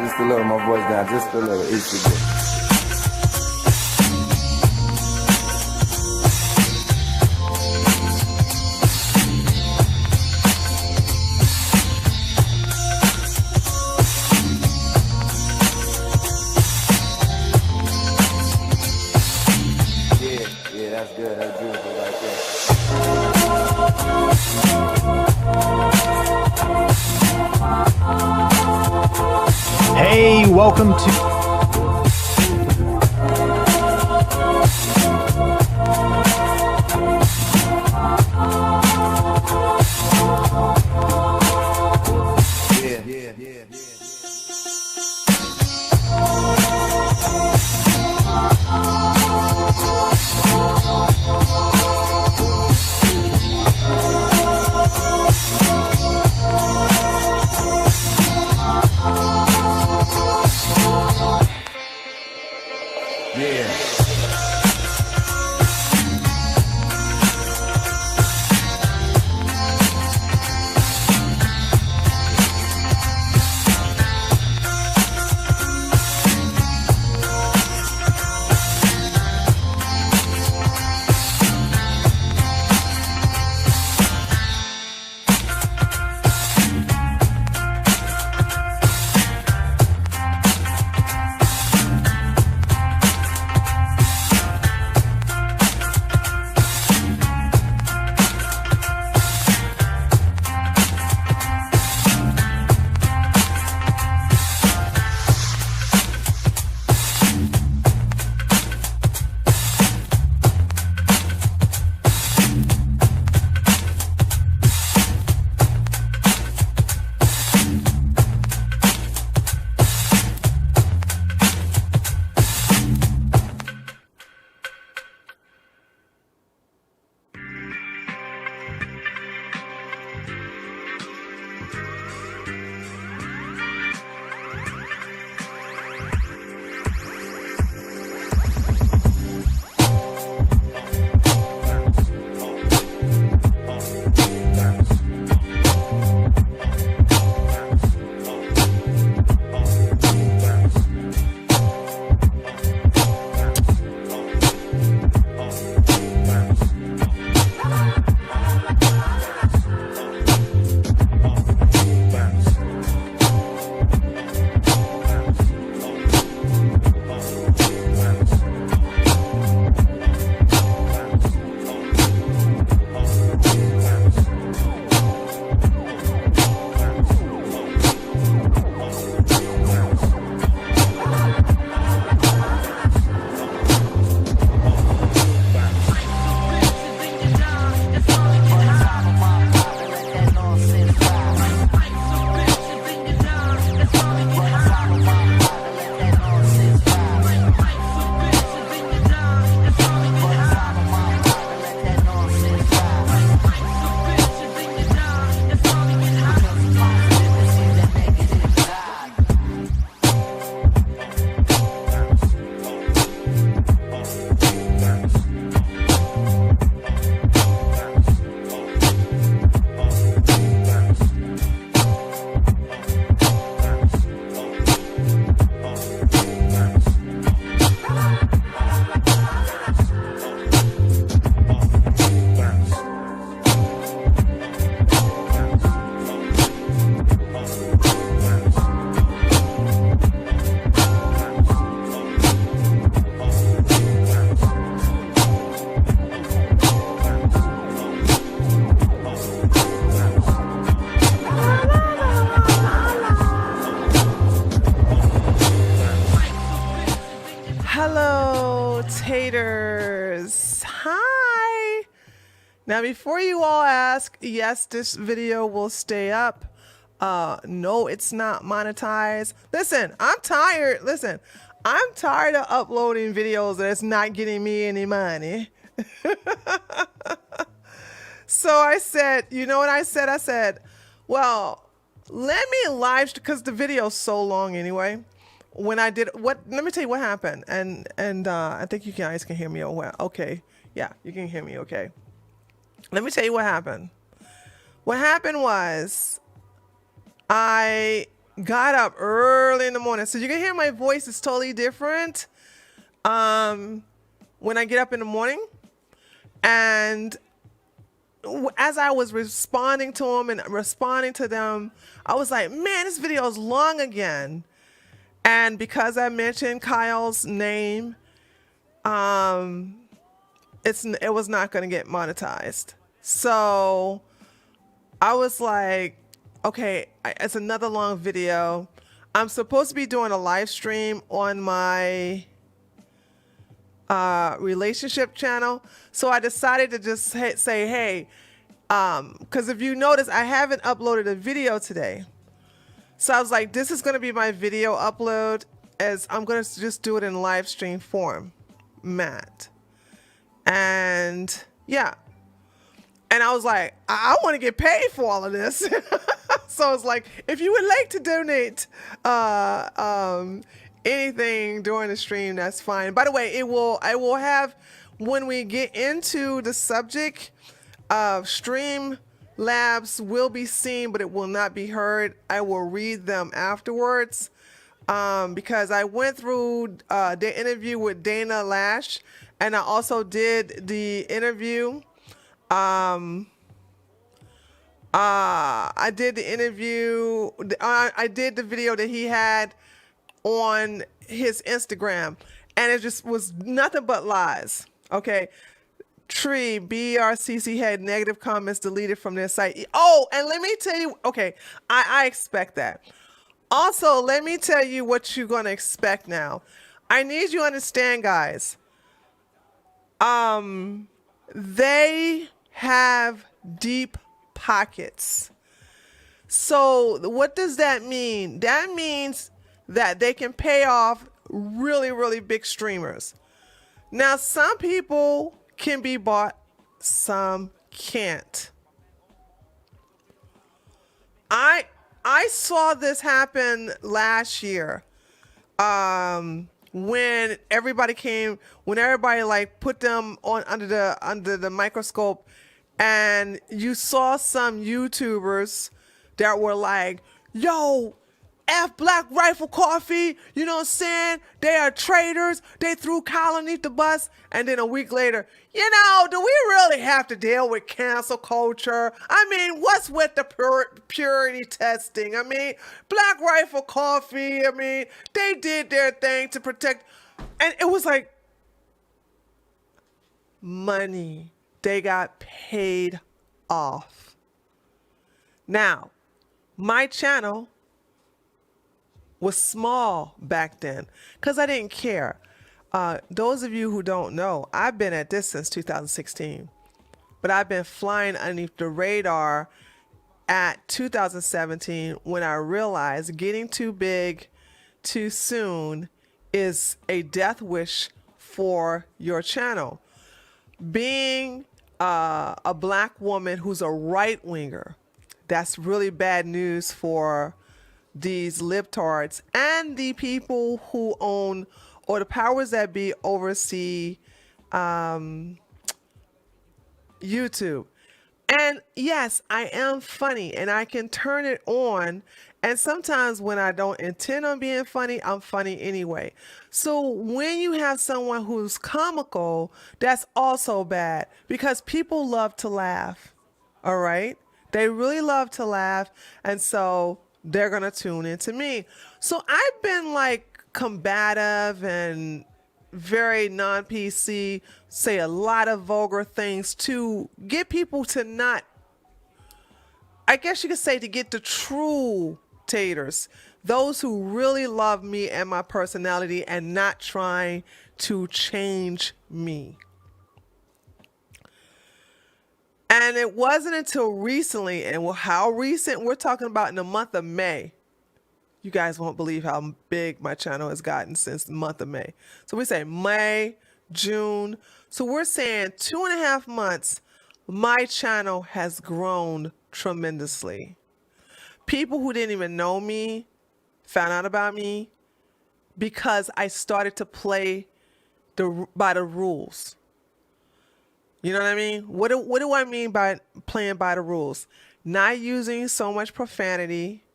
just to lower my voice down just a little. Each of Yeah, that's good. That's beautiful right there. Hey, welcome to Now, before you all ask, yes, this video will stay up. No, it's not monetized. Listen, I'm tired. Listen, I'm tired of uploading videos that's not getting me any money. So I said, you know what I said? I said, well, let me live, because the video's so long anyway. When I did what, let me tell you what happened. And I think you guys can hear me. Okay. Yeah, you can hear me. Okay. Let me tell you what happened. What happened was I got up early in the morning. So you can hear my voice is totally different when I get up in the morning. And as I was responding to them and responding to them, I was like, man, this video is long again. And because I mentioned Kyle's name, it was not going to get monetized. So I was like, okay, it's another long video. I'm supposed to be doing a live stream on my relationship channel. So I decided to just say, hey, because if you notice, I haven't uploaded a video today. So I was like, this is going to be my video upload, as I'm going to just do it in live stream form, Matt. And yeah. And I was like, I want to get paid for all of this. So I was like, if you would like to donate anything during the stream, that's fine. By the way, I will have, when we get into the subject of stream labs will be seen, but it will not be heard. I will read them afterwards because I went through the interview with Dana Lash, and I also did the interview. I did the interview. I did the video that he had on his Instagram, and it just was nothing but lies. Okay. Tree, BRCC had negative comments deleted from their site. Oh, and let me tell you, okay, I expect that. Also, let me tell you what you're going to expect now. I need you to understand, guys. They have deep pockets. So what does that mean? That means that they can pay off really, really big streamers. Now, some people can be bought, some can't. I saw this happen last year when everybody like put them on under the microscope, and you saw some YouTubers that were like, yo, F Black Rifle Coffee, you know what I'm saying? They are traitors. They threw Kyle underneath the bus. And then a week later, you know, do we really have to deal with cancel culture? I mean, what's with the purity testing? I mean, Black Rifle Coffee, I mean, they did their thing to protect. And it was like money. They got paid off. Now, my channel was small back then because I didn't care. Those of you who don't know, I've been at this since 2016, but I've been flying underneath the radar at 2017 when I realized getting too big too soon is a death wish for your channel. Being a black woman who's a right-winger, that's really bad news for these libtards and the people who own, or the powers that be oversee YouTube. And yes, I am funny and I can turn it on. And sometimes when I don't intend on being funny, I'm funny anyway. So when you have someone who's comical, that's also bad because people love to laugh. All right. They really love to laugh. And so they're going to tune into me. So I've been like combative and very non-PC, say a lot of vulgar things to get people to not, I guess you could say, to get the true taters, those who really love me and my personality and not trying to change me. And it wasn't until recently, and how recent, we're talking about in the month of May. You guys won't believe how big my channel has gotten since the month of May. So we say May, June. So we're saying 2.5 months, my channel has grown tremendously. People who didn't even know me found out about me because I started to play by the rules. You know what I mean? What do I mean by playing by the rules? Not using so much profanity,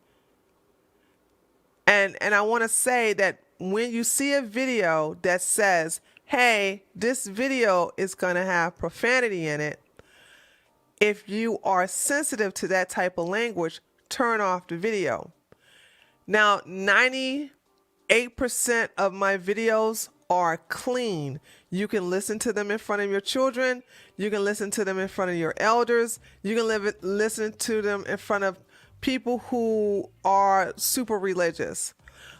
And I want to say that when you see a video that says, hey, this video is going to have profanity in it, if you are sensitive to that type of language, turn off the video. Now, 98% of my videos are clean. You can listen to them in front of your children. You can listen to them in front of your elders. You can listen to them in front of people who are super religious.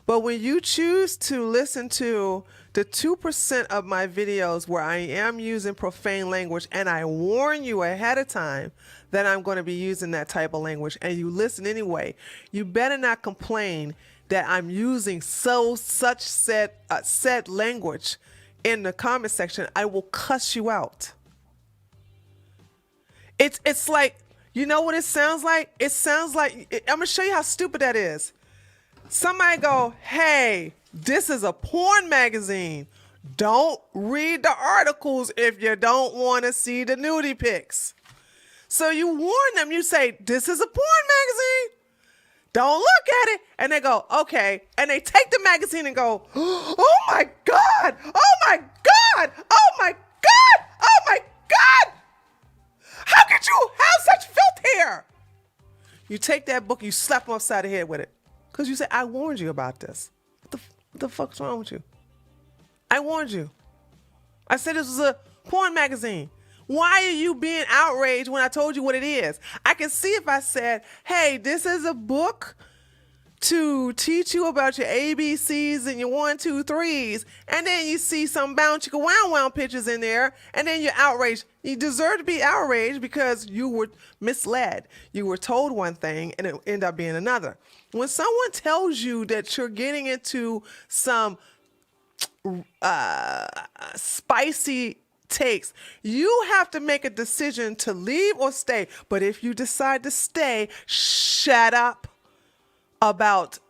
But when you choose to listen to the 2% of my videos where I am using profane language, and I warn you ahead of time that I'm going to be using that type of language, and you listen anyway, you better not complain that I'm using such said language in the comment section. I will cuss you out. It's like, you know what it sounds like? It sounds like, I'm gonna show you how stupid that is. Somebody go, hey, this is a porn magazine. Don't read the articles if you don't want to see the nudie pics. So you warn them, you say, this is a porn magazine. Don't look at it. And they go, okay. And they take the magazine and go, oh my God. Oh my God. Oh my God. Oh my God. How could you have such filth here? You take that book, you slap them upside the head with it. Because you say, I warned you about this. What the fuck's wrong with you? I warned you. I said this was a porn magazine. Why are you being outraged when I told you what it is? I can see if I said, hey, this is a book to teach you about your ABCs and your 1, 2, 3s, and then you see some bouncy wow pictures in there, and then you're outraged. You deserve to be outraged because you were misled. You were told one thing and it ended up being another. When someone tells you that you're getting into some spicy takes, you have to make a decision to leave or stay. But if you decide to stay, shut up about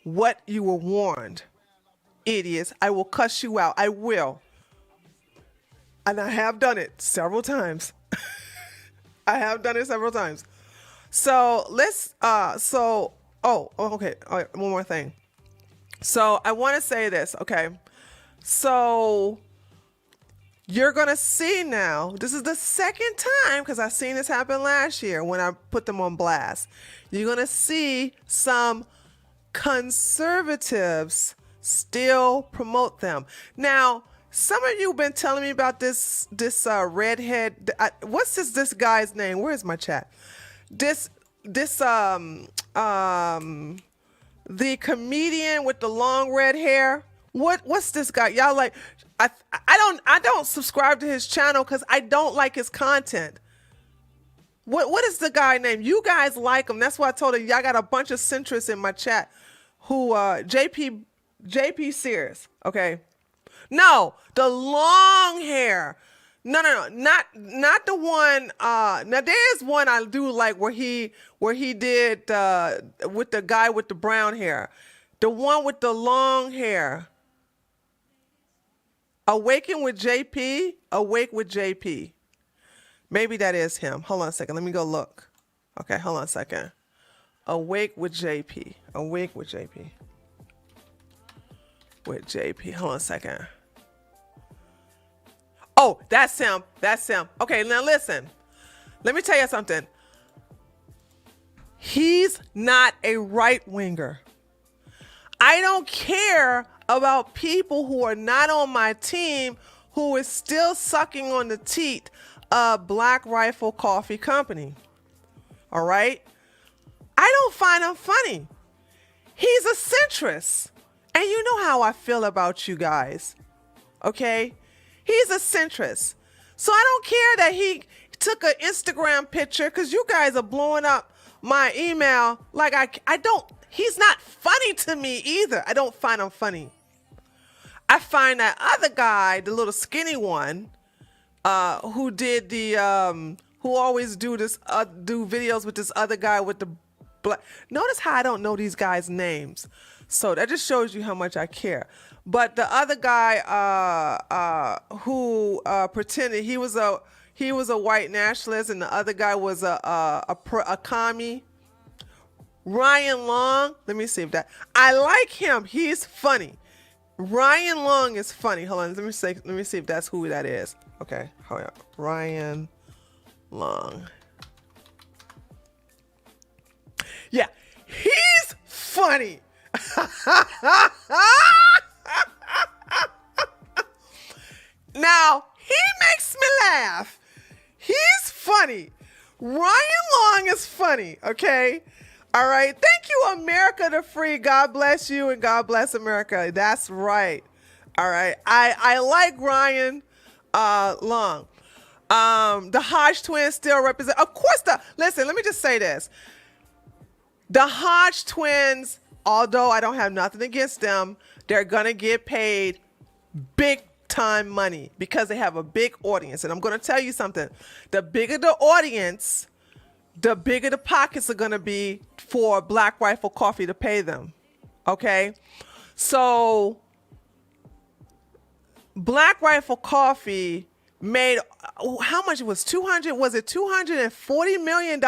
what you were warned. Idiots. I will cuss you out. I will. And I have done it several times. I have done it several times. So let's, okay. All right, one more thing. So I want to say this, okay? So you're going to see now, this is the second time, because I seen this happen last year when I put them on blast. You're going to see some conservatives still promote them. Now, some of you have been telling me about this redhead. What's this guy's name? Where's my chat? The comedian with the long red hair. What's this guy? Y'all like, I don't subscribe to his channel because I don't like his content. What is the guy name? You guys like him. That's why I told you, y'all got a bunch of centrists in my chat who JP Sears. Okay. No, the long hair. No, not the one. Now there's one I do like where he did with the guy with the brown hair, the one with the long hair. Awake with JP. Maybe that is him. Hold on a second. Let me go look. Okay, hold on a second. Awake with JP. Hold on a second. Oh, that's him. Okay, now listen. Let me tell you something. He's not a right-winger. I don't care about people who are not on my team who is still sucking on the teat of Black Rifle Coffee Company. All right? I don't find him funny. He's a centrist. And you know how I feel about you guys. Okay? He's a centrist. So I don't care that he took an Instagram picture because you guys are blowing up my email. Like he's not funny to me either. I don't find him funny. I find that other guy, the little skinny one, who did who always do videos with this other guy with the black. Notice how I don't know these guys' names. So that just shows you how much I care. But the other guy who pretended he was a white nationalist, and the other guy was a commie. Ryan Long. Let me see if that. I like him. He's funny. Ryan Long is funny. Hold on. Let me see if that's who that is. Okay. Hold on. Ryan Long. Yeah, he's funny. Now, he makes me laugh. He's funny. Ryan Long is funny, okay? All right. Thank you, America the Free. God bless you and God bless America. That's right. All right. I like Ryan Long. The Hodge twins still represent. Of course, listen, let me just say this. The Hodge twins, although I don't have nothing against them, they're going to get paid big time money because they have a big audience. And I'm going to tell you something. The bigger the audience, the bigger the pockets are going to be for Black Rifle Coffee to pay them. Okay? So Black Rifle Coffee made, how much was 200? Was it $240 million?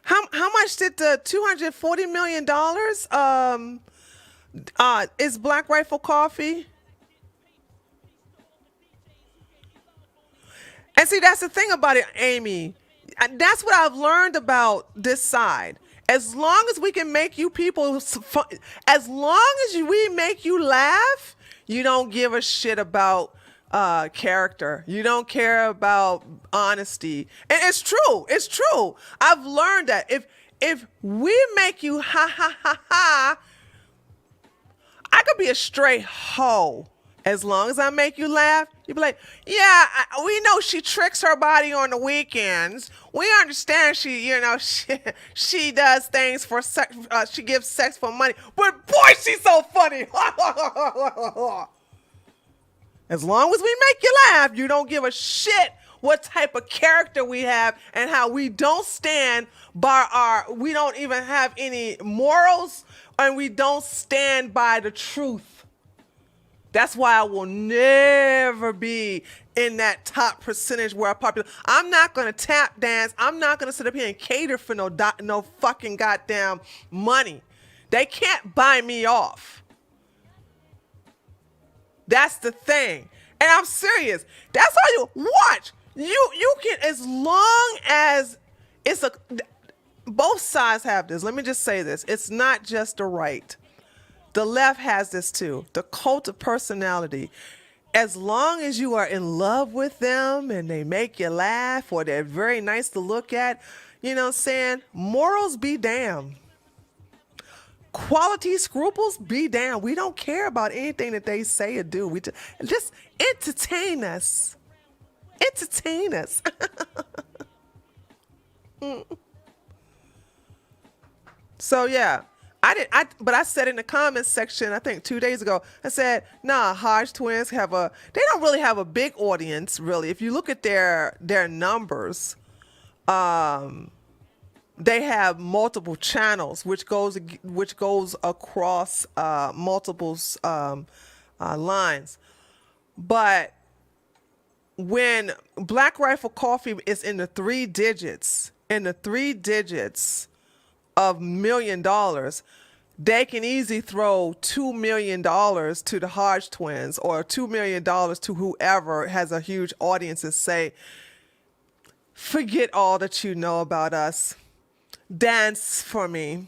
How much did the $240 million is Black Rifle Coffee? And see, that's the thing about it, Amy. That's what I've learned about this side. As long as we can make you people, as long as we make you laugh, you don't give a shit about character. You don't care about honesty. And it's true. It's true. I've learned that if we make you ha ha ha ha, I could be a straight hoe. As long as I make you laugh, you be like, yeah, we know she tricks her body on the weekends. We understand she does things for sex. She gives sex for money. But boy, she's so funny. As long as we make you laugh, you don't give a shit what type of character we have and how we don't stand by we don't even have any morals and we don't stand by the truth. That's why I will never be in that top percentage where I'm popular. I'm not going to tap dance. I'm not going to sit up here and cater for no fucking goddamn money. They can't buy me off. That's the thing. And I'm serious. That's all you watch. You can, as long as it's both sides have this. Let me just say this. It's not just the right. The left has this too. The cult of personality. As long as you are in love with them and they make you laugh or they're very nice to look at, you know what I'm saying? Morals be damned. Quality scruples be damned. We don't care about anything that they say or do. We just entertain us. Entertain us. So yeah. But I said in the comments section, I think 2 days ago, I said, nah, Hodge twins they don't really have a big audience, really. If you look at their numbers, they have multiple channels, which goes across multiple lines. But when Black Rifle Coffee is in the three digits of $1 million, they can easily throw $2 million to the Hodge twins or $2 million to whoever has a huge audience and say, forget all that you know about us. Dance for me.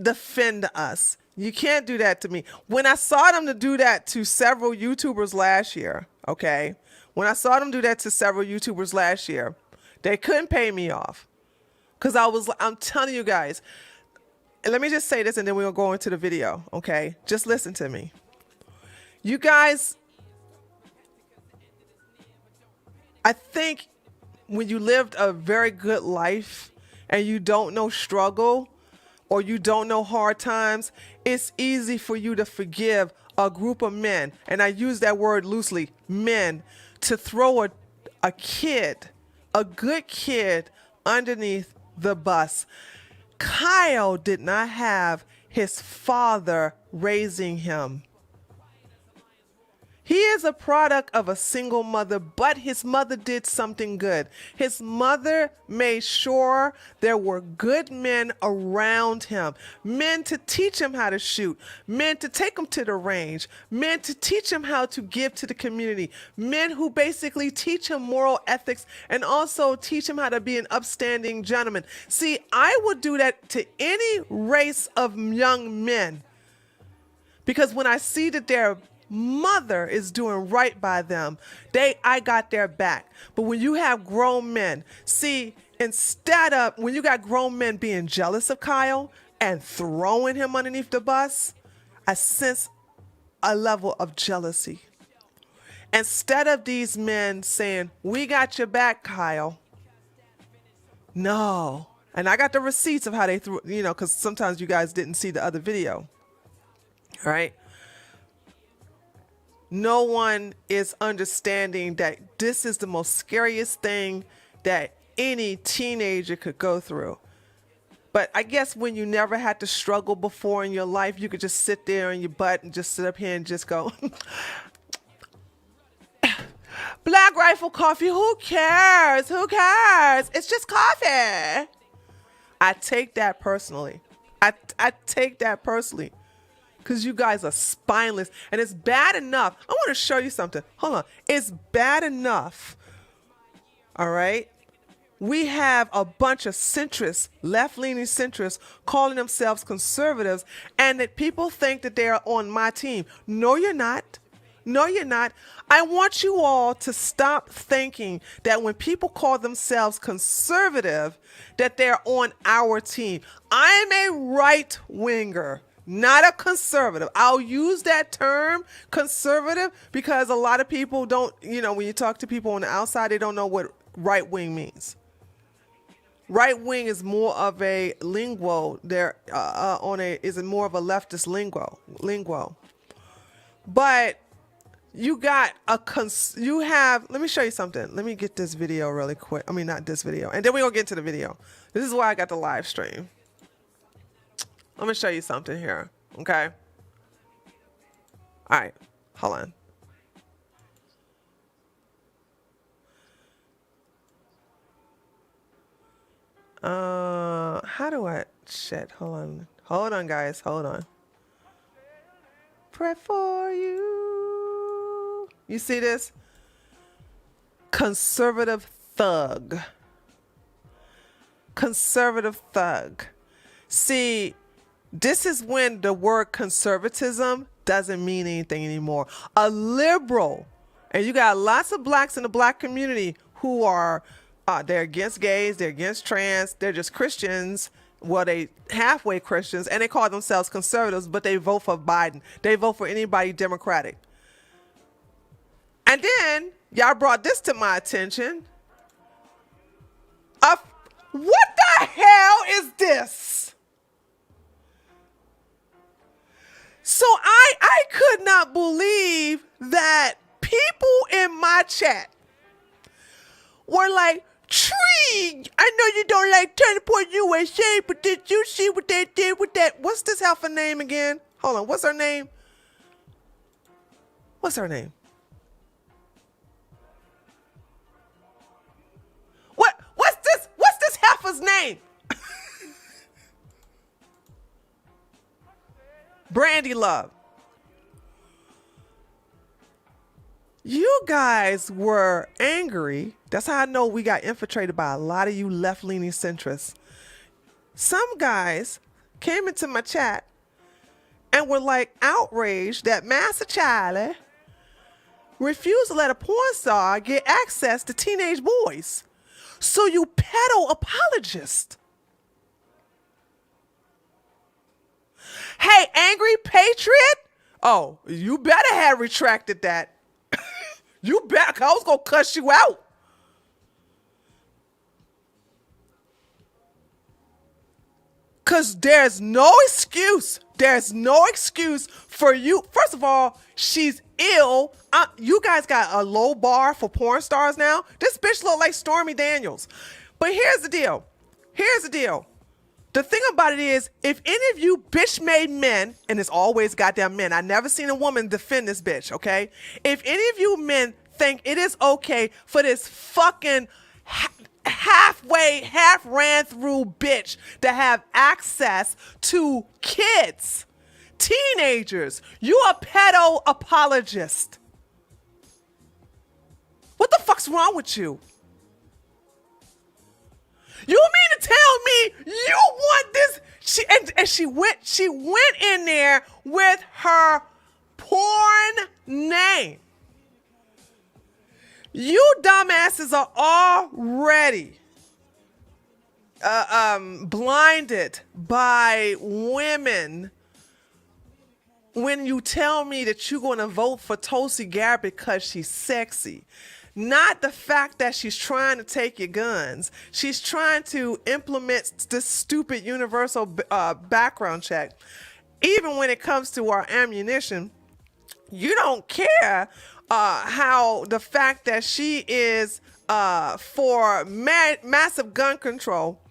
Defend us. You can't do that to me. When I saw them to do that to several YouTubers last year, okay? When I saw them do that to several YouTubers last year, they couldn't pay me off. Because I'm telling you guys, and let me just say this and then we'll go into the video, okay? Just listen to me. You guys, I think when you lived a very good life and you don't know struggle or you don't know hard times, it's easy for you to forgive a group of men, and I use that word loosely, men, to throw a kid, a good kid, underneath the bus. Kyle did not have his father raising him. He is a product of a single mother, but his mother did something good. His mother made sure there were good men around him, men to teach him how to shoot, men to take him to the range, men to teach him how to give to the community, men who basically teach him moral ethics and also teach him how to be an upstanding gentleman. See, I would do that to any race of young men, because when I see that their mother is doing right by them, I got their back. But when you have grown men, see, instead of when you got grown men being jealous of Kyle and throwing him underneath the bus, I sense a level of jealousy. Instead of these men saying, we got your back, Kyle. No. And I got the receipts of how they threw, because sometimes you guys didn't see the other video. All right. No one is understanding that this is the most scariest thing that any teenager could go through. But I guess when you never had to struggle before in your life, you could just sit there on your butt and just sit up here and just go, Black Rifle Coffee, who cares? Who cares? It's just coffee. I take that personally. I take that personally. Because you guys are spineless. And it's bad enough. I want to show you something. Hold on. It's bad enough. All right. We have a bunch of centrists, left-leaning centrists, calling themselves conservatives, and that people think that they're on my team. No, you're not. No, you're not. I want you all to stop thinking that when people call themselves conservative, that they're on our team. I'm a right-winger, not a conservative. I'll use that term, conservative, because a lot of people don't, when you talk to people on the outside, they don't know what right wing means. Right wing is more of a lingo. Is more of a leftist lingo. But you got let me show you something. Let me get this video really quick. I mean, not this video. And then we're going to get to the video. This is why I got the live stream. Let me show you something here, okay? All right, hold on. How do I, hold on, guys, hold on. Pray for you. You see this? Conservative thug. Conservative thug. See, this is when the word conservatism doesn't mean anything anymore. A liberal, and you got lots of blacks in the black community who are, they're against gays, they're against trans, they're just Christians. Well, they halfway Christians, and they call themselves conservatives, but they vote for Biden. They vote for anybody Democratic. And then y'all brought this to my attention. What the hell is this? So I could not believe that people in my chat were like, Tree, I know you don't like Turning Point USA, but did you see what they did with that? What's this heifer name again? Hold on, what's her name? What's her name? What's this heifer's name? Brandy Love. You guys were angry. That's how I know we got infiltrated by a lot of you left-leaning centrists. Some guys came into my chat and were like outraged that Master Charlie refused to let a porn star get access to teenage boys. So you pedo apologist. Hey, angry patriot. Oh, you better have retracted that. You bet. I was going to cuss you out. Because there's no excuse. There's no excuse for you. First of all, she's ill. You guys got a low bar for porn stars now. This bitch look like Stormy Daniels. But here's the deal. Here's the deal. The thing about it is, if any of you bitch-made men, and it's always goddamn men, I never seen a woman defend this bitch, okay? If any of you men think it is okay for this fucking halfway, half ran through bitch to have access to kids, teenagers, you a pedo apologist. What the fuck's wrong with you? You mean to tell me you want this? She went in there with her porn name. You dumbasses are already blinded by women when you tell me that you're going to vote for Tulsi Gabbard because she's sexy. Not the fact that she's trying to take your guns. She's trying to implement this stupid universal background check. Even when it comes to our ammunition, you don't care how the fact that she is for massive gun control,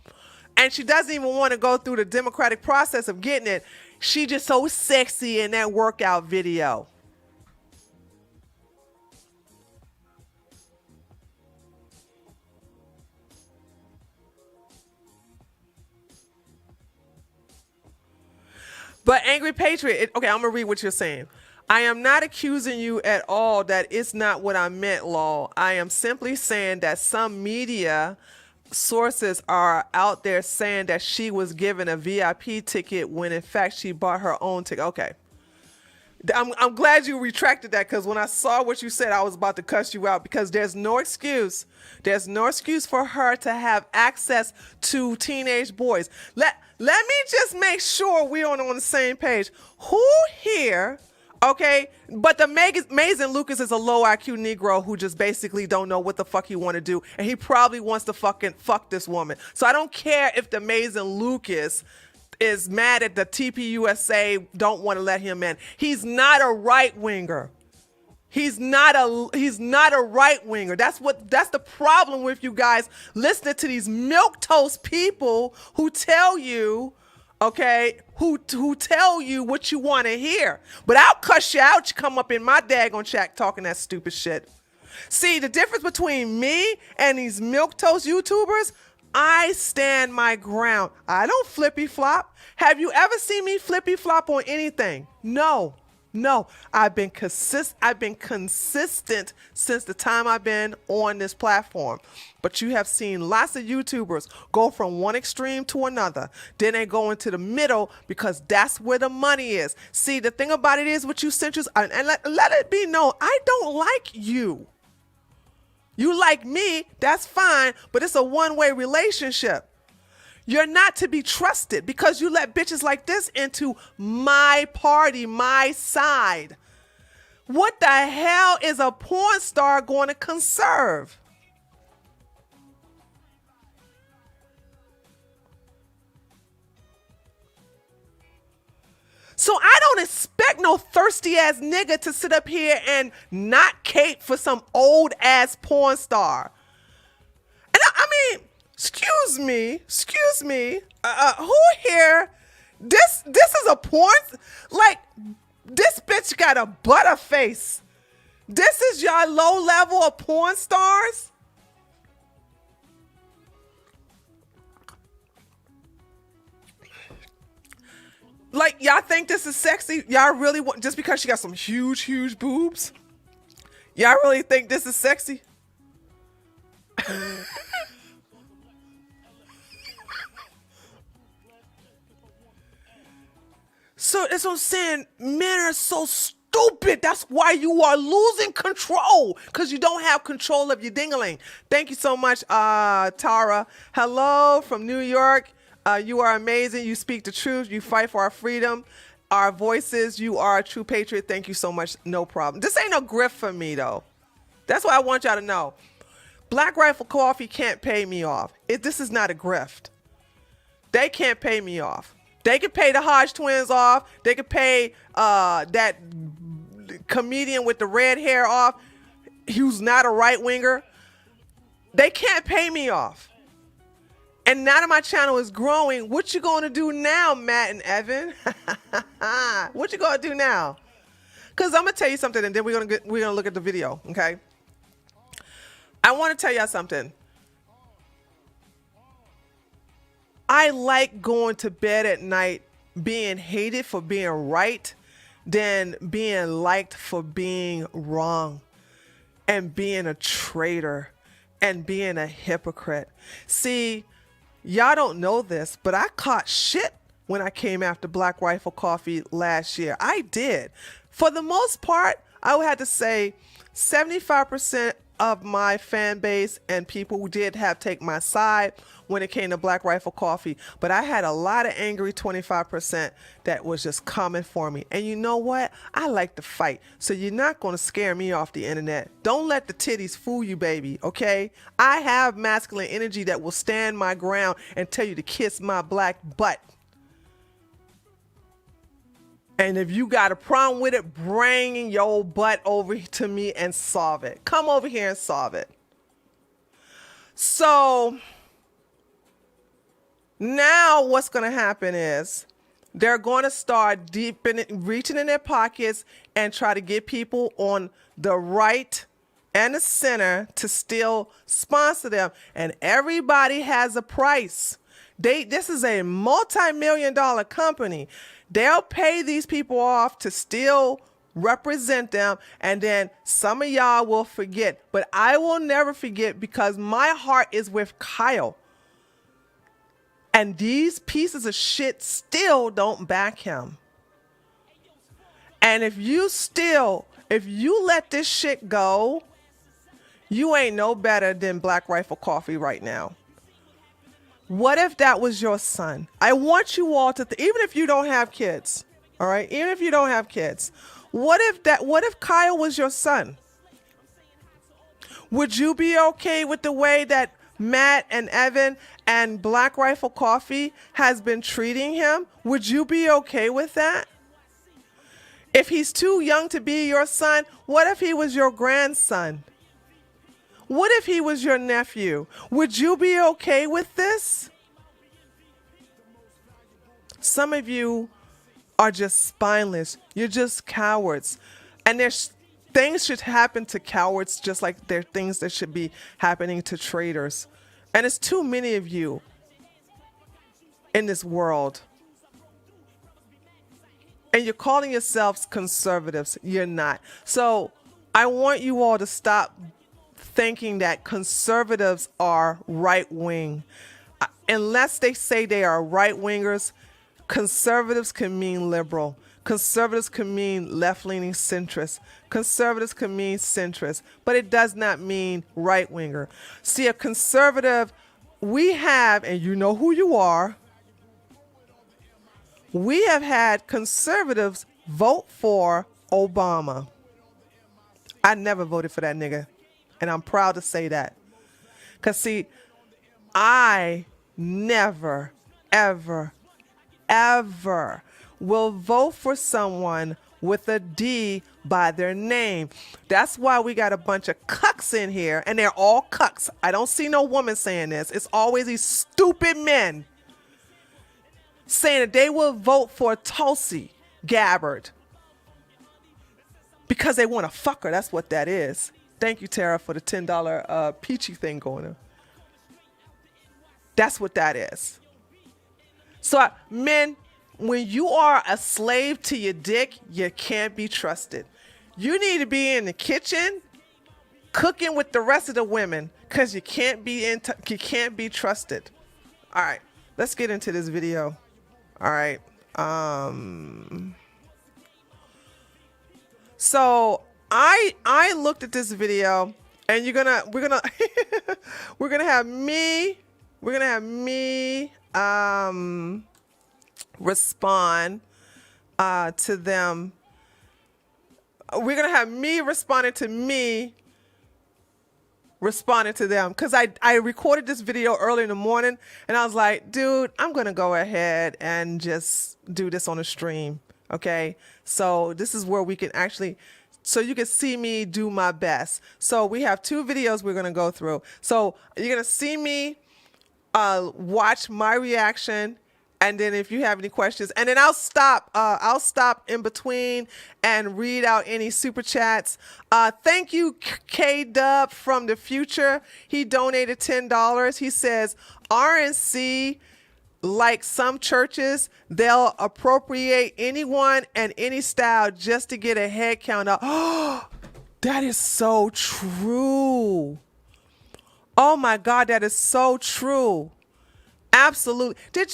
and she doesn't even want to go through the democratic process of getting it. She just so sexy in that workout video. But Angry Patriot, okay, I'm going to read what you're saying. I am not accusing you at all that it's not what I meant, lol. I am simply saying that some media sources are out there saying that she was given a VIP ticket when in fact she bought her own ticket. Okay. I'm glad you retracted that, because when I saw what you said, I was about to cuss you out, because there's no excuse. There's no excuse for her to have access to teenage boys. Let me just make sure we're on the same page. Who here, okay, but the Amazing Lucas is a low IQ Negro who just basically don't know what the fuck he want to do, and he probably wants to fucking fuck this woman. So I don't care if the Amazing Lucas is mad at the TPUSA don't want to let him in. He's not a right winger. He's not a right winger. That's the problem with you guys listening to these milquetoast people who tell you, okay, who tell you what you want to hear. But I'll cuss you out. You come up in my daggone chat talking that stupid shit. See, the difference between me and these milquetoast YouTubers, I stand my ground. I don't flippy flop. Have you ever seen me flippy flop on anything? No. I've been consistent since the time I've been on this platform. But you have seen lots of YouTubers go from one extreme to another. Then they go into the middle because that's where the money is. See, the thing about it is with you centers, and let it be known, I don't like you. You like me, that's fine, but it's a one-way relationship. You're not to be trusted because you let bitches like this into my party, my side. What the hell is a porn star going to conserve? So I don't expect no thirsty ass nigga to sit up here and not cape for some old ass porn star. And I mean, excuse me, who here? This is a porn, like this bitch got a butter face. This is your low level of porn stars. Like, y'all think this is sexy? Y'all really want, just because she got some huge boobs? Y'all really think this is sexy? So that's what I'm saying. Men are so stupid. That's why you are losing control, because you don't have control of your dingling. Thank you so much, Tara. Hello from New York. You are amazing. You speak the truth. You fight for our freedom, our voices. You are a true patriot. Thank you so much. No problem. This ain't no grift for me, though. That's what I want y'all to know. Black Rifle Coffee can't pay me off. This is not a grift. They can't pay me off. They can pay the Hodge twins off. They can pay that comedian with the red hair off, who's not a right winger. They can't pay me off. And now that my channel is growing, what you going to do now, Matt and Evan? What you going to do now? Because I'm going to tell you something, and then we're going to look at the video, okay? I want to tell y'all something. I like going to bed at night being hated for being right than being liked for being wrong and being a traitor and being a hypocrite. See, y'all don't know this, but I caught shit when I came after Black Rifle Coffee last year. I did. For the most part, I would have to say 75% of my fan base and people who did have take my side when it came to Black Rifle Coffee. But I had a lot of angry 25% that was just coming for me. And you know what? I like to fight. So you're not going to scare me off the internet. Don't let the titties fool you, baby, okay? I have masculine energy that will stand my ground and tell you to kiss my black butt. And if you got a problem with it, bring your butt over to me and solve it. Come over here and solve it. So now what's going to happen is they're going to start reaching in their pockets and try to get people on the right and the center to still sponsor them. And everybody has a price. This is a multi-million-dollar company. They'll pay these people off to still represent them, and then some of y'all will forget. But I will never forget because my heart is with Kyle. And these pieces of shit still don't back him. And if you let this shit go, you ain't no better than Black Rifle Coffee right now. What if that was your son? I want you all to, even if you don't have kids, all right? Even if you don't have kids, what if Kyle was your son? Would you be okay with the way that Matt and Evan and Black Rifle Coffee has been treating him? Would you be okay with that? If he's too young to be your son, what if he was your grandson? What if he was your nephew? Would you be okay with this? Some of you are just spineless. You're just cowards. And there's things should happen to cowards just like there are things that should be happening to traitors. And it's too many of you in this world. And you're calling yourselves conservatives. You're not. So I want you all to stop thinking that conservatives are right wing. Unless they say they are right wingers, conservatives can mean liberal. Conservatives can mean left-leaning centrist. Conservatives can mean centrist, but it does not mean right-winger. See, a conservative, we have, and you know who you are, we have had conservatives vote for Obama. I never voted for that nigga, and I'm proud to say that. Because, see, I never, ever, ever will vote for someone with a D by their name. That's why we got a bunch of cucks in here, and they're all cucks. I don't see no woman saying this. It's always these stupid men saying that they will vote for Tulsi Gabbard because they want to fuck her. That's what that is. Thank you, Tara, for the $10 peachy thing going on. That's what that is. So, men, when you are a slave to your dick, you can't be trusted. You need to be in the kitchen cooking with the rest of the women because you can't be trusted. All right, let's get into this video. All right. So I looked at this video, and we're gonna have me respond to them. We're gonna have me responding to me responding to them, because I recorded this video early in the morning, and I was like, dude, I'm gonna go ahead and just do this on a stream. Okay, so this is where we can actually, so you can see me do my best. So we have two videos we're gonna go through. So you're gonna see me watch my reaction, and then if you have any questions, and then I'll stop in between and read out any super chats. Thank you, K Dub from the future. He donated $10. He says RNC, like some churches, they'll appropriate anyone and any style just to get a head count up. Oh, that is so true. Oh my God, that is so true. Absolutely. Did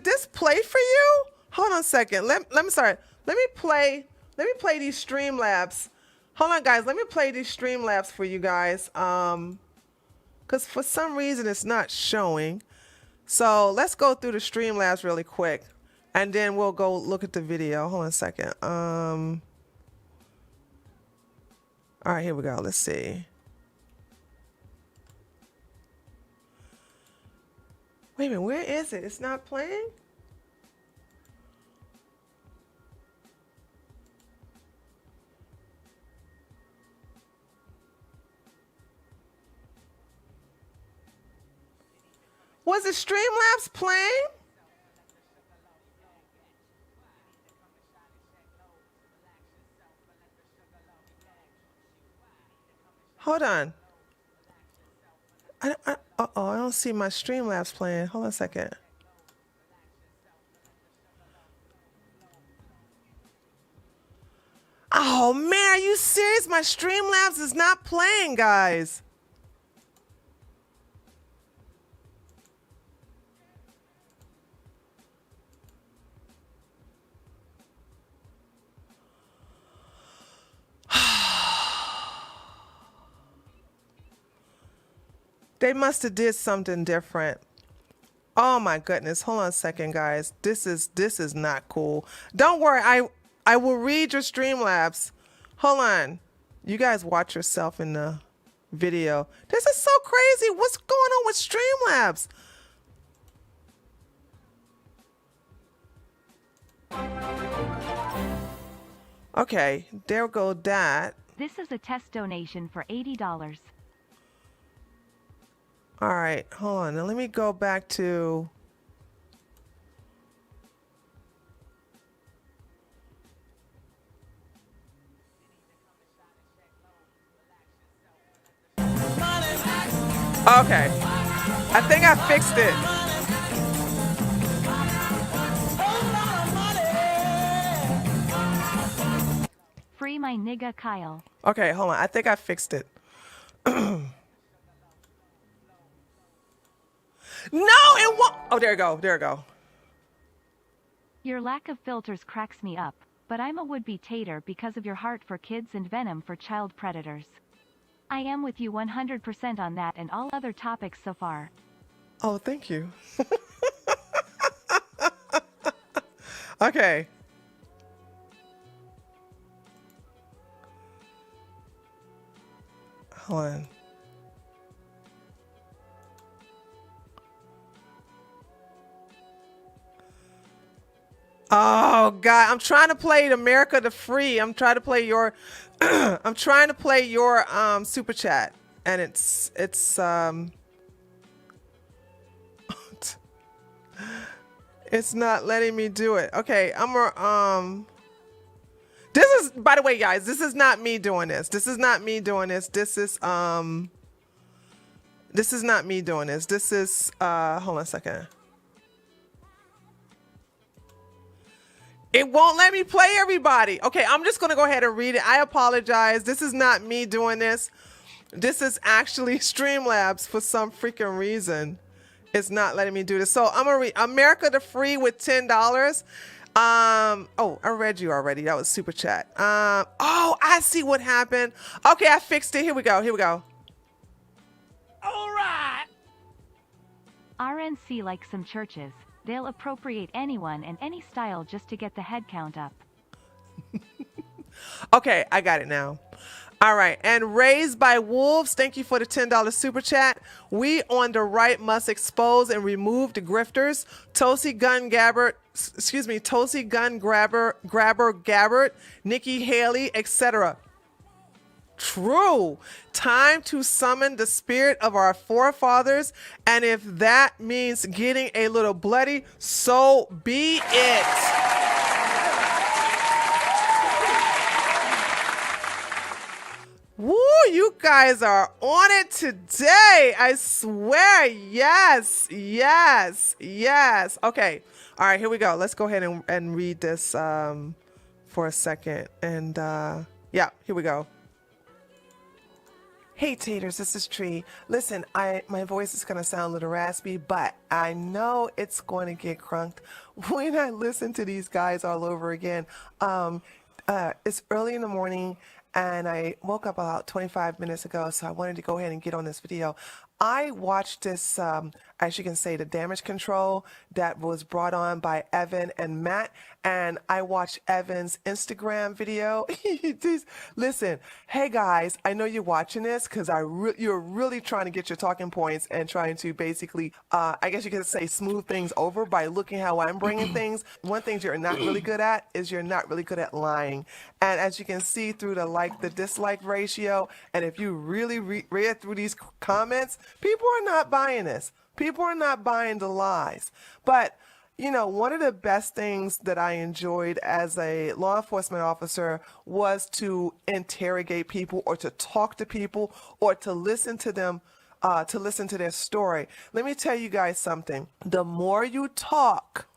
this play for you? Hold on a second. Let me play these Streamlabs. Hold on, guys. Let me play these Streamlabs for you guys. Because for some reason it's not showing. So let's go through the Streamlabs really quick, and then we'll go look at the video. Hold on a second. All right, here we go. Let's see. Wait a minute, where is it? It's not playing? Was it Streamlabs playing? Hold on. I don't see my Streamlabs playing. Hold on a second. Oh man, are you serious? My Streamlabs is not playing, guys. They must have did something different. Oh my goodness. Hold on a second, guys. This is not cool. Don't worry. I will read your Streamlabs. Hold on. You guys watch yourself in the video. This is so crazy. What's going on with Streamlabs? Okay, there go that. This is a test donation for $80. All right, hold on. Now let me go back to. Okay, I think I fixed it. Free my nigga Kyle. Okay, hold on. I think I fixed it. No, it won't. Oh, there you go. There you go. Your lack of filters cracks me up, but I'm a would-be tater because of your heart for kids and venom for child predators. I am with you 100% on that and all other topics so far. Oh, thank you. Okay. Hold on. Oh God, I'm trying to play America the Free. I'm trying to play your I'm trying to play your super chat, and it's it's not letting me do it. Okay, this is, by the way, guys, this is not me doing this. This is not me doing this. This is not me doing this. This is hold on a second. It won't let me play everybody. Okay, I'm just gonna go ahead and read it. I apologize. This is not me doing this. This is actually Streamlabs for some freaking reason. It's not letting me do this. So I'm gonna read America the Free with $10. Oh, I read you already. That was super chat. Oh, I see what happened. Okay, I fixed it. Here we go. Here we go. All right. RNC like some churches. They'll appropriate anyone and any style just to get the head count up. Okay, I got it now. All right, and Raised by Wolves, thank you for the $10 super chat. We on the right must expose and remove the grifters. Tosi Gun Gabbard, Grabber, Nikki Haley, etc. true. Time to summon the spirit of our forefathers. And if that means getting a little bloody, so be it. Woo, you guys are on it today. I swear. Yes, yes, yes. Okay. All right, here we go. Let's go ahead and read this for a second. And yeah, here we go. Hey Taters, this is Tree. Listen, my voice is gonna sound a little raspy, but I know it's going to get crunked when I listen to these guys all over again. It's early in the morning and I woke up about 25 minutes ago, so I wanted to go ahead and get on this video. I watched this, as you can say, the damage control that was brought on by Evan and Matt, and I watched Evan's Instagram video. Listen, hey guys, I know you're watching this because you're really trying to get your talking points and trying to basically, I guess you could say, smooth things over by looking how I'm bringing things. One thing you're not really good at is you're not really good at lying. And as you can see through the dislike ratio, and if you really read through these comments, people are not buying this. People are not buying the lies. But, you know, one of the best things that I enjoyed as a law enforcement officer was to interrogate people or to talk to people or to listen to them, to listen to their story. Let me tell you guys something. The more you talk,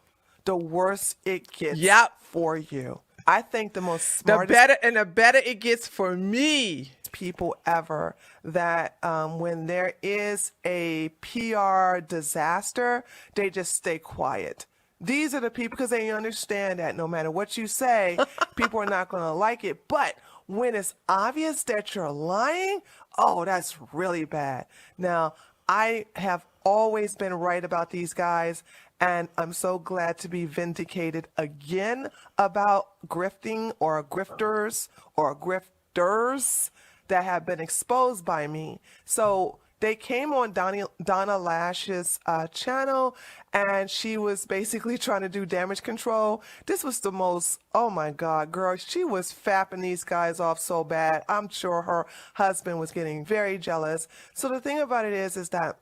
the worse it gets for you. I think the most smartest... The better it gets for me. People ever that when there is a PR disaster, they just stay quiet. These are the people, because they understand that no matter what you say, people are not going to like it. But when it's obvious that you're lying, oh, that's really bad. Now, I have always been right about these guys, and I'm so glad to be vindicated again about grifting or grifters or grifters that have been exposed by me. So they came on Donna Lash's channel, and she was basically trying to do damage control. This was the most, oh my God, girl, she was fapping these guys off so bad. I'm sure her husband was getting very jealous. So the thing about it is that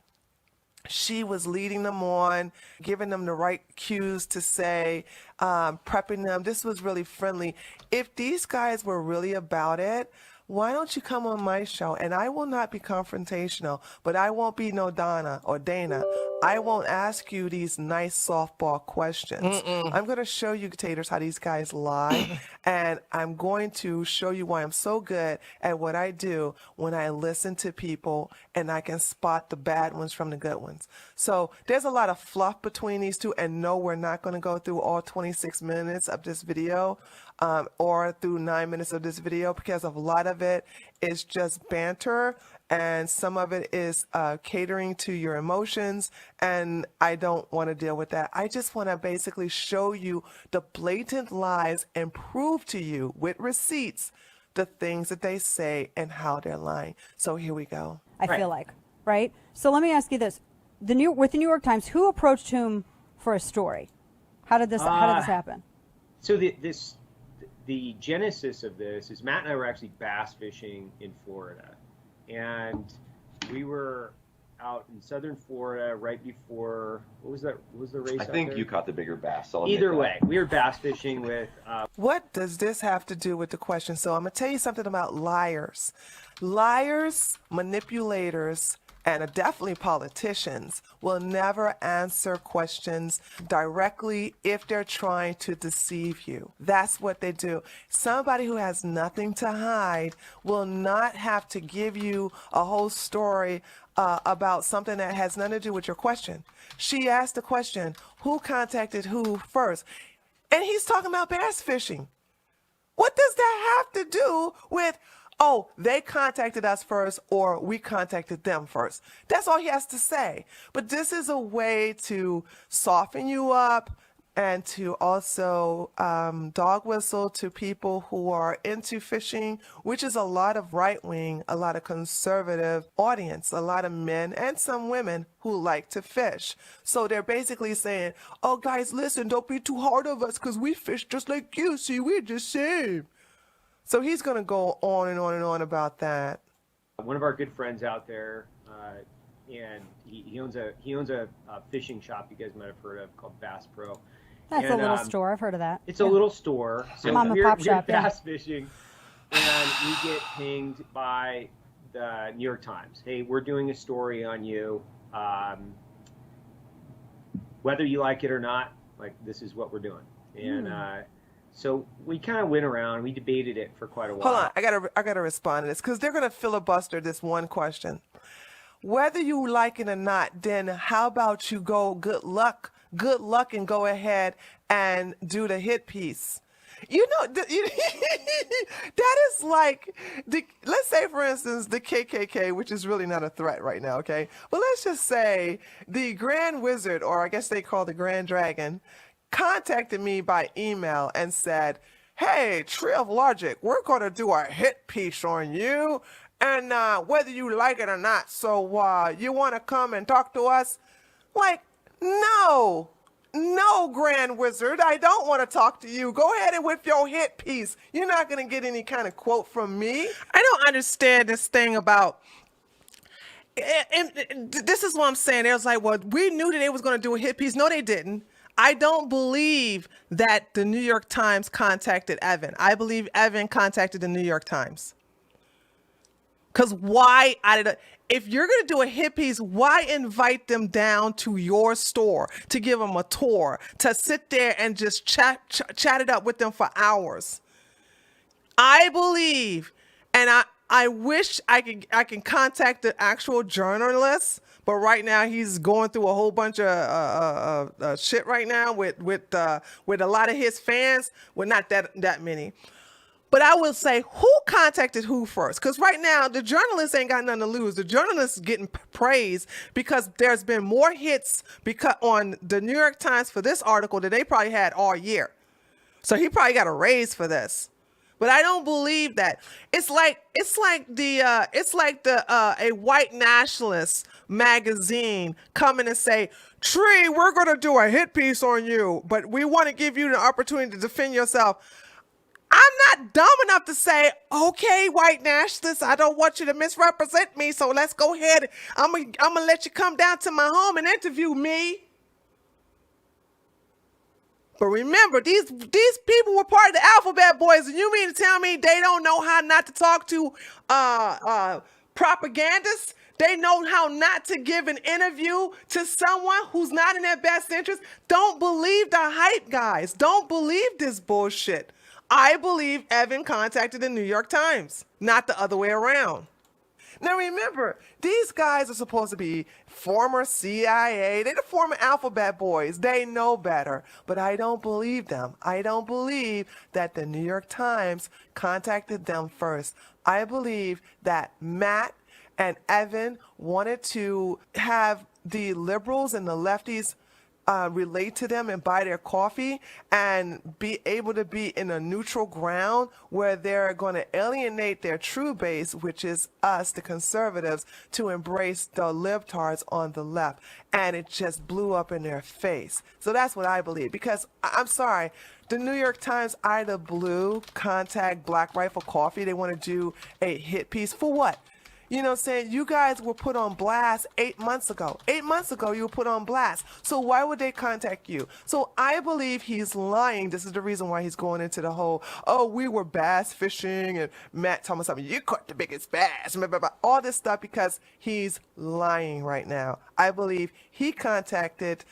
she was leading them on, giving them the right cues to say, prepping them. This was really friendly. If these guys were really about it, why don't you come on my show? And I will not be confrontational, but I won't be no Donna or Dana. I won't ask you these nice softball questions. I'm going to show you, Taters, how these guys lie. And I'm going to show you why I'm so good at what I do when I listen to people and I can spot the bad ones from the good ones. So there's a lot of fluff between these two. And no, we're not going to go through all 26 minutes of this video or through 9 minutes of this video, because a lot of it is just banter. And some of it is catering to your emotions, and I don't want to deal with that. I just want to basically show you the blatant lies and prove to you with receipts the things that they say and how they're lying. So here we go. I feel like, right? So let me ask you this. With the New York Times, who approached whom for a story? How did this happen? So the genesis of this is Matt and I were actually bass fishing in Florida. And we were out in southern Florida right before, what was the race? I think you caught the bigger bass. So either way, we were bass fishing with... What does this have to do with the question? So I'm going to tell you something about liars. Liars, manipulators, and definitely politicians will never answer questions directly if they're trying to deceive you. That's what they do. Somebody who has nothing to hide will not have to give you a whole story about something that has nothing to do with your question. She asked the question, who contacted who first? And he's talking about bass fishing. What does that have to do with, oh, they contacted us first or we contacted them first? That's all he has to say. But this is a way to soften you up and to also dog whistle to people who are into fishing, which is a lot of right-wing, a lot of conservative audience, a lot of men and some women who like to fish. So they're basically saying, oh, guys, listen, don't be too hard of us because we fish just like you. See, we're the same. So he's going to go on and on and on about that. One of our good friends out there, and he owns a fishing shop you guys might have heard of called Bass Pro. That's And, a little store. I've heard of that. It's a little store. So Mom and pop shop, yeah. bass fishing, and we get pinged by the New York Times. Hey, we're doing a story on you. Whether you like it or not, like, this is what we're doing. And so we kind of went around. We debated it for quite a while. Hold on, I gotta respond to this because they're gonna filibuster this one question. Whether you like it or not, then how about you go good luck, and go ahead and do the hit piece. You know, that is like, let's say, for instance, the KKK, which is really not a threat right now, okay? But let's just say the Grand Wizard, or I guess they call the Grand Dragon, contacted me by email and said, hey, Tree of Logic, we're going to do a hit piece on you, and whether you like it or not, so you want to come and talk to us? Like, no, Grand Wizard, I don't want to talk to you. Go ahead and with your hit piece. You're not going to get any kind of quote from me. I don't understand this thing about, and this is what I'm saying. It was like, well, we knew that they was going to do a hit piece. No, they didn't. I don't believe that the New York Times contacted Evan. I believe Evan contacted the New York Times. Because why? If you're going to do a hit piece, why invite them down to your store to give them a tour, to sit there and just chat it up with them for hours? I believe, and I wish I can contact the actual journalist, but right now he's going through a whole bunch of shit right now with a lot of his fans. Well, not that many. But I will say, who contacted who first? Because right now, the journalists ain't got nothing to lose. The journalists getting praised because there's been more hits on the New York Times for this article than they probably had all year. So he probably got a raise for this. But I don't believe that. It's like a white nationalist magazine coming and say, Tree, we're going to do a hit piece on you, but we want to give you the opportunity to defend yourself. I'm not dumb enough to say, okay, white nationalists, I don't want you to misrepresent me, so let's go ahead. I'm gonna let you come down to my home and interview me. But remember, these people were part of the Alphabet Boys, and you mean to tell me they don't know how not to talk to propagandists? They know how not to give an interview to someone who's not in their best interest? Don't believe the hype, guys. Don't believe this bullshit. I believe Evan contacted the New York Times, not the other way around. Now remember, these guys are supposed to be former CIA. They're the former Alphabet Boys. They know better, but I don't believe them. I don't believe that the New York Times contacted them first. I believe that Matt and Evan wanted to have the liberals and the lefties relate to them and buy their coffee and be able to be in a neutral ground where they're going to alienate their true base, which is us, the conservatives, to embrace the libtards on the left. And it just blew up in their face. So that's what I believe. Because I'm sorry, the New York Times either blew contact Black Rifle Coffee. They want to do a hit piece for what? You know what I'm saying? You guys were put on blast 8 months ago. 8 months ago, you were put on blast. So why would they contact you? So I believe he's lying. This is the reason why he's going into the whole, oh, we were bass fishing, and Matt told me something, you caught the biggest bass, blah, blah, blah. All this stuff because he's lying right now. I believe he contacted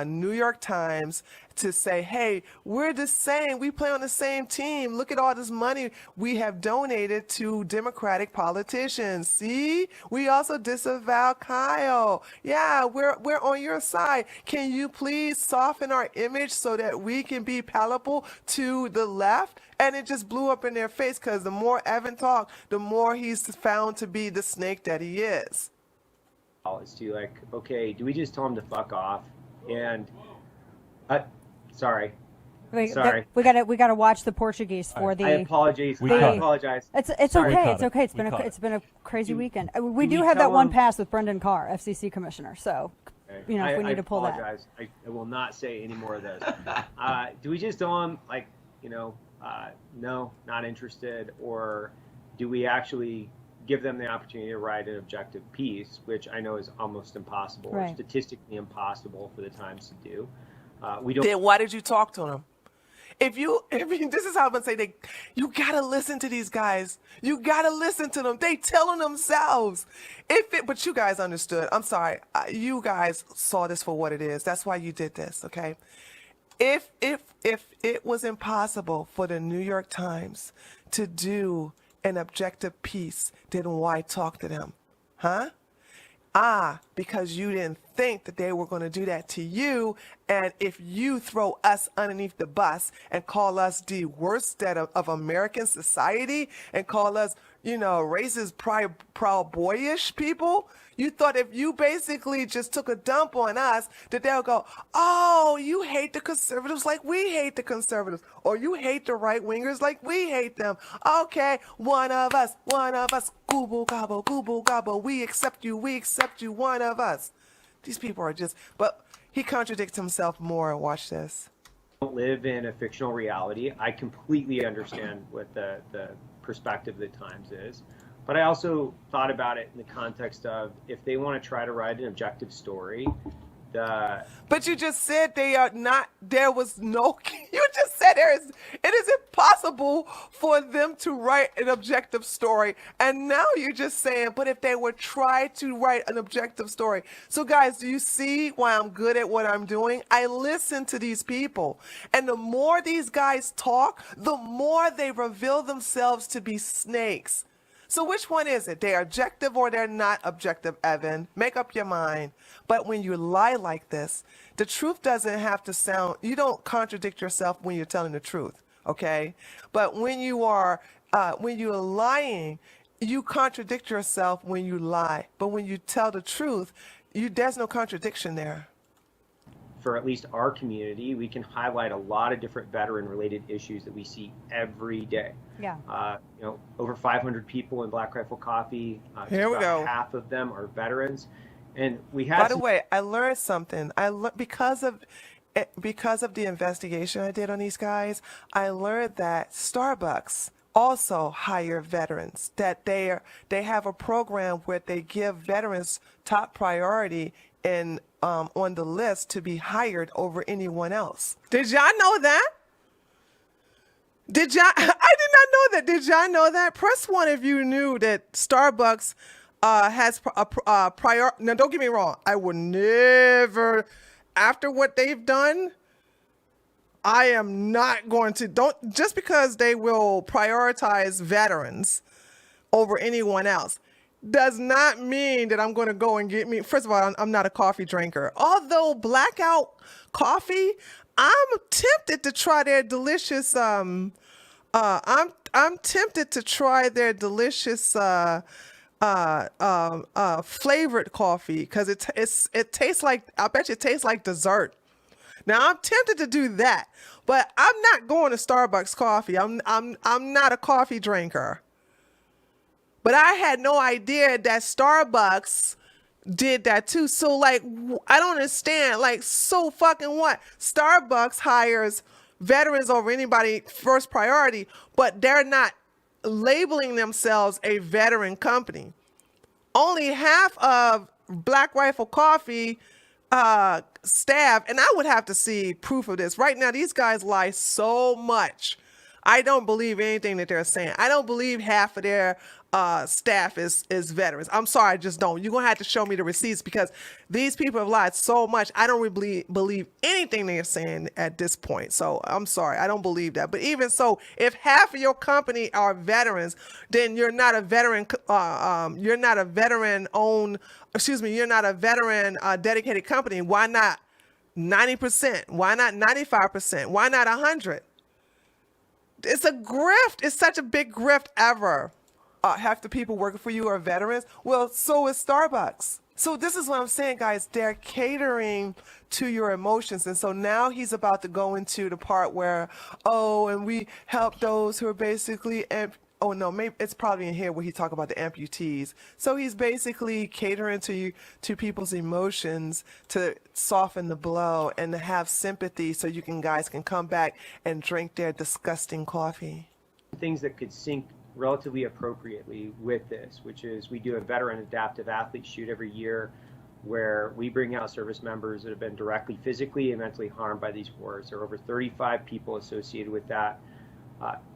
New York Times to say, hey, we're the same. We play on the same team. Look at all this money we have donated to Democratic politicians. See, we also disavow Kyle. Yeah, we're on your side. Can you please soften our image so that we can be palatable to the left? And it just blew up in their face because the more Evan talked, the more he's found to be the snake that he is. It's to like, okay, do we just tell him to fuck off? And sorry. Sorry. We gotta watch the Portuguese for the. I apologize. I apologize. It's Sorry. okay. It's okay. It's been a crazy weekend. We do have that one pass with Brendan Carr, FCC commissioner. So, you know, if we need to pull that. I will not say any more of those. Do we just tell him, like, you know, no, not interested, or do we actually give them the opportunity to write an objective piece, which I know is almost impossible, or Right. statistically impossible for the Times to do. We don't. Then why did you talk to them? If you, this is how I'm gonna say, you gotta listen to these guys. You gotta listen to them. They telling themselves. But you guys understood. I'm sorry. You guys saw this for what it is. That's why you did this. Okay. If it was impossible for the New York Times to do an objective piece, then why talk to them? Huh? Because you didn't think that they were going to do that to you. And if you throw us underneath the bus and call us the worst of American society and call us, racist, proud boyish people, you thought if you basically just took a dump on us, that they'll go, oh, you hate the conservatives like we hate the conservatives, or you hate the right wingers like we hate them. Okay, one of us, gooble gobble, we accept you, one of us. These people are just, but he contradicts himself more. Watch this. Don't live in a fictional reality. I completely understand what the perspective of the Times is. But I also thought about it in the context of if they want to try to write an objective story, But you just said they are not, you just said it is impossible for them to write an objective story. And now you're just saying, but if they would try to write an objective story. So guys, do you see why I'm good at what I'm doing? I listen to these people. And the more these guys talk, the more they reveal themselves to be snakes. So which one is it? They're objective or they're not objective, Evan? Make up your mind. But when you lie like this, the truth doesn't have to sound, you don't contradict yourself when you're telling the truth, okay? But when you're lying, you contradict yourself when you lie. But when you tell the truth, there's no contradiction there. For at least our community, we can highlight a lot of different veteran-related issues that we see every day. Yeah. Over 500 people in Black Rifle Coffee. Here we go. Half of them are veterans, and we have. By the way, I learned something. Because of the investigation I did on these guys, I learned that Starbucks also hire veterans. That they have a program where they give veterans top priority on the list to be hired over anyone else. Did y'all know that? I did not know that. Did y'all know that? Press 1 if you knew that Starbucks has a prior. Now, don't get me wrong. I would never, after what they've done, I am not going to, just because they will prioritize veterans over anyone else does not mean that I'm going to go and get me. First of all, I'm not a coffee drinker. Although Blackout Coffee, I'm tempted to try their delicious. I'm tempted to try their delicious flavored coffee because it tastes like, I bet you it tastes like dessert. Now I'm tempted to do that, but I'm not going to Starbucks coffee. I'm not a coffee drinker. But I had no idea that Starbucks did that too. So I don't understand. So fucking what? Starbucks hires veterans over anybody first priority, but they're not labeling themselves a veteran company. Only half of Black Rifle Coffee staff, and I would have to see proof of this. Right now, these guys lie so much. I don't believe anything that they're saying. I don't believe half of their staff is veterans. I'm sorry, I just don't. You're going to have to show me the receipts because these people have lied so much. I don't really believe anything they're saying at this point. So I'm sorry, I don't believe that. But even so, if half of your company are veterans, then you're not a veteran. You're not a veteran dedicated company. Why not 90%? Why not 95%? Why not 100%? It's a grift. It's such a big grift ever. Half the people working for you are veterans. Well, so is Starbucks. So this is what I'm saying, guys. They're catering to your emotions. And so now he's about to go into the part where, and we help those who are basically, and oh no, maybe it's probably in here where he talk about the amputees. So he's basically catering to people's emotions to soften the blow and to have sympathy so you guys can come back and drink their disgusting coffee. Things that could sync relatively appropriately with this, which is we do a veteran adaptive athlete shoot every year where we bring out service members that have been directly physically and mentally harmed by these wars. There are over 35 people associated with that.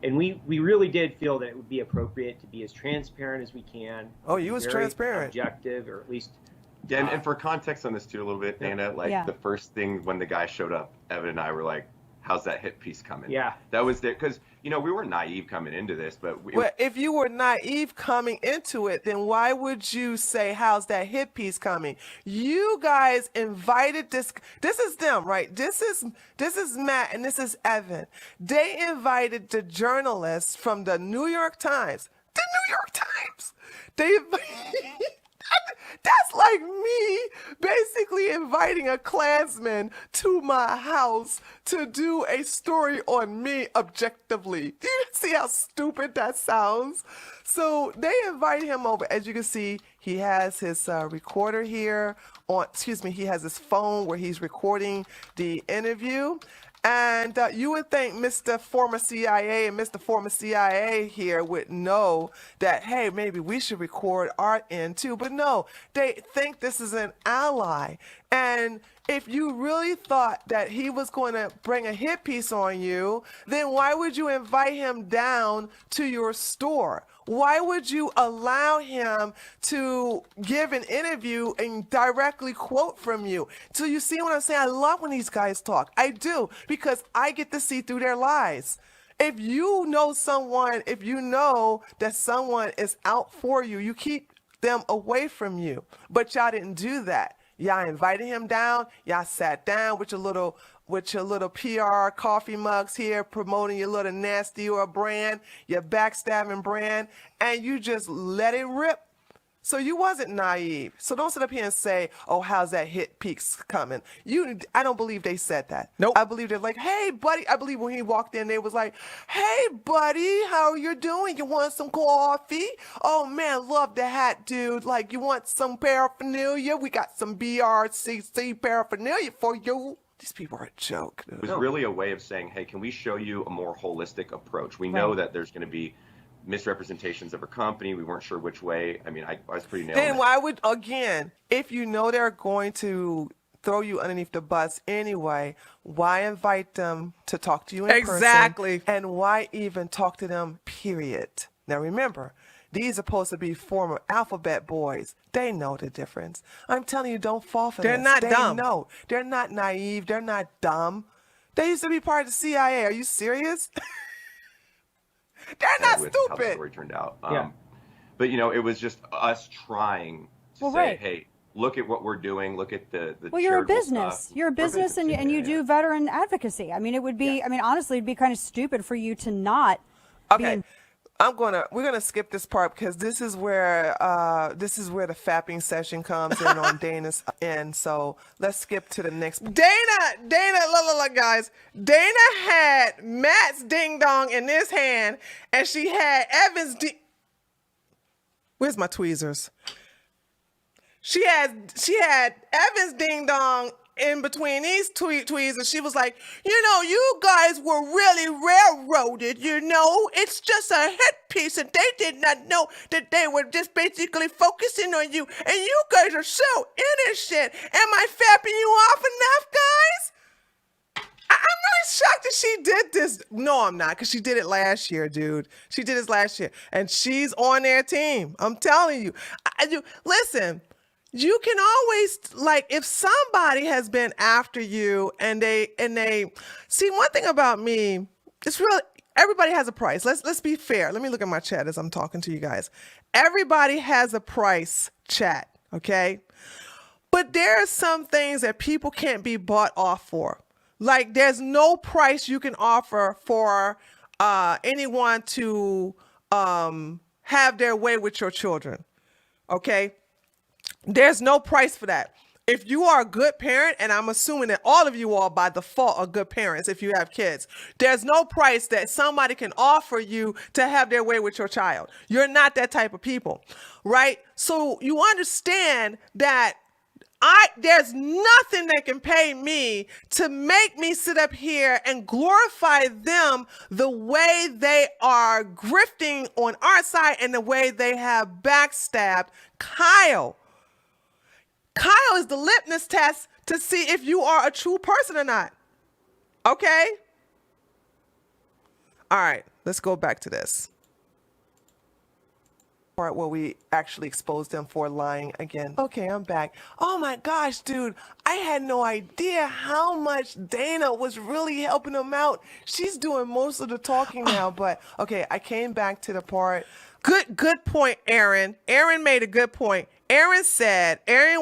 And we really did feel that it would be appropriate to be as transparent as we can. Oh, you was transparent. Objective, or at least. Yeah, and for context on this too a little bit, Dana, like Yeah. the first thing when the guy showed up, Evan and I were like, how's that hit piece coming? Yeah. That was there, because, you know, we were naive coming into this, but Well, if you were naive coming into it, then why would you say, how's that hit piece coming? You guys invited this is them, right? This is Matt and this is Evan. They invited the journalists from the New York Times. The New York Times. They That's like me basically inviting a Klansman to my house to do a story on me objectively. Do you see how stupid that sounds? So they invite him over. As you can see, he has his recorder here he has his phone where he's recording the interview. And you would think Mr. Former CIA and Mr. Former CIA here would know that, hey, maybe we should record our end too. But no, they think this is an ally. And if you really thought that he was going to bring a hit piece on you, then why would you invite him down to your store? Why would you allow him to give an interview and directly quote from you? So you see what I'm saying? I love when these guys talk. I do, because I get to see through their lies. If you know that someone is out for you, you keep them away from you. But y'all didn't do that. Y'all invited him down. Y'all sat down with your little PR coffee mugs here, promoting your little nasty or brand, your backstabbing brand, and you just let it rip. So you wasn't naive. So don't sit up here and say, oh, how's that hit piece coming? I don't believe they said that. Nope. I believe they're like, hey, buddy. I believe when he walked in, they was like, hey, buddy, how you doing? You want some coffee? Oh, man, love the hat, dude. Like, you want some paraphernalia? We got some BRCC paraphernalia for you. These people are a joke. it was really a way of saying, hey, can we show you a more holistic approach? We know that there's going to be misrepresentations of our company. We weren't sure which way. I mean, I was pretty nailed. Then why would, again, if you know they're going to throw you underneath the bus anyway, why invite them to talk to you in Exactly. person? And why even talk to them, period? Now remember, these are supposed to be former alphabet boys. They know the difference. I'm telling you, don't fall for They're this. not They dumb. know. They're not naive. They're not dumb. They used to be part of the CIA. Are you serious? They're not with how the stupid. story turned out. Yeah. But, you know, it was just us trying to Well, say, right. hey, look at what we're doing. Look at the Well, you're a charitable business. stuff. You're a We're business, and you yeah. do veteran advocacy. I mean, it would be. I mean, honestly, it'd be kind of stupid for you to not. Okay. We're gonna skip this part because this is where the fapping session comes in on Dana's end. So let's skip to the next. Dana, look, guys. Dana had Matt's ding dong in this hand, and she had Evan's. Where's my tweezers? She had Evan's ding dong in between these tweezers. She was like, you guys were really railroaded, It's just a hit piece, and they did not know that they were just basically focusing on you. And you guys are so innocent. Am I fapping you off enough, guys? I'm really shocked that she did this. No, I'm not, because she did it last year, dude. She did this last year, and she's on their team. I'm telling you. Listen. You can always, like, if somebody has been after you and they see, one thing about me, it's really, everybody has a price. Let's be fair. Let me look at my chat as I'm talking to you guys. Everybody has a price, chat, okay? But there are some things that people can't be bought off for. Like, there's no price you can offer for anyone to have their way with your children, okay? There's no price for that. if you are a good parent, and I'm assuming that all of you all by default are good parents if you have kids, there's no price that somebody can offer you to have their way with your child. You're not that type of people, right? So you understand that there's nothing that can pay me to make me sit up here and glorify them the way they are grifting on our side and the way they have backstabbed Kyle. Kyle is the litmus test to see if you are a true person or not. Okay? All right, let's go back to this part where we actually exposed them for lying again. Okay, I'm back. Oh my gosh, dude, I had no idea how much Dana was really helping them out. She's doing most of the talking now, but okay, I came back to the part. Good point, Aaron. Aaron made a good point. Aaron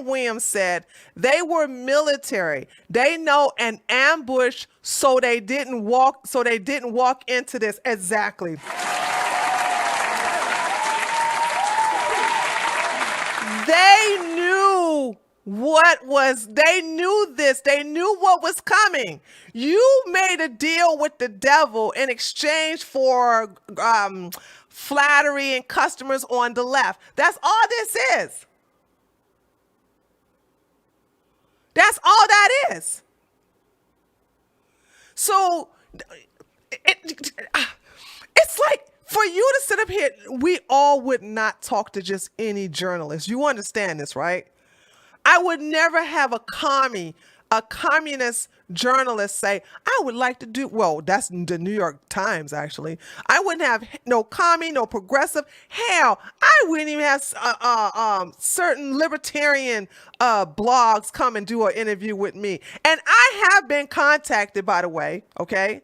Williams said they were military. They know an ambush, so they didn't walk into this. Exactly. They knew this. They knew what was coming. You made a deal with the devil in exchange for flattery and customers on the left. That's all this is. That's all that is. So it's like, for you to sit up here, we all would not talk to just any journalist. You understand this, right? I would never have a communist journalist say, I would like to do, well, that's the New York Times, actually. I wouldn't have no commie, no progressive. Hell, I wouldn't even have certain libertarian blogs come and do an interview with me. And I have been contacted, by the way, okay?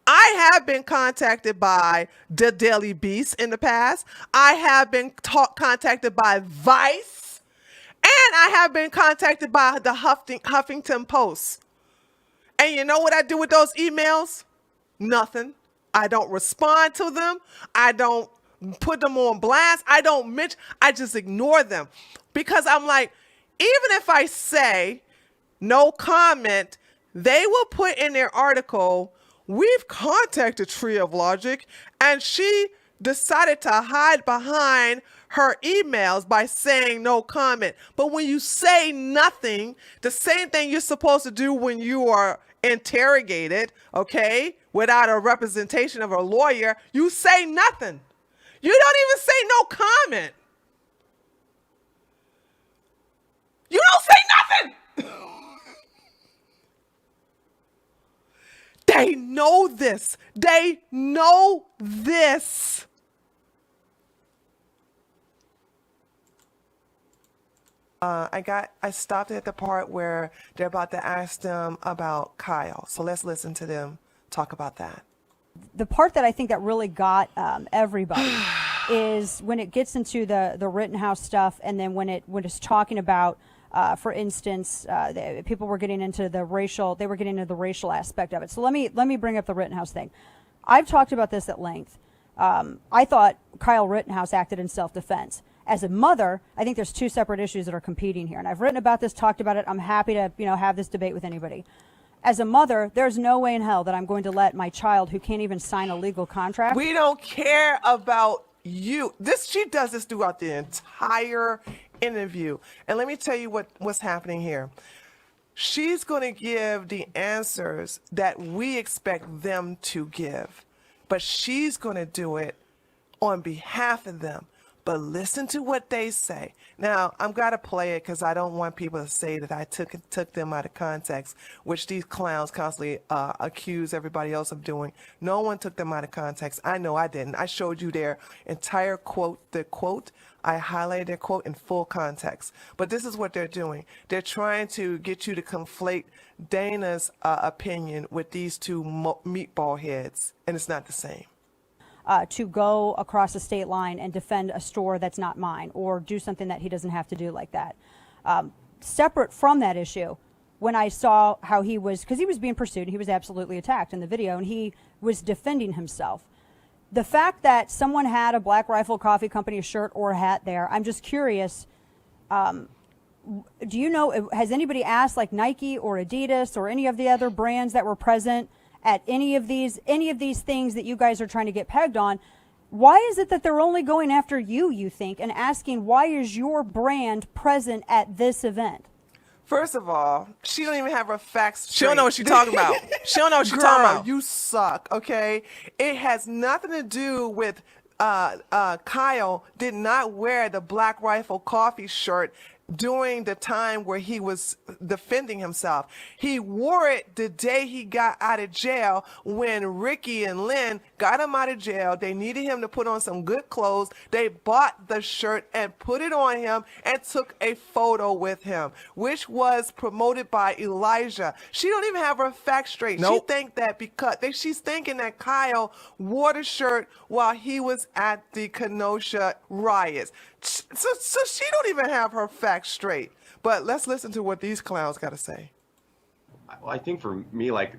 I have been contacted by the Daily Beast in the past. I have been contacted by Vice. And I have been contacted by the Huffington Post. And you know what I do with those emails? Nothing. I don't respond to them. I don't put them on blast. I don't mention. I just ignore them. Because I'm like, even if I say no comment, they will put in their article, we've contacted Tree of Logic, and she decided to hide behind her emails by saying no comment. But when you say nothing, the same thing you're supposed to do when you are interrogated, okay, without a representation of a lawyer, you say nothing. You don't even say no comment. You don't say nothing. They know this. They know this. I stopped at the part where they're about to ask them about Kyle. So let's listen to them talk about that. The part that I think that really got everybody is when it gets into the Rittenhouse stuff, and then when it's talking about, for instance, people were getting into the racial aspect of it. So let me bring up the Rittenhouse thing. I've talked about this at length. I thought Kyle Rittenhouse acted in self-defense. As a mother, I think there's two separate issues that are competing here. And I've written about this, talked about it. I'm happy to, have this debate with anybody. As a mother, there's no way in hell that I'm going to let my child, who can't even sign a legal contract. We don't care about you. She does this throughout the entire interview. And let me tell you what's happening here. She's going to give the answers that we expect them to give, but she's going to do it on behalf of them. But listen to what they say. Now, I'm going to play it because I don't want people to say that I took them out of context, which these clowns constantly accuse everybody else of doing. No one took them out of context. I know I didn't. I showed you their entire quote, the quote. I highlighted their quote in full context. But this is what they're doing. They're trying to get you to conflate Dana's opinion with these two meatball heads, and it's not the same. To go across a state line and defend a store that's not mine, or do something that he doesn't have to do like that. Separate from that issue, when I saw how he was, because he was being pursued and he was absolutely attacked in the video, and he was defending himself. The fact that someone had a Black Rifle Coffee Company shirt or hat there, I'm just curious, do you know, has anybody asked like Nike or Adidas or any of the other brands that were present at any of these things that you guys are trying to get pegged on? Why is it that they're only going after you think, and asking why is your brand present at this event? First of all, she don't even have her facts straight. She don't know what she's talking about. She don't know what she's talking about. You suck, okay? It has nothing to do with Kyle did not wear the Black Rifle Coffee shirt during the time where he was defending himself. He wore it the day he got out of jail when Ricky and Lynn got him out of jail. They needed him to put on some good clothes. They bought the shirt and put it on him and took a photo with him, which was promoted by Elijah. She don't even have her facts straight. Nope. She think that because she's thinking that Kyle wore the shirt while he was at the Kenosha riots. So she don't even have her facts straight. But let's listen to what these clowns got to say. Well, I think for me, like,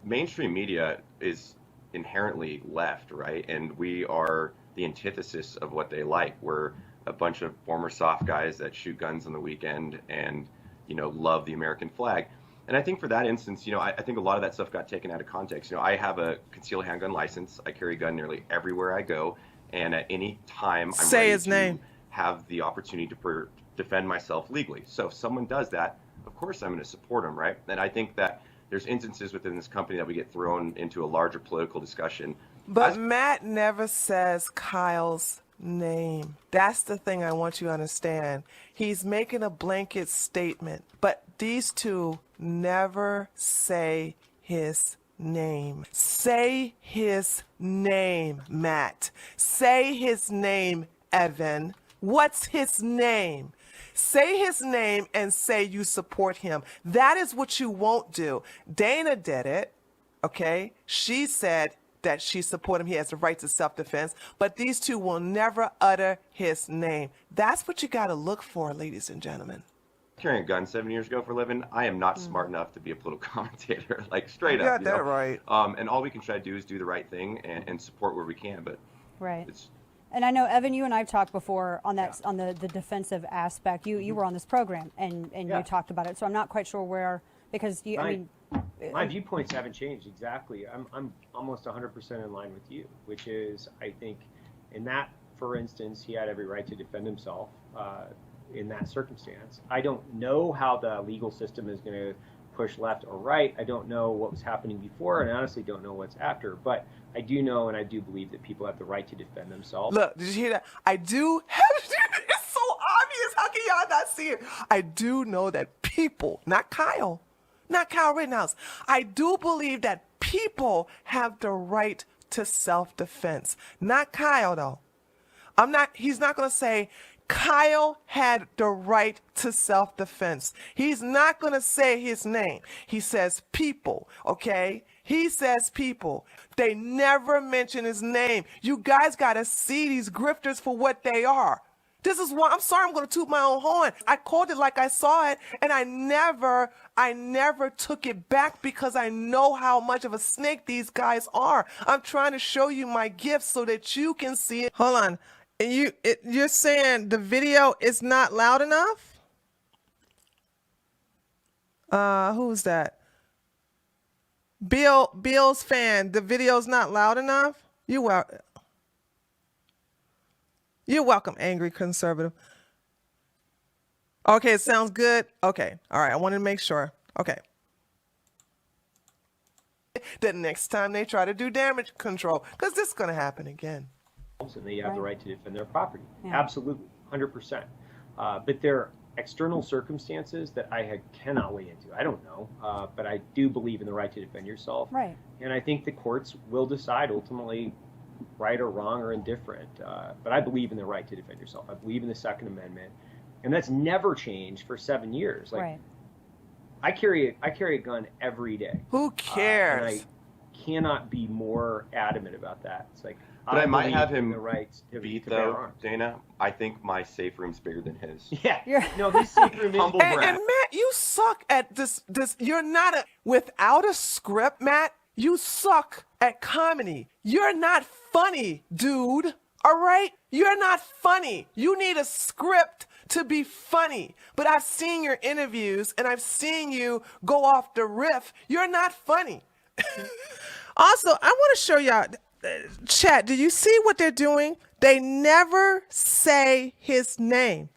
mainstream media is inherently left, right? And we are the antithesis of what they like. We're a bunch of former soft guys that shoot guns on the weekend and, love the American flag. And I think for that instance, I think a lot of that stuff got taken out of context. I have a concealed handgun license. I carry a gun nearly everywhere I go. And at any time, I'm ready to have the opportunity to defend myself legally. So if someone does that, of course I'm going to support them, right? And I think that there's instances within this company that we get thrown into a larger political discussion. But Matt never says Kyle's name. That's the thing I want you to understand. He's making a blanket statement, but these two never say his name. Say his name, Matt. Say his name, Evan. What's his name? Say his name and say you support him. That is what you won't do. Dana did it, okay? She said that she supported him. He has the right to self-defense, but these two will never utter his name. That's what you got to look for, ladies and gentlemen. Carrying a gun 7 years ago for a living, I am not smart enough to be a political commentator, like straight up. You got that right. And all we can try to do is do the right thing and support where we can, but right. And I know, Evan, you and I've talked before on that on the defensive aspect. You were on this program and you talked about it. So I'm not quite sure where, because my viewpoints haven't changed exactly. I'm almost 100% in line with you, which is, I think in that, for instance, he had every right to defend himself in that circumstance. I don't know how the legal system is going to push left or right. I don't know what was happening before, and I honestly don't know what's after. But I do know, and I do believe that people have the right to defend themselves. Look, did you hear that? I do have, it's so obvious. How can y'all not see it? I do know that people, not Kyle Rittenhouse, I do believe that people have the right to self-defense. Not Kyle, though. He's not going to say, Kyle had the right to self-defense. He's not going to say his name. He says people, okay? He says people. They never mention his name. You guys got to see these grifters for what they are. This is why, I'm sorry, I'm going to toot my own horn. I called it like I saw it, and I never took it back because I know how much of a snake these guys are. I'm trying to show you my gifts so that you can see it. Hold on. You're saying the video is not loud enough? Who's that? Bill's fan. The video's not loud enough? You're welcome, angry conservative. Okay, it sounds good. Okay, all right. I wanted to make sure. Okay. The next time they try to do damage control, because this is going to happen again. And they have the right to defend their property. Yeah. Absolutely, 100%. But there are external circumstances that I cannot weigh into. I don't know, but I do believe in the right to defend yourself. Right. And I think the courts will decide ultimately right or wrong or indifferent. But I believe in the right to defend yourself. I believe in the Second Amendment, and that's never changed for 7 years. Like, right. I carry a gun every day. Who cares? And I cannot be more adamant about that. It's like, but I might have him beat though, Dana. I think my safe room's bigger than his. Yeah. No, his safe room is humble and Matt, you suck at this. You're not without a script, Matt. You suck at comedy. You're not funny, dude. All right? You're not funny. You need a script to be funny, but I've seen your interviews and I've seen you go off the riff. You're not funny. Also, I want to show y'all, chat, do you see what they're doing? They never say his name.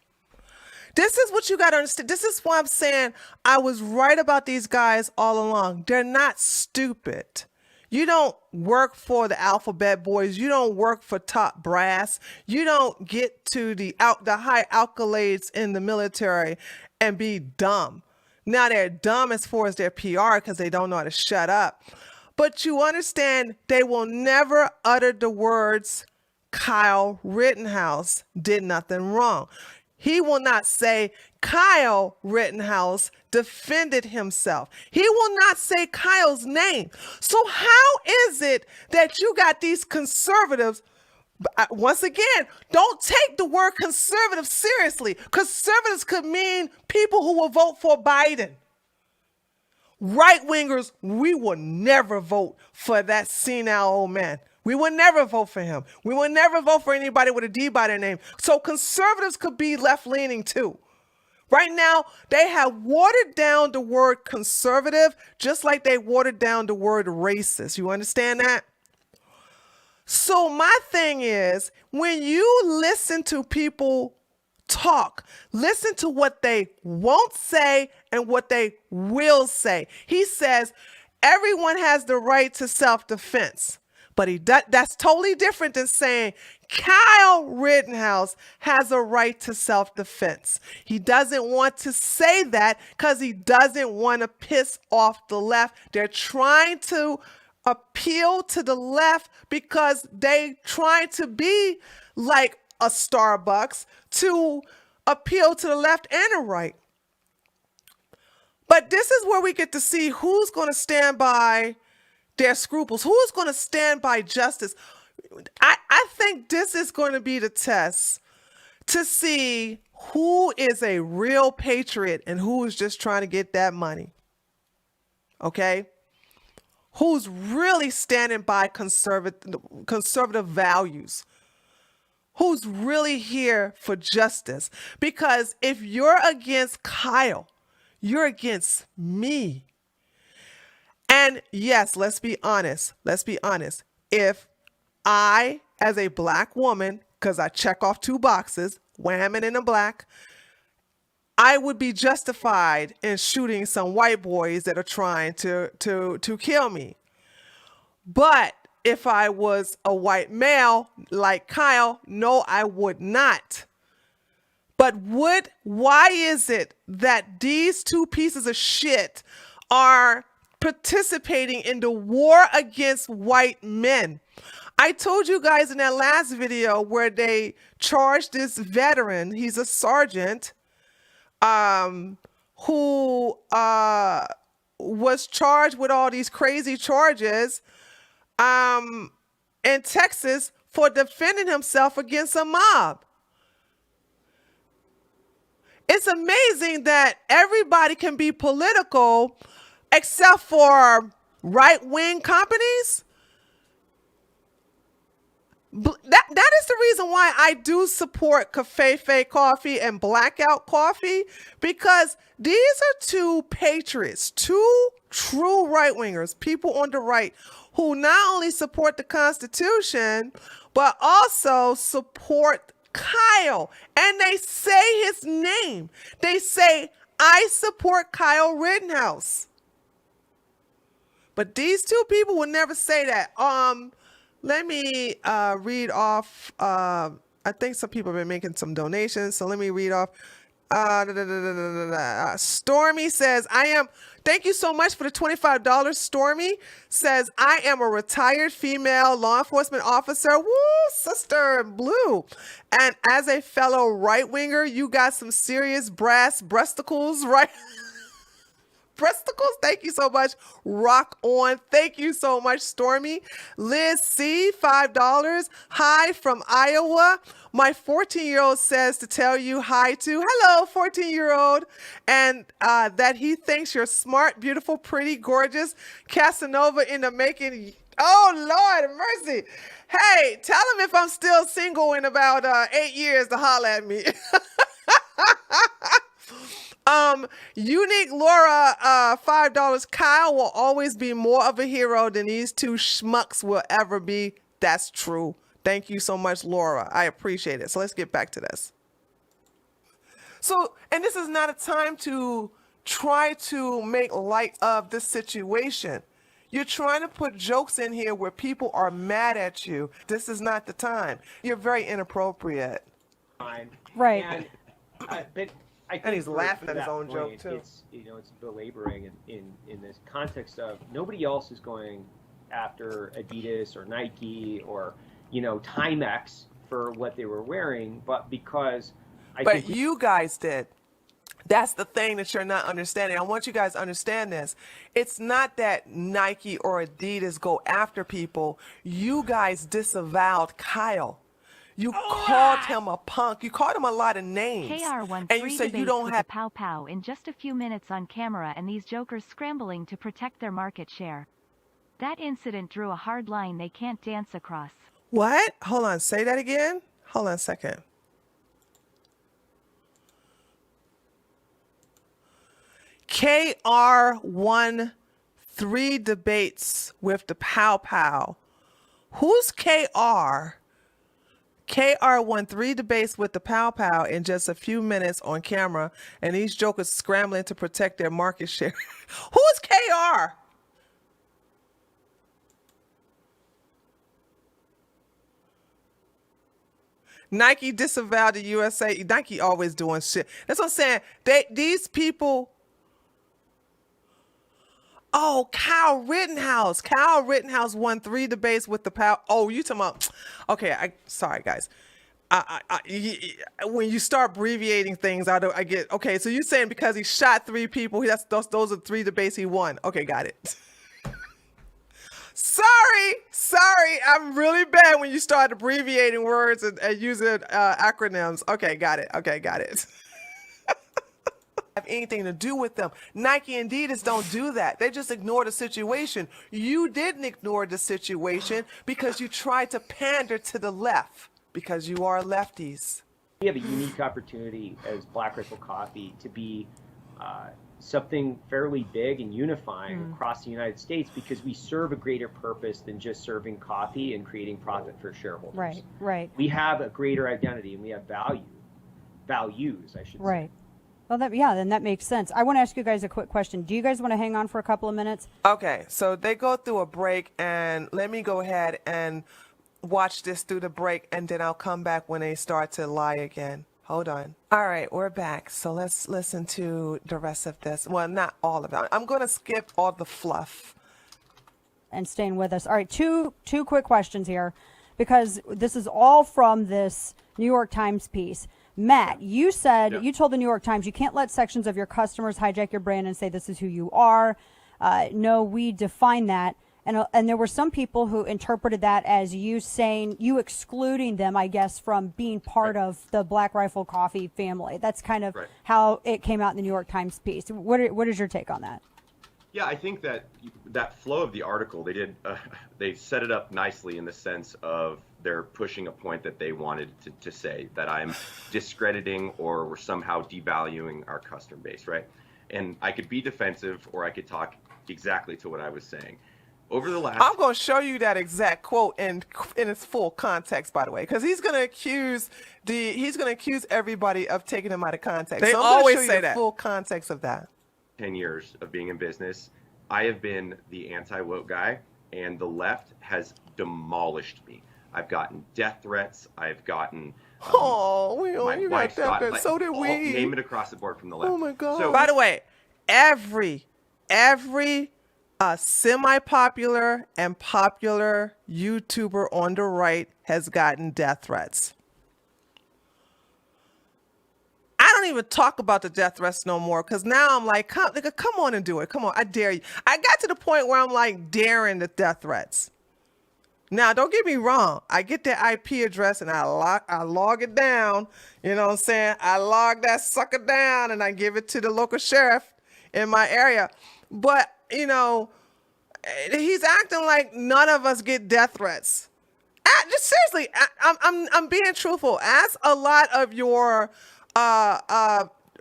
This is what you got to understand. This is why I'm saying I was right about these guys all along. They're not stupid. You don't work for the alphabet boys. You don't work for top brass. You don't get to the high accolades in the military and be dumb. Now they're dumb as far as their PR because they don't know how to shut up. But you understand they will never utter the words Kyle Rittenhouse did nothing wrong. He will not say Kyle Rittenhouse defended himself. He will not say Kyle's name. So how is it that you got these conservatives? Once again, don't take the word conservative seriously. Conservatives could mean people who will vote for Biden. Right-wingers, we will never vote for that senile old man. We will never vote for him. We will never vote for anybody with a D by their name. So conservatives could be left-leaning too. Right now, they have watered down the word conservative just like they watered down the word racist. You understand that? So my thing is, when you listen to people talk, listen to what they won't say and what they will say. He says, everyone has the right to self-defense. But that's totally different than saying Kyle Rittenhouse has a right to self-defense. He doesn't want to say that because he doesn't want to piss off the left. They're trying to appeal to the left because they try to be like a Starbucks to appeal to the left and the right. But this is where we get to see who's going to stand by their scruples. Who is going to stand by justice? I think this is going to be the test to see who is a real patriot and who is just trying to get that money. Okay? Who's really standing by conservative values? Who's really here for justice? Because if you're against Kyle, you're against me. And yes, let's be honest. If I, as a black woman, because I check off 2 boxes, women in the black, I would be justified in shooting some white boys that are trying to kill me. But if I was a white male like Kyle, no, I would not. But why is it that these 2 pieces of shit are participating in the war against white men? I told you guys in that last video where they charged this veteran, he's a sergeant, who was charged with all these crazy charges in Texas for defending himself against a mob. It's amazing that everybody can be political except for right-wing companies. That is the reason why I do support Cafefe Coffee and Blackout Coffee, because these are 2 patriots, 2 true right-wingers, people on the right who not only support the Constitution, but also support Kyle. And they say his name. They say, I support Kyle Rittenhouse. But these 2 people will never say that. Let me read off. I think some people have been making some donations, so let me read off. Stormy says, thank you so much for the $25. Stormy says, I am a retired female law enforcement officer. Woo, sister in blue. And as a fellow right-winger, you got some serious brass breasticles, right? Breasticles, thank you so much. Rock on. Thank you so much, Stormy. Liz C, $5. Hi from Iowa. My 14-year-old says to tell you hi to. Hello, 14-year-old. And that he thinks you're smart, beautiful, pretty, gorgeous. Casanova in the making. Oh, Lord, mercy. Hey, tell him if I'm still single in about 8 years to holler at me. Unique Laura, $5. Kyle will always be more of a hero than these two schmucks will ever be. That's true. Thank you so much, Laura. I appreciate it. So let's get back to this. So, and this is not a time to try to make light of this situation. You're trying to put jokes in here where people are mad at you. This is not the time. You're very inappropriate. Right. And, but I think And he's for laughing at his that own joke, point, too. It's it's belaboring in this context of nobody else is going after Adidas or Nike or Timex for what they were wearing, but because But you guys did. That's the thing that you're not understanding. I want you guys to understand this. It's not that Nike or Adidas go after people. You guys disavowed Kyle. You called him a punk. You called him a lot of names. KR won And 3 you said you debates don't with have. the Pow Pow in just a few minutes on camera, and these jokers scrambling to protect their market share. That incident drew a hard line they can't dance across. What? Hold on. Say that again. Hold on a second. KR won 3 debates with the Pow Pow. Who's KR? KR won 3 debates with the Pow Pow in just a few minutes on camera, and these jokers scrambling to protect their market share. Who's KR? Nike disavowed the USA. Nike always doing shit. That's what I'm saying. These people. Oh, Kyle Rittenhouse. Kyle Rittenhouse won 3 debates with the Pow. Oh, you talking about? Okay, sorry guys. When you start abbreviating things, I get okay. So you're saying because he shot 3 people, those are 3 debates he won. Okay, got it. Sorry, I'm really bad when you start abbreviating words and using acronyms. Okay, got it. Have anything to do with them. Nike and Adidas don't do that. They just ignore the situation. You didn't ignore the situation because you tried to pander to the left because you are lefties. we have a unique opportunity as Black Rifle Coffee to be something fairly big and unifying across the United States because we serve a greater purpose than just serving coffee and creating profit for shareholders. Right. We have a greater identity and we have values, I should say. Right. Well, then that makes sense. I want to ask you guys a quick question. Do you guys want to hang on for a couple of minutes? Okay, so they go through a break, and let me go ahead and watch this through the break, and then I'll come back when they start to lie again. Hold on. All right, we're back. So let's listen to the rest of this. Well, not all of it. I'm going to skip all the fluff. And staying with us. All right, two quick questions here, because this is all from this New York Times piece. Matt, you said, you told the New York Times you can't let sections of your customers hijack your brand and say this is who you are. No, we define that. And there were some people who interpreted that as you saying, you excluding them, I guess, from being part of the Black Rifle Coffee family. That's kind of how it came out in the New York Times piece. What is your take on that? Yeah, I think that flow of the article, they set it up nicely in the sense of they're pushing a point that they wanted to say, that I'm discrediting or we're somehow devaluing our customer base, right? And I could be defensive or I could talk exactly to what I was saying. Over the last, I'm going to show you that exact quote in its full context, by the way, because he's going to accuse everybody of taking him out of context. They so I'm always show you say the that. full context of that. 10 years of being in business, I have been the anti-woke guy, and the left has demolished me. I've gotten death threats. I've gotten You my got wife's death gotten, threats. So did we. name it across the board from the left. Oh my God. So, By the way, every semi-popular and popular YouTuber on the right has gotten death threats. I don't even talk about the death threats no more because now I'm like, come on and do it. Come on, I dare you. I got to the point where I'm like daring the death threats. Now, don't get me wrong. I get their IP address and I log it down. You know what I'm saying? I log that sucker down and I give it to the local sheriff in my area. But, he's acting like none of us get death threats. Just seriously, I'm being truthful. Ask a lot of your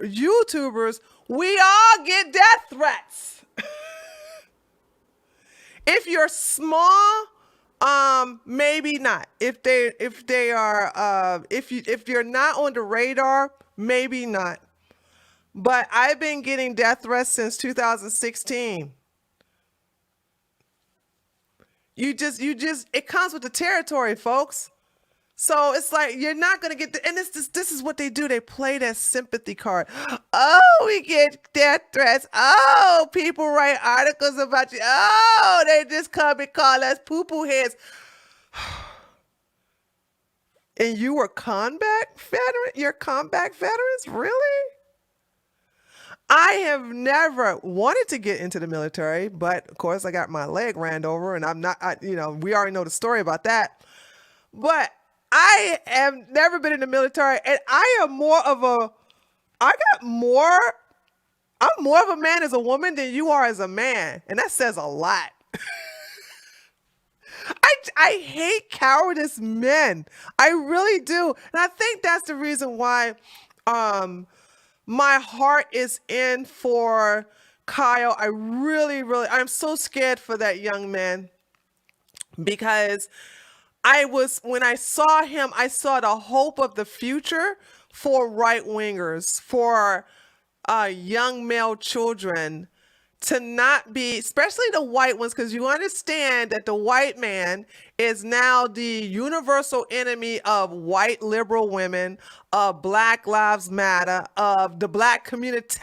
YouTubers, we all get death threats. If you're small, maybe not. If you're not on the radar, maybe not. But I've been getting death threats since 2016. It comes with the territory, folks. So it's like you're not gonna get and this is what they do. They play that sympathy card. Oh, we get death threats. Oh, people write articles about you. Oh, they just come and call us poo-poo heads. And you were combat veteran? You're combat veterans? Really? I have never wanted to get into the military, but of course I got my leg ran over and we already know the story about that. But I have never been in the military, and I'm more of a man as a woman than you are as a man. And that says a lot. I hate cowardice men. I really do. And I think that's the reason why my heart is in for Kyle. I'm so scared for that young man, because when I saw him, I saw the hope of the future for right wingers, for young male children to not be, especially the white ones, because you understand that the white man is now the universal enemy of white liberal women, of Black Lives Matter, of the black community,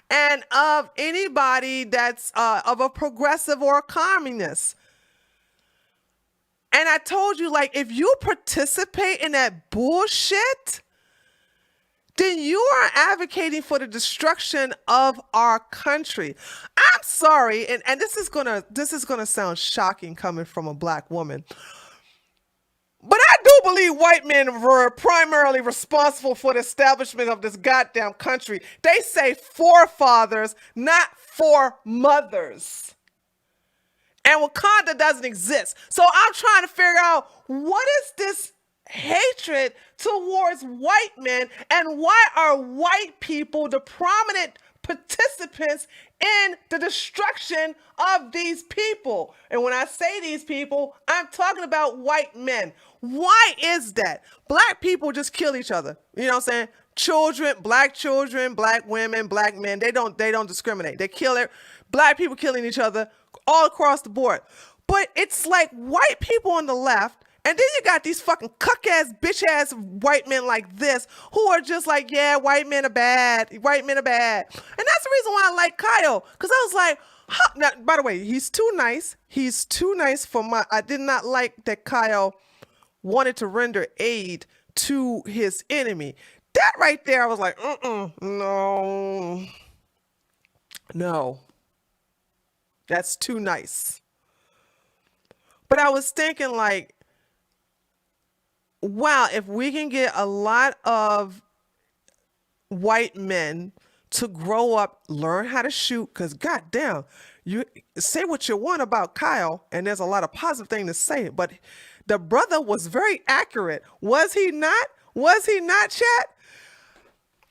and of anybody that's of a progressive or a communist. And I told you, like, if you participate in that bullshit, then you are advocating for the destruction of our country. I'm sorry, and this is gonna sound shocking coming from a black woman, but I do believe white men were primarily responsible for the establishment of this goddamn country. They say forefathers, not foremothers. And Wakanda doesn't exist. So I'm trying to figure out, what is this hatred towards white men, and why are white people the prominent participants in the destruction of these people? And when I say these people, I'm talking about white men. Why is that? Black people just kill each other. You know what I'm saying? Children, black women, black men, they don't discriminate. They kill it. Black people killing each other all across the board. But it's like white people on the left, and then you got these fucking cuck-ass, bitch-ass white men like this who are just like, yeah, white men are bad. White men are bad. And that's the reason why I like Kyle. Because I was like, huh. Now, by the way, he's too nice. He's too nice for I did not like that Kyle wanted to render aid to his enemy. That right there, I was like, no. That's too nice. But I was thinking, like, wow, if we can get a lot of white men to grow up, learn how to shoot, because goddamn, you say what you want about Kyle, and there's a lot of positive things to say, but the brother was very accurate. Was he not? Was he not, chat?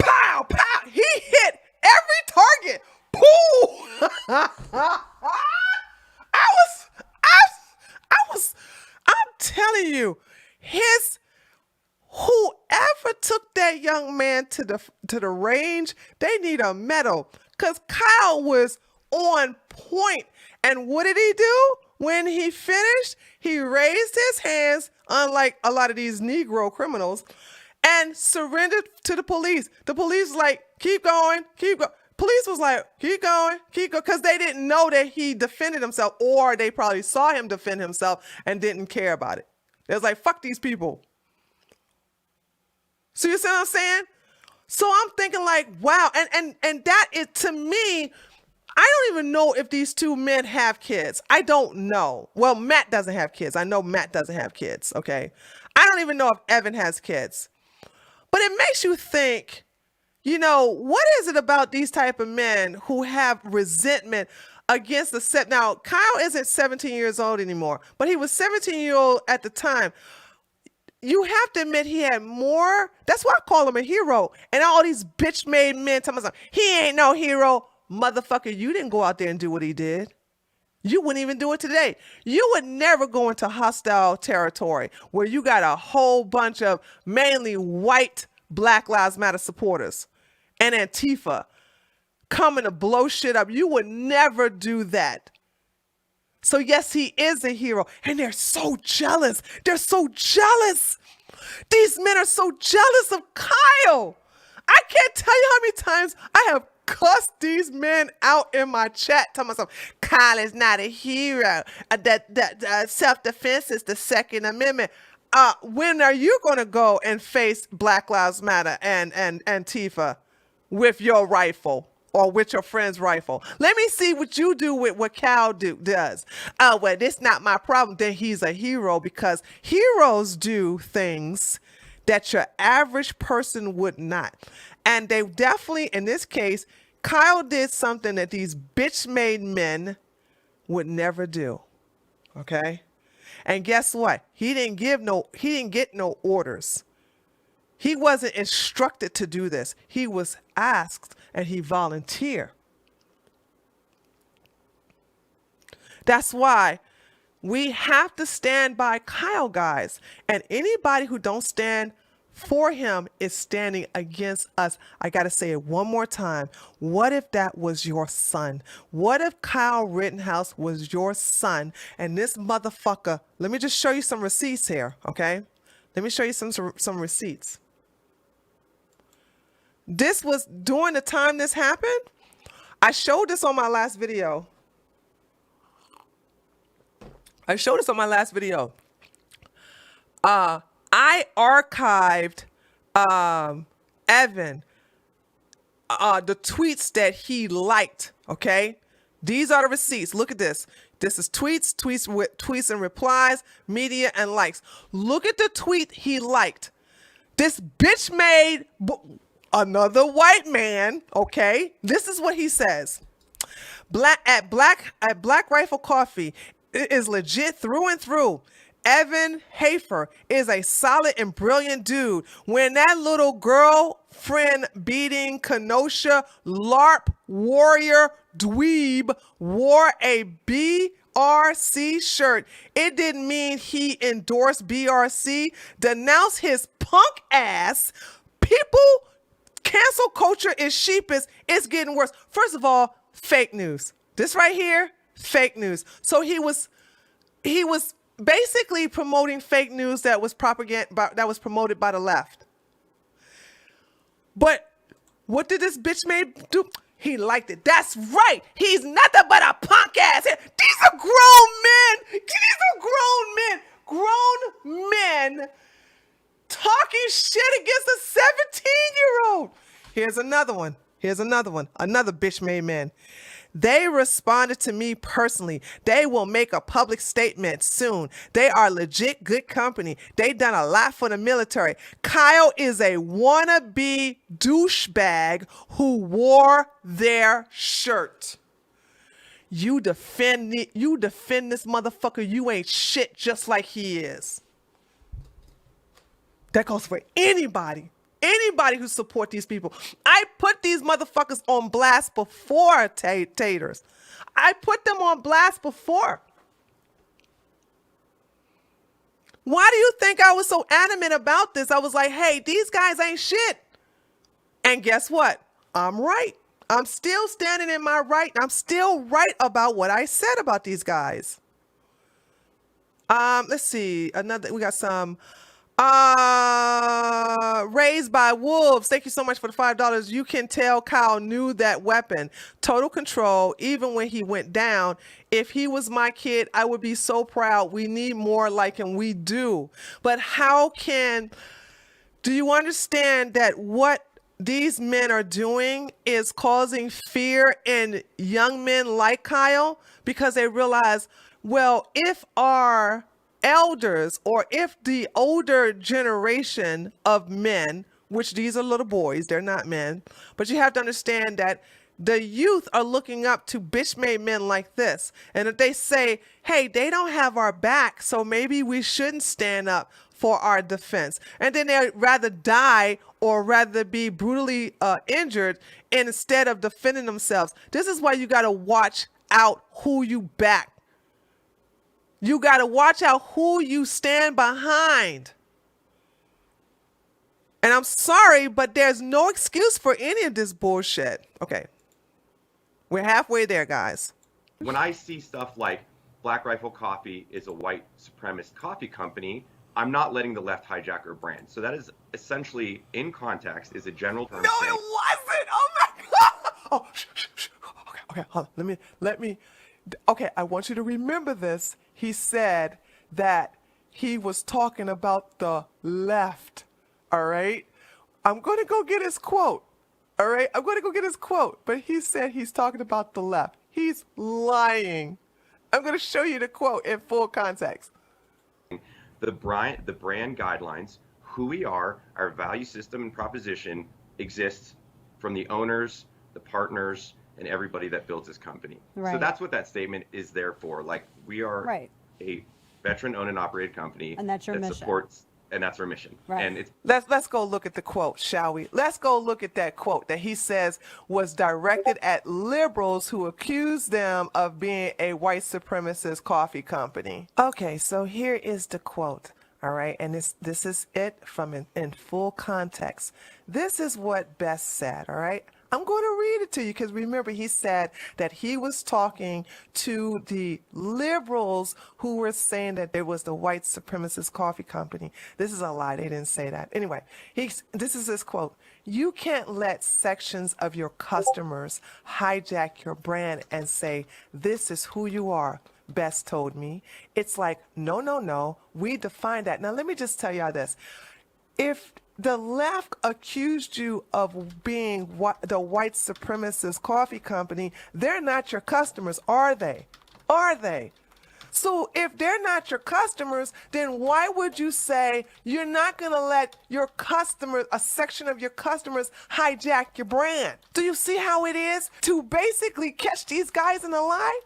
Pow, pow, he hit every target. Pooh! I'm telling you, whoever took that young man to the range, they need a medal, because Kyle was on point. And what did he do when he finished? He raised his hands, unlike a lot of these Negro criminals, and surrendered to the police. The police was like, keep going, keep going. Police was like, keep going, because they didn't know that he defended himself, or they probably saw him defend himself and didn't care about it. They was like, fuck these people. So you see what I'm saying? So I'm thinking like, wow, and that is, to me, I don't even know if these two men have kids. I don't know. Well, Matt doesn't have kids. I know Matt doesn't have kids, okay? I don't even know if Evan has kids. But it makes you think, you know, what is it about these type of men who have resentment against the set? Now, Kyle isn't 17 years old anymore, but he was 17 years old at the time. you have to admit he had more. That's why I call him a hero. And all these bitch-made men tell me something. He ain't no hero. Motherfucker, you didn't go out there and do what he did. You wouldn't even do it today. You would never go into hostile territory where you got a whole bunch of mainly white Black Lives Matter supporters and Antifa coming to blow shit up. You would never do that. So yes, he is a hero. And they're so jealous. They're so jealous. These men are so jealous of Kyle. I can't tell you how many times I have cussed these men out in my chat, telling myself, Kyle is not a hero. That self-defense is the Second Amendment. When are you going to go and face Black Lives Matter and Antifa with your rifle or with your friend's rifle? Let me see what you do with what Kyle does. Oh, well, this not my problem. Then he's a hero, because heroes do things that your average person would not. And they definitely, in this case, Kyle did something that these bitch-made men would never do. Okay? And guess what? He didn't get no orders. He wasn't instructed to do this. He was asked and he volunteered. That's why we have to stand by Kyle, guys. And anybody who don't stand for him is standing against us. I got to say it one more time. What if that was your son? What if Kyle Rittenhouse was your son and this motherfucker? Let me just show you some receipts here, okay? Let me show you some receipts. This was during the time this happened. I showed this on my last video. I archived Evan, the tweets that he liked, okay? These are the receipts. Look at this. This is tweets and replies, media and likes. Look at the tweet he liked. This bitch made another white man, okay? This is what he says. Black Rifle Coffee is legit through and through. Evan Hafer is a solid and brilliant dude. When that little girlfriend beating Kenosha LARP warrior dweeb wore a BRC shirt, it didn't mean he endorsed BRC. Denounce his punk ass. People, cancel culture is sheepish. It's getting worse. First of all, fake news. This right here, fake news. So he was basically promoting fake news that was promoted by the left. But what did this bitch made do? He liked it. That's right. He's nothing but a punk ass. These are grown men. Grown men talking shit against a 17-year-old. Here's another one. Another bitch made man. They responded to me personally. They will make a public statement soon. They are legit good company. They done a lot for the military. Kyle is a wannabe douchebag who wore their shirt. You defend this motherfucker. You ain't shit, just like he is. That goes for anybody who support these people. I put these motherfuckers on blast before, taters. I put them on blast before. Why do you think I was so adamant about this? I was like, hey, these guys ain't shit. And guess what? I'm right. I'm still standing in my right. I'm still right about what I said about these guys. Let's see. We got some. Raised by Wolves. Thank you so much for the $5. You can tell Kyle knew that weapon. Total control, even when he went down. If he was my kid, I would be so proud. We need more like him. We do. But do you understand that what these men are doing is causing fear in young men like Kyle? Because they realize, well, if our elders, or if the older generation of men, which these are little boys, they're not men, but you have to understand that the youth are looking up to bitch-made men like this. And if they say, hey, they don't have our back, so maybe we shouldn't stand up for our defense. And then they'd rather die or rather be brutally injured instead of defending themselves. This is why you got to watch out who you back. You got to watch out who you stand behind. And I'm sorry, but there's no excuse for any of this bullshit. Okay. We're halfway there, guys. When I see stuff like Black Rifle Coffee is a white supremacist coffee company, I'm not letting the left hijack our brand. So that is essentially, in context, is a general term. No, it wasn't. Oh my God. Oh, shh. Okay, hold on. Let me. Okay, I want you to remember this. He said that he was talking about the left. All right. I'm going to go get his quote. All right. I'm going to go get his quote. But he said he's talking about the left. He's lying. I'm going to show you the quote in full context. The brand guidelines, who we are, our value system and proposition exists from the owners, the partners, and everybody that builds this company. Right. So that's what that statement is there for. Like, we are Right. a veteran-owned and operated company, And that's your that mission. supports, and that's our mission. Right. And it's Let's go look at the quote, shall we? Let's go look at that quote that he says was directed at liberals who accused them of being a white supremacist coffee company. Okay, so here is the quote. All right, and this is it from in full context. This is what Bess said, all right? I'm going to read it to you because remember, he said that he was talking to the liberals who were saying that there was the white supremacist coffee company. This is a lie. They didn't say that. Anyway, this is his quote. You can't let sections of your customers hijack your brand and say, this is who you are. Bess told me. It's like, no. We define that. Now, let me just tell y'all this. If the left accused you of being the white supremacist coffee company, they're not your customers, are they? Are they? So if they're not your customers, then why would you say you're not going to let your customers, a section of your customers, hijack your brand? Do you see how it is to basically catch these guys in a lie?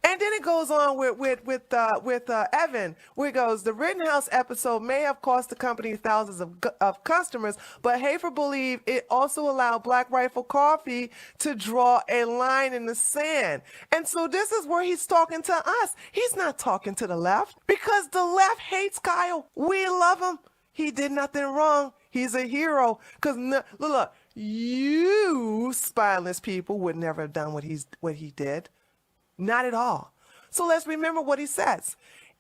And then it goes on with Evan, where it goes, the Rittenhouse episode may have cost the company thousands of customers, but Hafer believed it also allowed Black Rifle Coffee to draw a line in the sand. And so this is where he's talking to us. He's not talking to the left because the left hates Kyle. We love him. He did nothing wrong. He's a hero. Because look, you spineless people would never have done what he did. Not at all. So let's remember what he says.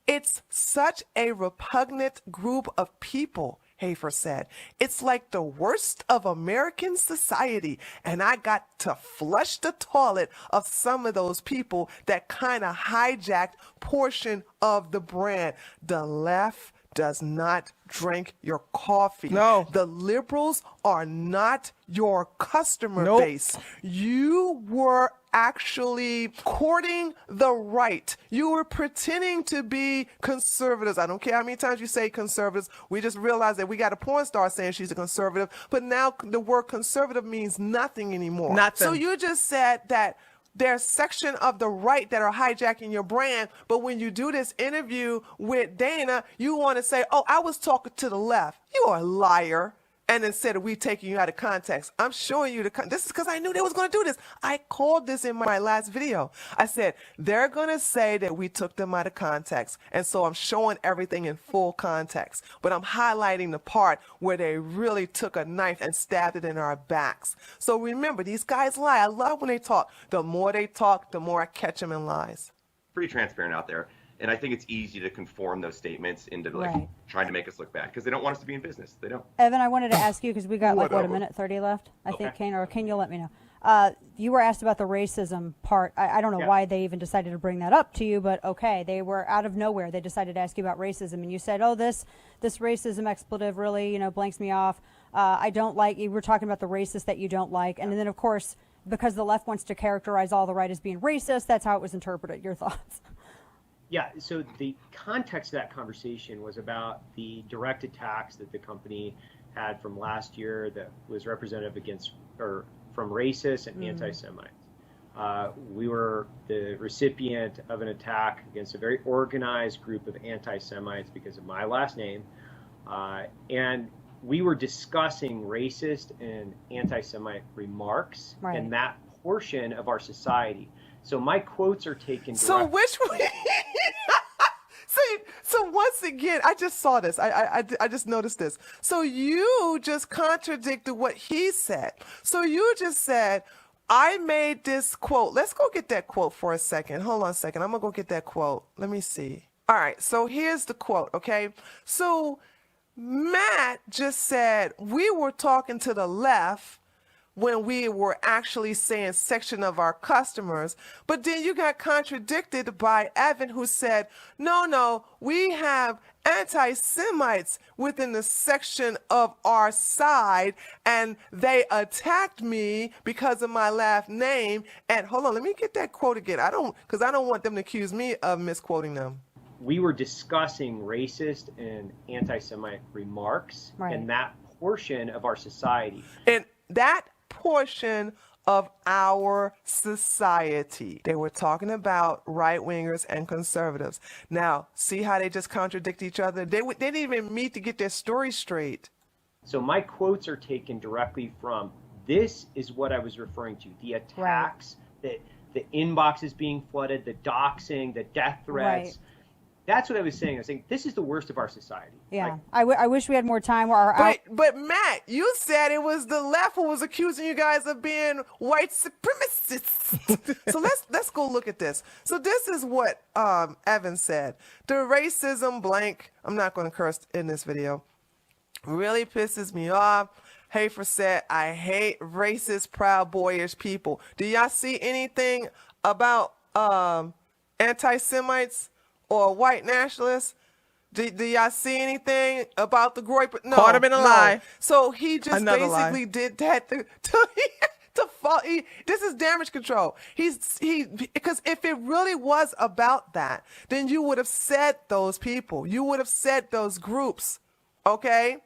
It's such a repugnant group of people, Hafer said. It's like the worst of American society. And I got to flush the toilet of some of those people that kind of hijacked portion of the brand. The left does not drink your coffee. No. The liberals are not your customer Nope. base. You were actually courting the right. You were pretending to be conservatives. I don't care how many times you say conservatives. We just realized that we got a porn star saying she's a conservative, but now the word conservative means nothing anymore. Nothing. So you just said that there's section of the right that are hijacking your brand, but when you do this interview with Dana, you want to say, oh, I was talking to the left. You are a liar. And instead of we taking you out of context, I'm showing you this is because I knew they was going to do this. I called this in my last video. I said, they're going to say that we took them out of context. And so I'm showing everything in full context. But I'm highlighting the part where they really took a knife and stabbed it in our backs. So remember, these guys lie. I love when they talk. The more they talk, the more I catch them in lies. pretty transparent out there. And I think it's easy to conform those statements into like Right. trying to make us look bad because they don't want us to be in business. They don't. Evan, I wanted to ask you because we got like, what, a Whatever. minute 30 left, I think, Okay. Kane, or Kane, you'll let me know. You were asked about the racism part. I don't know Yeah. why they even decided to bring that up to you, but okay, they were out of nowhere. They decided to ask you about racism, and you said, oh, this racism expletive really, blanks me off. I don't like, you were talking about the racist that you don't like, and then, of course, because the left wants to characterize all the right as being racist, that's how it was interpreted. Your thoughts? Yeah, so the context of that conversation was about the direct attacks that the company had from last year that was representative against or from racists and anti-Semites. We were the recipient of an attack against a very organized group of anti-Semites because of my last name. And we were discussing racist and anti-Semite remarks in that portion of our society. So my quotes are taken. So which one? So once again, I just saw this. I just noticed this. So you just contradicted what he said. So you just said, I made this quote. Let's go get that quote for a second. Hold on a second. I'm going to go get that quote. Let me see. All right. So here's the quote. Okay. So Matt just said we were talking to the left when we were actually saying section of our customers. But then you got contradicted by Evan, who said, no, we have anti-Semites within the section of our side, and they attacked me because of my last name. And hold on, let me get that quote again. Because I don't want them to accuse me of misquoting them. We were discussing racist and anti-Semite remarks in that portion of our society. And that portion of our society. They were talking about right-wingers and conservatives. Now, see how they just contradict each other? They didn't even meet to get their story straight. So my quotes are taken directly from, this is what I was referring to, the attacks, the inboxes being flooded, the doxing, the death threats. That's what I was saying. I was saying, this is the worst of our society. Yeah. I wish we had more time. But Matt, you said it was the left who was accusing you guys of being white supremacists. So let's go look at this. So this is what Evan said. The racism blank, I'm not going to curse in this video, really pisses me off. Hafer said, I hate racist, proud, boyish people. Do y'all see anything about anti-Semites or white nationalists? Do y'all see anything about the Groyper? No. Caught him in a lie. So he just Another basically lie. did that to fall. This is damage control. Because if it really was about that, then you would have said those people. You would have said those groups. Okay?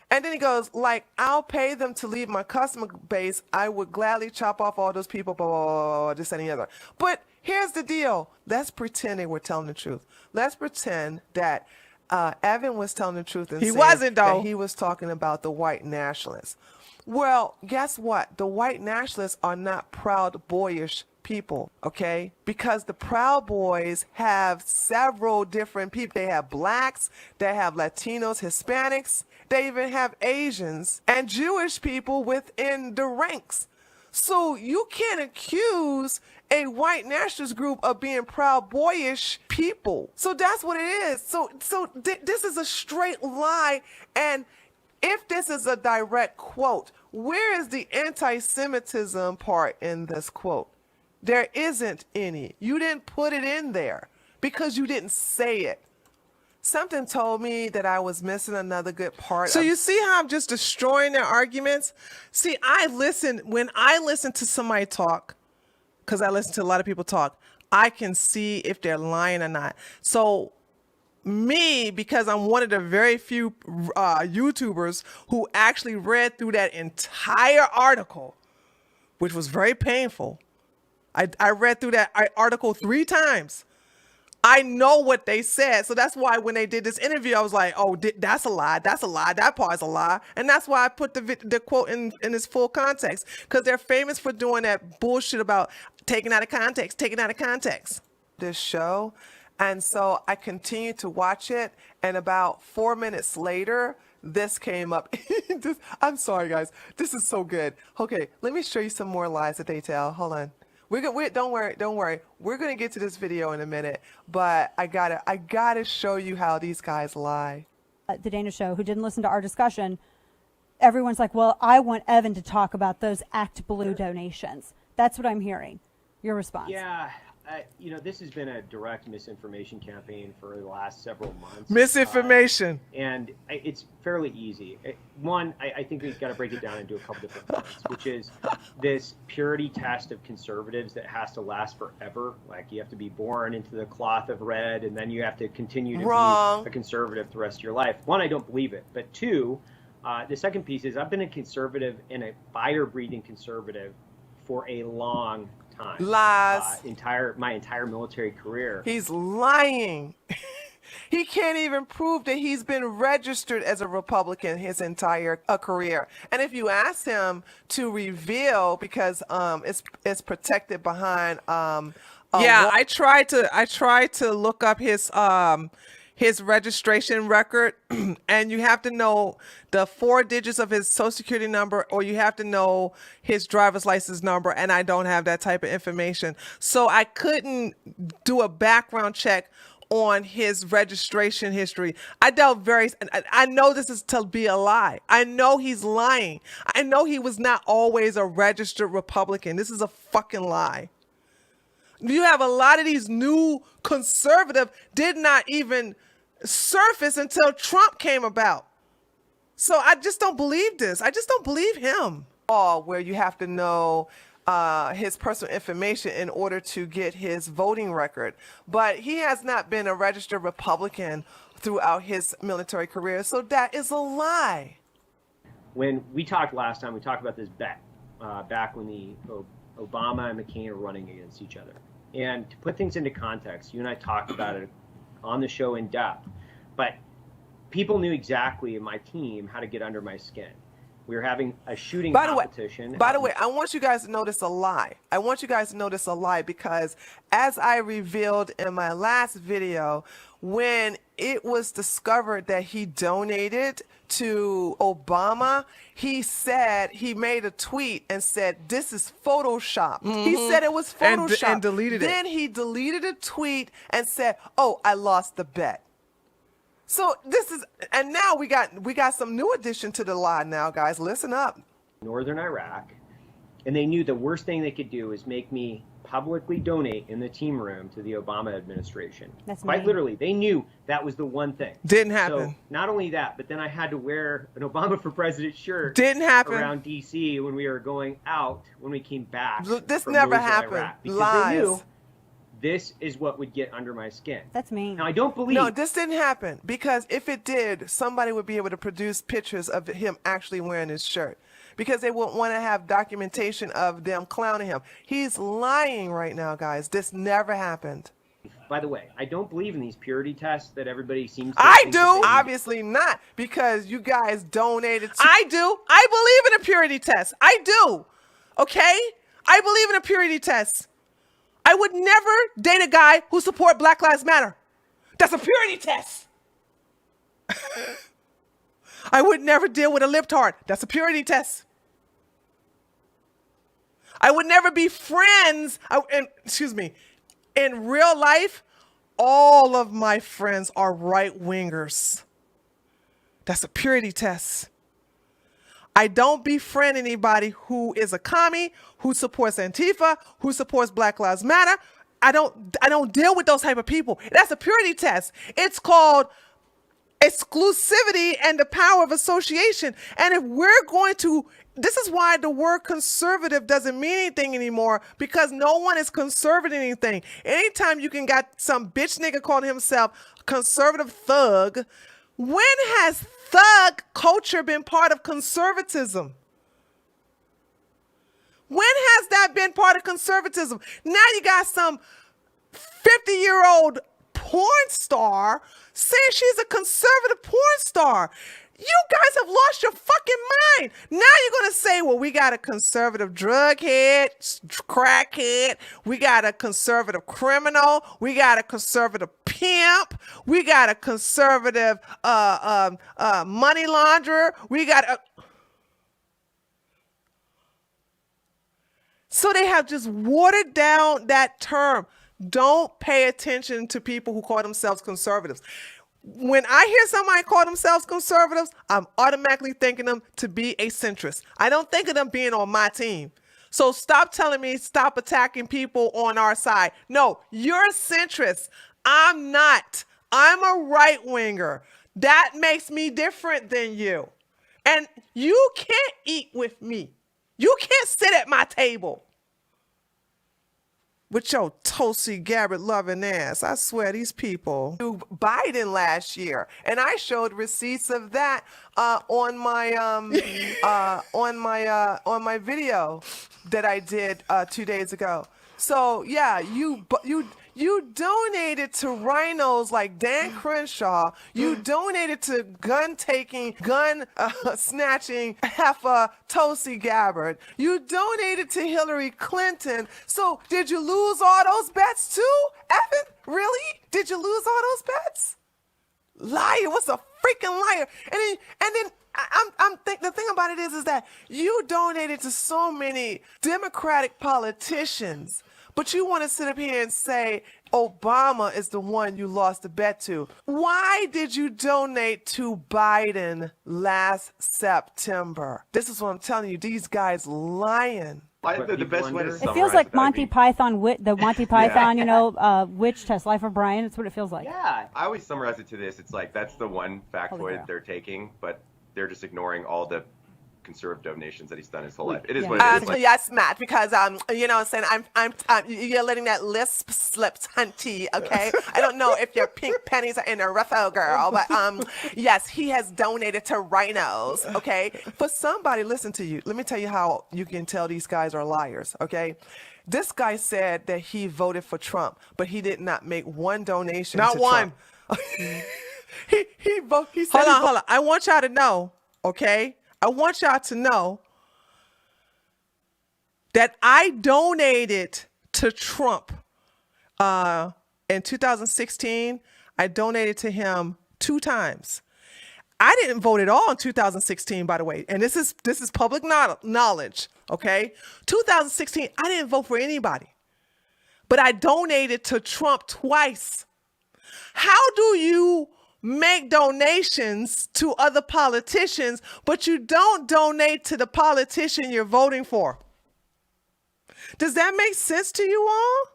And then he goes, like, I'll pay them to leave my customer base. I would gladly chop off all those people, blah, blah, blah, blah, this and the other. But here's the deal. Let's pretend they were telling the truth. Let's pretend that Evan was telling the truth and He saying wasn't, though. that he was talking about the white nationalists. Well, guess what? The white nationalists are not proud, boyish people, okay? Because the Proud Boys have several different people. They have blacks, they have Latinos, Hispanics, they even have Asians and Jewish people within the ranks. So you can't accuse a white nationalist group of being proud, boyish people. So that's what it is. So this is a straight lie. And if this is a direct quote, where is the anti-Semitism part in this quote? There isn't any. You didn't put it in there because you didn't say it. Something told me that I was missing another good part. So you see how I'm just destroying their arguments? See, when I listen to somebody talk, because I listen to a lot of people talk, I can see if they're lying or not. So me, because I'm one of the very few YouTubers who actually read through that entire article, which was very painful. I read through that article 3 times. I know what they said. So that's why when they did this interview, I was like, oh, that's a lie. That's a lie. That part's a lie. And that's why I put the quote in its full context, because they're famous for doing that bullshit about taking out of context. This show. And so I continued to watch it. And about 4 minutes later, this came up. I'm sorry, guys. This is so good. Okay, let me show you some more lies that they tell. Hold on. Don't worry. We're gonna get to this video in a minute, but I gotta show you how these guys lie. The Dana Show, who didn't listen to our discussion, everyone's like, well, I want Evan to talk about those Act Blue donations. That's what I'm hearing. Your response? Yeah, this has been a direct misinformation campaign for the last several months. Misinformation. And it's fairly easy. One, I think we've got to break it down into a couple different points, which is this purity test of conservatives that has to last forever. Like, you have to be born into the cloth of red, and then you have to continue to be a conservative the rest of your life. One, I don't believe it. But two, the second piece is I've been a conservative and a fire-breathing conservative for a long time. Lies. My entire military career. He's lying. He can't even prove that he's been registered as a Republican his entire career. And if you ask him to reveal, because it's protected behind yeah, I tried to look up his registration record, and you have to know the 4 digits of his social security number, or you have to know his driver's license number, and I don't have that type of information. So I couldn't do a background check on his registration history. I know this is to be a lie. I know he's lying. I know he was not always a registered Republican. This is a fucking lie. You have a lot of these new conservative did not even surface until Trump came about. So I just don't believe this. I just don't believe him. Where you have to know his personal information in order to get his voting record. But he has not been a registered Republican throughout his military career. So that is a lie. When we talked last time, we talked about this bet back when the Obama and McCain are running against each other. And to put things into context, you and I talked about it on the show in depth, but people knew exactly in my team how to get under my skin. We were having a shooting competition. By the way, I want you guys to notice a lie. I want you guys to notice a lie, because as I revealed in my last video, when it was discovered that he donated to Obama, he made a tweet and said, "This is Photoshop." He said it was Photoshop. And deleted it. Then he deleted a tweet and said, "Oh, I lost the bet." So and now we got some new addition to the lie now, guys. Listen up. Northern Iraq, and they knew the worst thing they could do is make me publicly donate in the team room to the Obama administration. That's quite mean. literally. They knew that was the one thing. Didn't happen. So not only that, but then I had to wear an Obama for President shirt. Didn't happen. Around D.C. when we were going out, when we came back. This from never Mosul, happened. Iraq, because Lies. they knew this is what would get under my skin. That's mean. Now, I don't believe... No, this didn't happen, because if it did, somebody would be able to produce pictures of him actually wearing his shirt, because they wouldn't want to have documentation of them clowning him. He's lying right now, guys. This never happened. By the way, I don't believe in these purity tests that everybody seems to I think do. that they need. Obviously not, because you guys donated. I do. I believe in a purity test. I do. Okay? I believe in a purity test. I would never date a guy who support Black Lives Matter. That's a purity test. I would never deal with a libtard. That's a purity test. I would never be friends. In real life, all of my friends are right-wingers. That's a purity test. I don't befriend anybody who is a commie, who supports Antifa, who supports Black Lives Matter. I don't deal with those type of people. That's a purity test. It's called exclusivity and the power of association. And if we're going to, this is why the word conservative doesn't mean anything anymore, because no one is conservative anything. Anytime you can got some bitch nigga calling himself conservative thug, when has thug culture been part of conservatism? When has that been part of conservatism? Now you got some 50-year-old porn star saying she's a conservative porn star. You guys have lost your fucking mind. Now you're going to say, well, we got a conservative drug head, crackhead. We got a conservative criminal. We got a conservative pimp. We got a conservative money launderer. We got a... So they have just watered down that term. Don't pay attention to people who call themselves conservatives. When I hear somebody call themselves conservatives, I'm automatically thinking them to be a centrist. I don't think of them being on my team. So stop telling me, stop attacking people on our side. No, you're a centrist. I'm not. I'm a right winger. That makes me different than you. And you can't eat with me. You can't sit at my table with your Tulsi Gabbard loving ass. I swear these people. Biden last year, and I showed receipts of that on my video that I did 2 days ago. So yeah, you You donated to rhinos like Dan Crenshaw. You donated to gun-taking, gun-snatching heifer Tulsi Gabbard. You donated to Hillary Clinton. So did you lose all those bets too, Evan? Really? Did you lose all those bets? Liar! What's a freaking liar? And then the thing about it is that you donated to so many Democratic politicians, but you want to sit up here and say Obama is the one you lost the bet to. Why did you donate to Biden last September? This is what I'm telling you. These guys lying. The best way to It summarize feels like that would Monty be- Python, the Monty Python, witch test, Life of Brian. That's what it feels like. Yeah. I always summarize it to this. It's like that's the one Holy factoid cow. they're taking, but they're just ignoring all the conservative donations that he's done his whole life. It is Yeah. what it is. Like, Yes, Matt, because you know, what I'm saying you're letting that lisp slip, hunty. Okay, I don't know if your pink pennies are in a ruffle, girl, but yes, he has donated to rhinos. Okay, for somebody, listen to you. Let me tell you how you can tell these guys are liars. Okay. This guy said that he voted for Trump, but he did not make one donation. Not to one. Trump. He said hold on. I want y'all to know, okay? I want y'all to know that I donated to Trump in 2016. I donated to him 2 times. I didn't vote at all in 2016, by the way, and this is public knowledge, okay? 2016, I didn't vote for anybody, but I donated to Trump twice. How do you make donations to other politicians, but you don't donate to the politician you're voting for? Does that make sense to you all?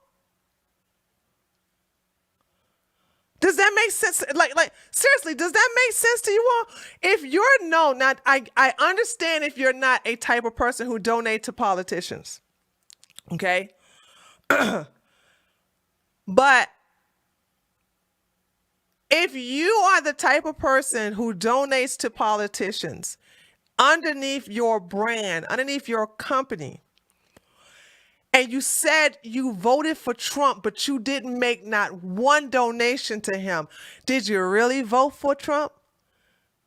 Does that make sense? Like seriously, does that make sense to you all? If you're not, I understand if you're not a type of person who donate to politicians, okay? But if you are the type of person who donates to politicians underneath your brand, underneath your company, and you said you voted for Trump, but you didn't make not one donation to him, did you really vote for Trump?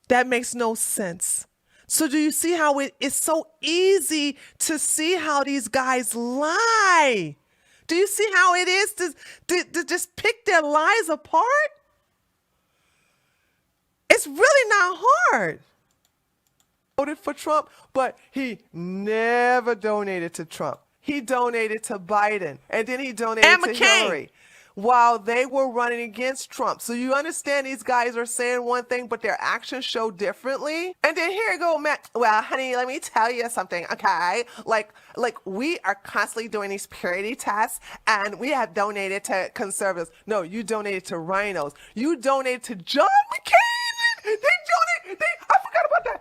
That makes no sense. So do you see how it is so easy to see how these guys lie? Do you see how it is to just pick their lies apart? It's really not hard. Voted for Trump, but he never donated to Trump. He donated to Biden, and then he donated to Hillary while they were running against Trump. So you understand these guys are saying one thing, but their actions show differently. And then here you go, Matt. Well, honey, let me tell you something, okay? Like we are constantly doing these purity tests, and we have donated to conservatives. No, you donated to rhinos. You donated to John McCain.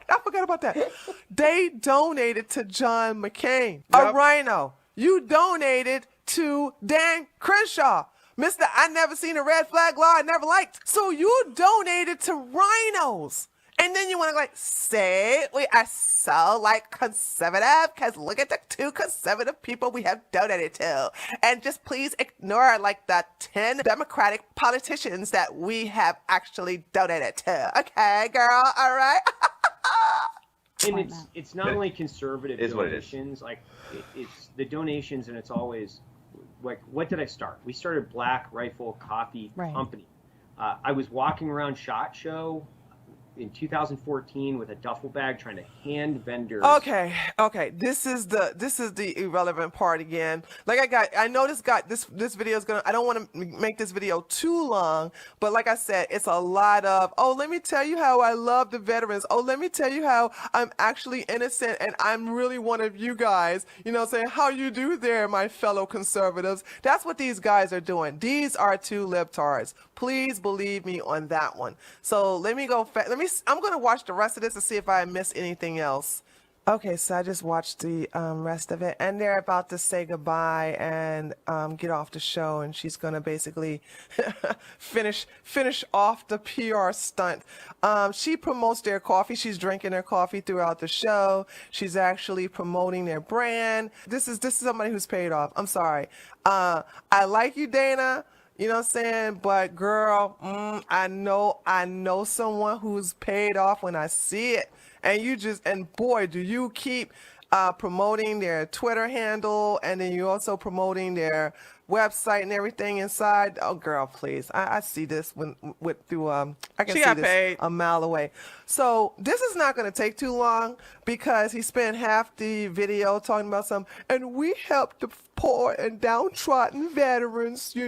I forgot about that. They donated to John McCain, a rhino. You donated to Dan Crenshaw, Mr. I never seen a red flag law I never liked. So you donated to rhinos. And then you want to say we are so conservative because look at the 2 conservative people we have donated to. And just please ignore the 10 Democratic politicians that we have actually donated to. Okay, girl? All right? And it's not only conservative Is what it is. donations, it's the donations, and it's always what did I start? We started Black Rifle Coffee Company. I was walking around SHOT Show in 2014 with a duffel bag trying to hand vendors. Okay. This is the irrelevant part again. I know this video is gonna. I don't want to make this video too long, but like I said, it's a lot of. Oh, let me tell you how I love the veterans. Oh, let me tell you how I'm actually innocent and I'm really one of you guys. You know, saying how you do there, my fellow conservatives. That's what these guys are doing. These are 2 libtards. Please believe me on that one. So let me go. I'm going to watch the rest of this to see if I missed anything else. Okay, so I just watched the rest of it, and they're about to say goodbye and get off the show, and she's going to basically finish off the PR stunt. She promotes their coffee. She's drinking their coffee throughout the show. She's actually promoting their brand. This is somebody who's paid off. I'm sorry. I like you, Dana. You know what I'm saying? But girl, I know someone who's paid off when I see it. And boy, do you keep promoting their Twitter handle, and then you also promoting their website and everything inside. Oh, girl, please. I see this I can She see got this paid. a mile away. So this is not going to take too long because he spent half the video talking about and we help the poor and downtrodden veterans, the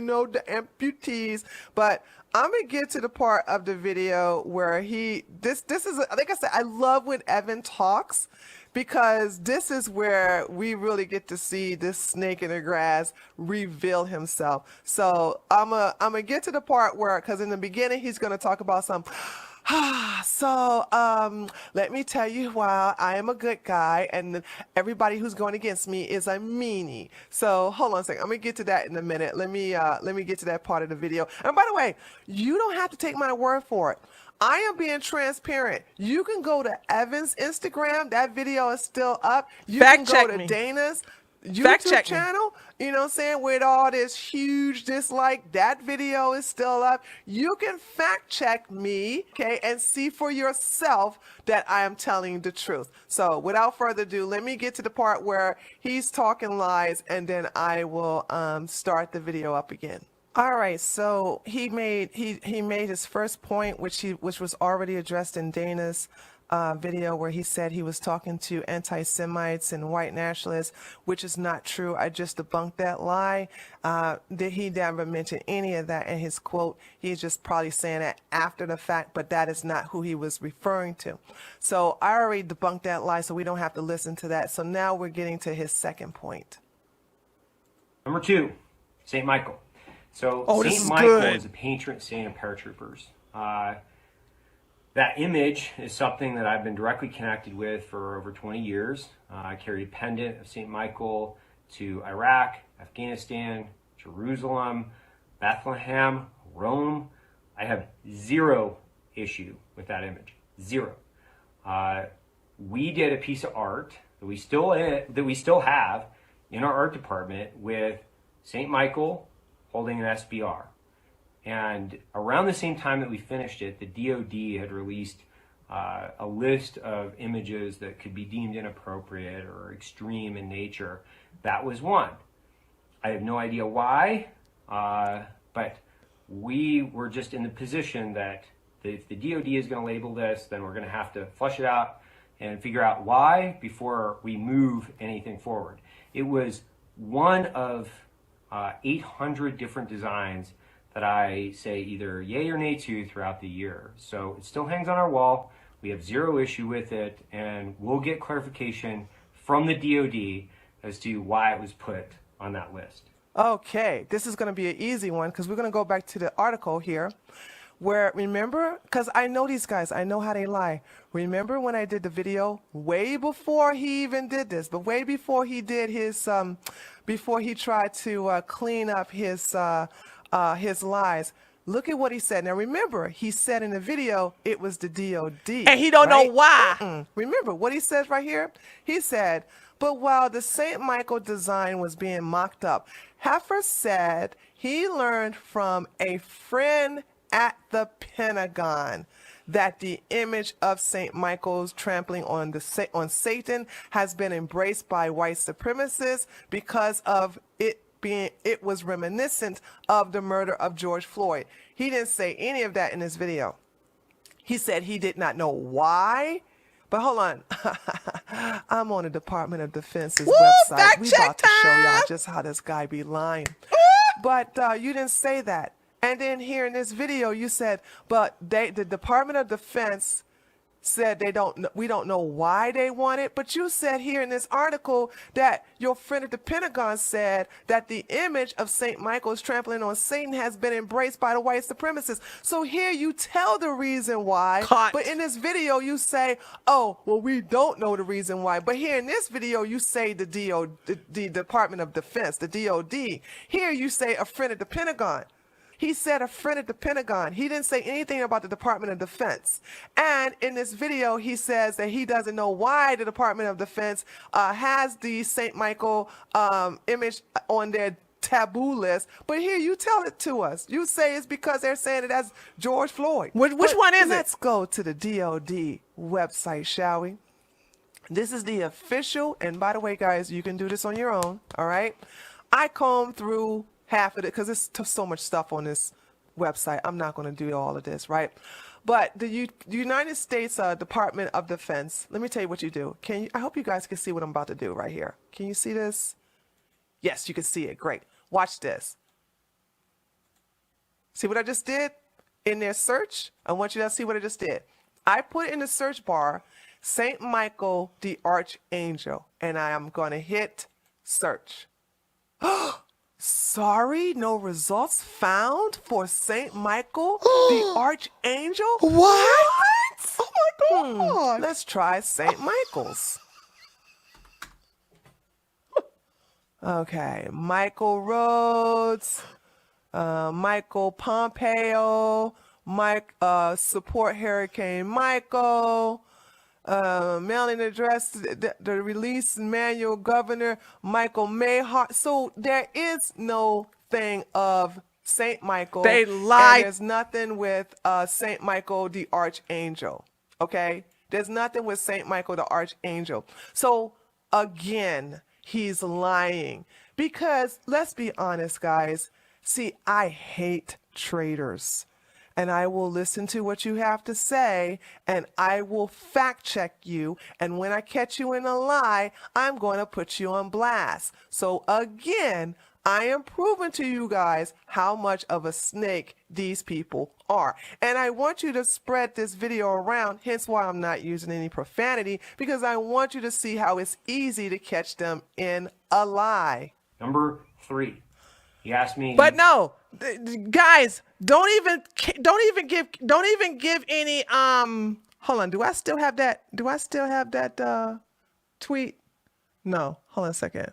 amputees. But I'm gonna get to the part of the video where this is like I said, I love when Evan talks, because this is where we really get to see this snake in the grass reveal himself. So I'm gonna get to the part where, because in the beginning he's gonna talk about let me tell you why I am a good guy and everybody who's going against me is a meanie. So hold on a second. I'm gonna get to that in a minute. Let me get to that part of the video. And by the way, you don't have to take my word for it. I am being transparent. You can go to Evan's Instagram. That video is still up. You Fact can go check to me. Dana's Fact YouTube check me. channel, you know what I'm saying, with all this huge dislike. That video is still up. You can fact check me, okay, and see for yourself that I am telling the truth. So without further ado, let me get to the part where he's talking lies, and then I will start the video up again. All right, so he made his first point, which was already addressed in Dana's video, where he said he was talking to anti-Semites and white nationalists, which is not true. I just debunked that lie. He never mentioned any of that in his quote. He's just probably saying that after the fact, but that is not who he was referring to. So I already debunked that lie, so we don't have to listen to that. So now we're getting to his second point. Number 2, St. Michael. So this St. is Michael good. is a patron saint of paratroopers. That image is something that I've been directly connected with for over 20 years. I carried a pendant of St. Michael to Iraq, Afghanistan, Jerusalem, Bethlehem, Rome. I have zero issue with that image. Zero. We did a piece of art that we still have in our art department with St. Michael holding an SBR. And around the same time that we finished it, the DoD had released a list of images that could be deemed inappropriate or extreme in nature. That was one. I have no idea why, but we were just in the position that if the DoD is going to label this, then we're going to have to flush it out and figure out why before we move anything forward. It was one of 800 different designs that I say either yay or nay to throughout the year. So it still hangs on our wall. We have zero issue with it, and we'll get clarification from the DoD as to why it was put on that list. Okay, this is going to be an easy one because we're going to go back to the article here where, remember, because I know these guys, I know how they lie. Remember when I did the video way before he even did this, but way before he did his, before he tried to clean up his lies. Look at what he said. Now remember, he said in the video it was the DoD. And he don't know right? why. Remember what he says right here? He said, but while the St. Michael design was being mocked up, Heffer said he learned from a friend at the Pentagon that the image of St. Michael's trampling on Satan has been embraced by white supremacists because of it was reminiscent of the murder of George Floyd. He didn't say any of that in this video. He said he did not know why. But hold on. I'm on the Department of Defense's website. Fact We check about to show y'all time. just how this guy be lying. But you didn't say that. And then here in this video, you said, but the Department of Defense said we don't know why they want it, but you said here in this article that your friend at the Pentagon said that the image of St. Michael's trampling on Satan has been embraced by the white supremacists. So here you tell the reason why, Cut. but in this video you say, oh, well, we don't know the reason why. But here in this video you say the Department of Defense, the DoD. Here you say a friend at the Pentagon. He said a friend at the Pentagon. He didn't say anything about the Department of Defense. And in this video, he says that he doesn't know why the Department of Defense has the St. Michael image on their taboo list, but here you tell it to us. You say it's because they're saying it as George Floyd. Which one is it? Let's go to the DOD website, shall we? This is the official, and by the way, guys, you can do this on your own, all right? I combed through half of it because there's so much stuff on this website. I'm not going to do all of this, right? But the United States Department of Defense, let me tell you what you do. I hope you guys can see what I'm about to do right here. Can you see this? Yes, you can see it. Great. Watch this. See what I just did in their search? I want you to see what I just did. I put in the search bar Saint Michael the Archangel, and I am going to hit search. Sorry, no results found for Saint Michael the Archangel? What? Oh my God. Let's try Saint Michael's. Okay, Michael Rhodes, Michael Pompeo, support Hurricane Michael, mailing address, the release manual, Governor Michael Mayhart. So there is no thing of Saint Michael. They lied. And there's nothing with Saint Michael the Archangel. Okay, there's nothing with Saint Michael the Archangel. So again, he's lying because let's be honest, guys. See, I hate traitors. And I will listen to what you have to say, and I will fact check you. And when I catch you in a lie, I'm going to put you on blast. So again, I am proving to you guys how much of a snake these people are. And I want you to spread this video around, hence why I'm not using any profanity, because I want you to see how it's easy to catch them in a lie. Number 3. He asked me. But no, guys, don't even give any hold on, do I still have that tweet? No, hold on a second.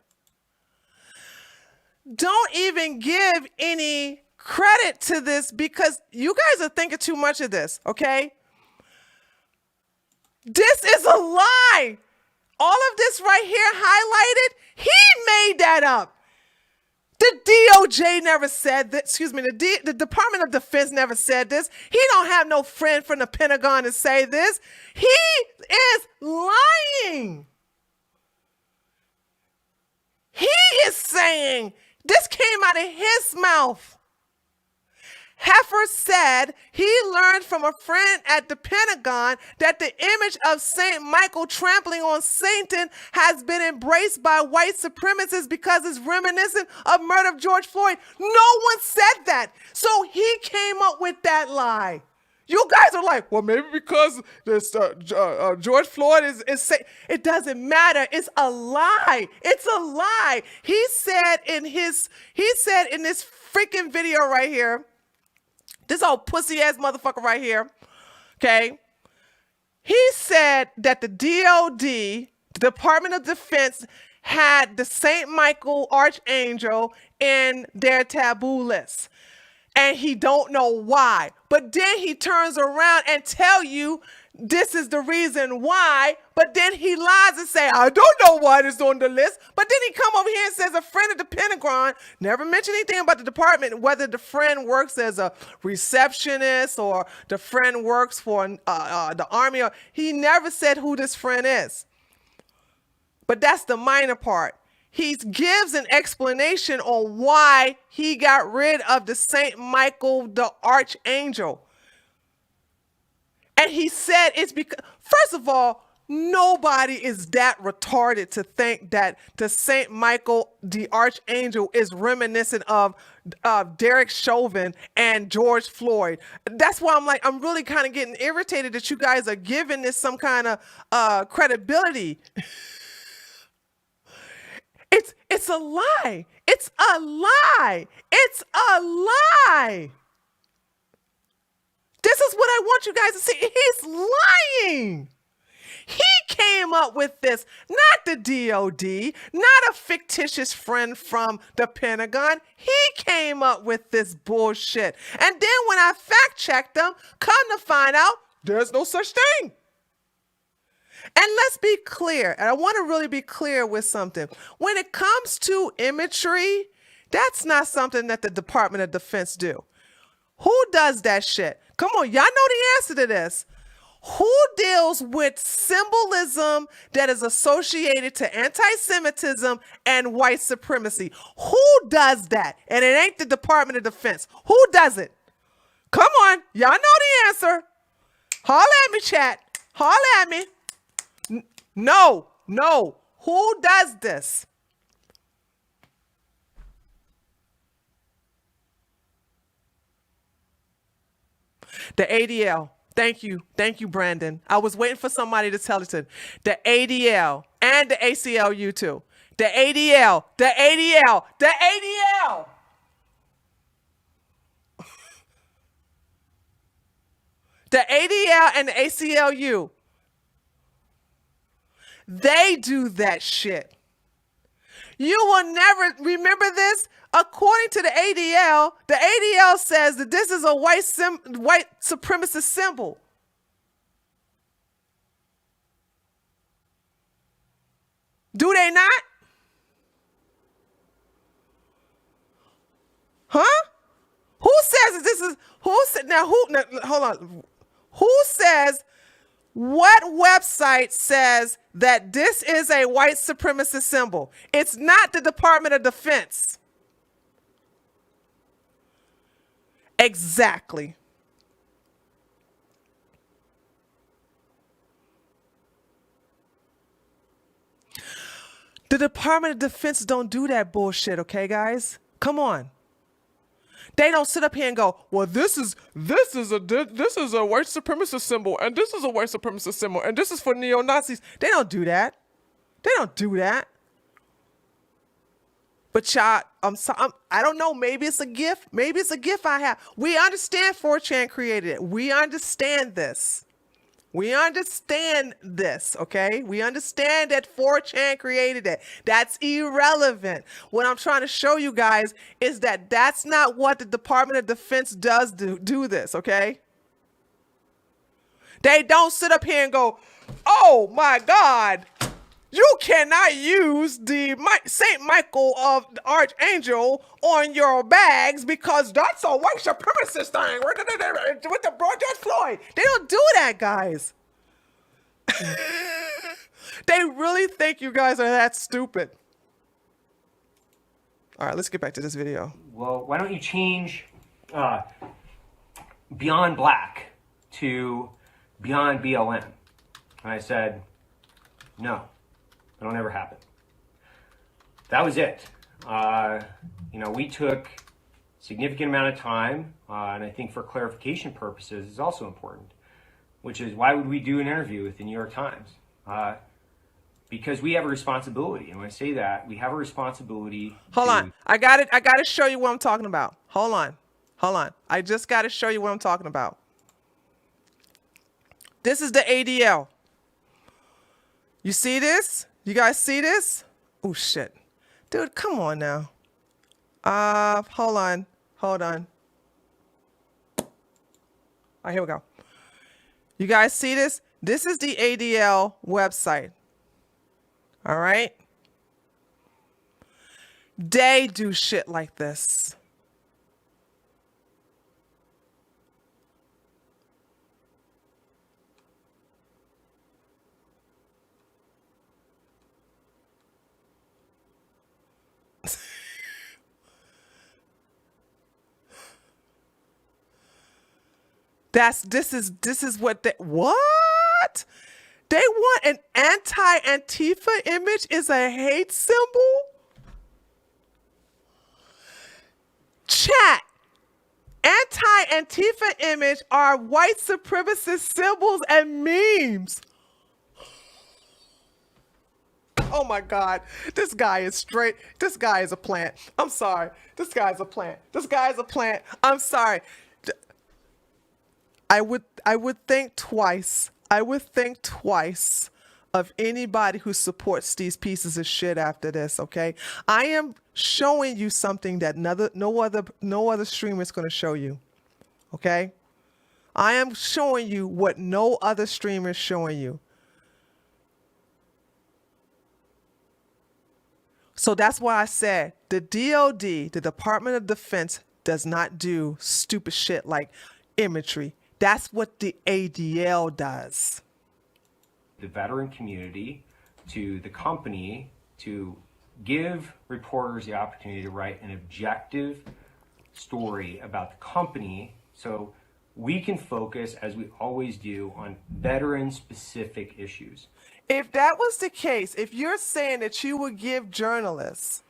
Don't even give any credit to this because you guys are thinking too much of this, okay? This is a lie. All of this right here highlighted, he made that up. The DOJ never said that. Excuse me, the Department of Defense never said this. He don't have no friend from the Pentagon to say this. He is lying. He is saying this came out of his mouth. Heifer said he learned from a friend at the Pentagon that the image of Saint Michael trampling on Satan has been embraced by white supremacists because it's reminiscent of murder of George Floyd. No one said that. So he came up with that lie. You guys are like, well, maybe because this George Floyd is it doesn't matter. It's a lie. It's a lie. He said in this freaking video right here, this old pussy ass motherfucker right here, okay? He said that the DOD, the Department of Defense, had the Saint Michael Archangel in their taboo list. And he don't know why. But then he turns around and tell you this is the reason why, but then he lies and say, I don't know why it's on the list. But then he come over here and says a friend of the Pentagon, never mentioned anything about the department, whether the friend works as a receptionist or the friend works for the Army. He never said who this friend is. But that's the minor part. He gives an explanation on why he got rid of the Saint Michael the Archangel. And he said it's because, first of all, nobody is that retarded to think that the Saint Michael the Archangel is reminiscent of Derek Chauvin and George Floyd. That's why I'm really kind of getting irritated that you guys are giving this some kind of credibility. It's a lie. It's a lie. It's a lie. This is what I want you guys to see. He's lying. He came up with this, not the DOD, not a fictitious friend from the Pentagon. He came up with this bullshit. And then when I fact checked them, come to find out there's no such thing. And let's be clear, and I want to really be clear with something. When it comes to imagery, That's not something that the Department of Defense do. Who does that shit? Come on, y'all know the answer to this. Who deals with symbolism that is associated to anti-Semitism and white supremacy? Who does that? And it ain't the Department of Defense. Who does it? Come on, y'all know the answer. Holla at me, chat. Holla at me. No. Who does this? The ADL. Thank you, Brandon. I was waiting for somebody to tell it to. The ADL and the ACLU too. The ADL. The ADL. The ADL and the ACLU. They do that shit. You will never remember this. According to the ADL says that this is a white supremacist symbol. Do they not? Huh? Who says that this is, now, hold on. Who says, what website says that this is a white supremacist symbol? It's not the Department of Defense. Exactly. The Department of Defense don't do that bullshit, okay, guys? Come on. They don't sit up here and go, well, this is a white supremacist symbol, and this is a white supremacist symbol, and this is for neo-Nazis. They don't do that. But y'all, I don't know. Maybe it's a gift. Maybe it's a gift I have. We understand 4chan created it. We understand this. Okay? We understand that 4chan created it. That's irrelevant. What I'm trying to show you guys is that that's not what the Department of Defense does do this, okay? They don't sit up here and go, oh my God, you cannot use the St. Michael of the Archangel on your bags because that's a white supremacist thing with the George Floyd. They don't do that, guys. They really think you guys are that stupid. All right, let's get back to this video. Well, why don't you change Beyond Black to Beyond BLM? And I said, no. That'll never happen. That was it. We took significant amount of time, and I think for clarification purposes is also important, which is why would we do an interview with the New York Times? Because we have a responsibility, and when I say that, we have a responsibility. Hold on, I got it. I got to show you what I'm talking about. Hold on. I just got to show you what I'm talking about. This is the ADL. You see this? You guys see this? Oh shit. Dude, come on now. Hold on. All right, here we go. You guys see this? This is the ADL website. All right? They do shit like this. This is what they what? They want an anti-Antifa image is a hate symbol? Chat. Anti-Antifa image are white supremacist symbols and memes. Oh my God, this guy is straight. This guy is a plant. I'm sorry. This guy's a plant. I'm sorry. I would think twice. Of anybody who supports these pieces of shit after this, okay? I am showing you something that no other streamer is going to show you, okay? I am showing you what no other streamer is showing you. So that's why I said the DOD, the Department of Defense, does not do stupid shit like imagery. That's what the ADL does. The veteran community to the company to give reporters the opportunity to write an objective story about the company so we can focus, as we always do, on veteran-specific issues. If that was the case, if you're saying that you would give journalists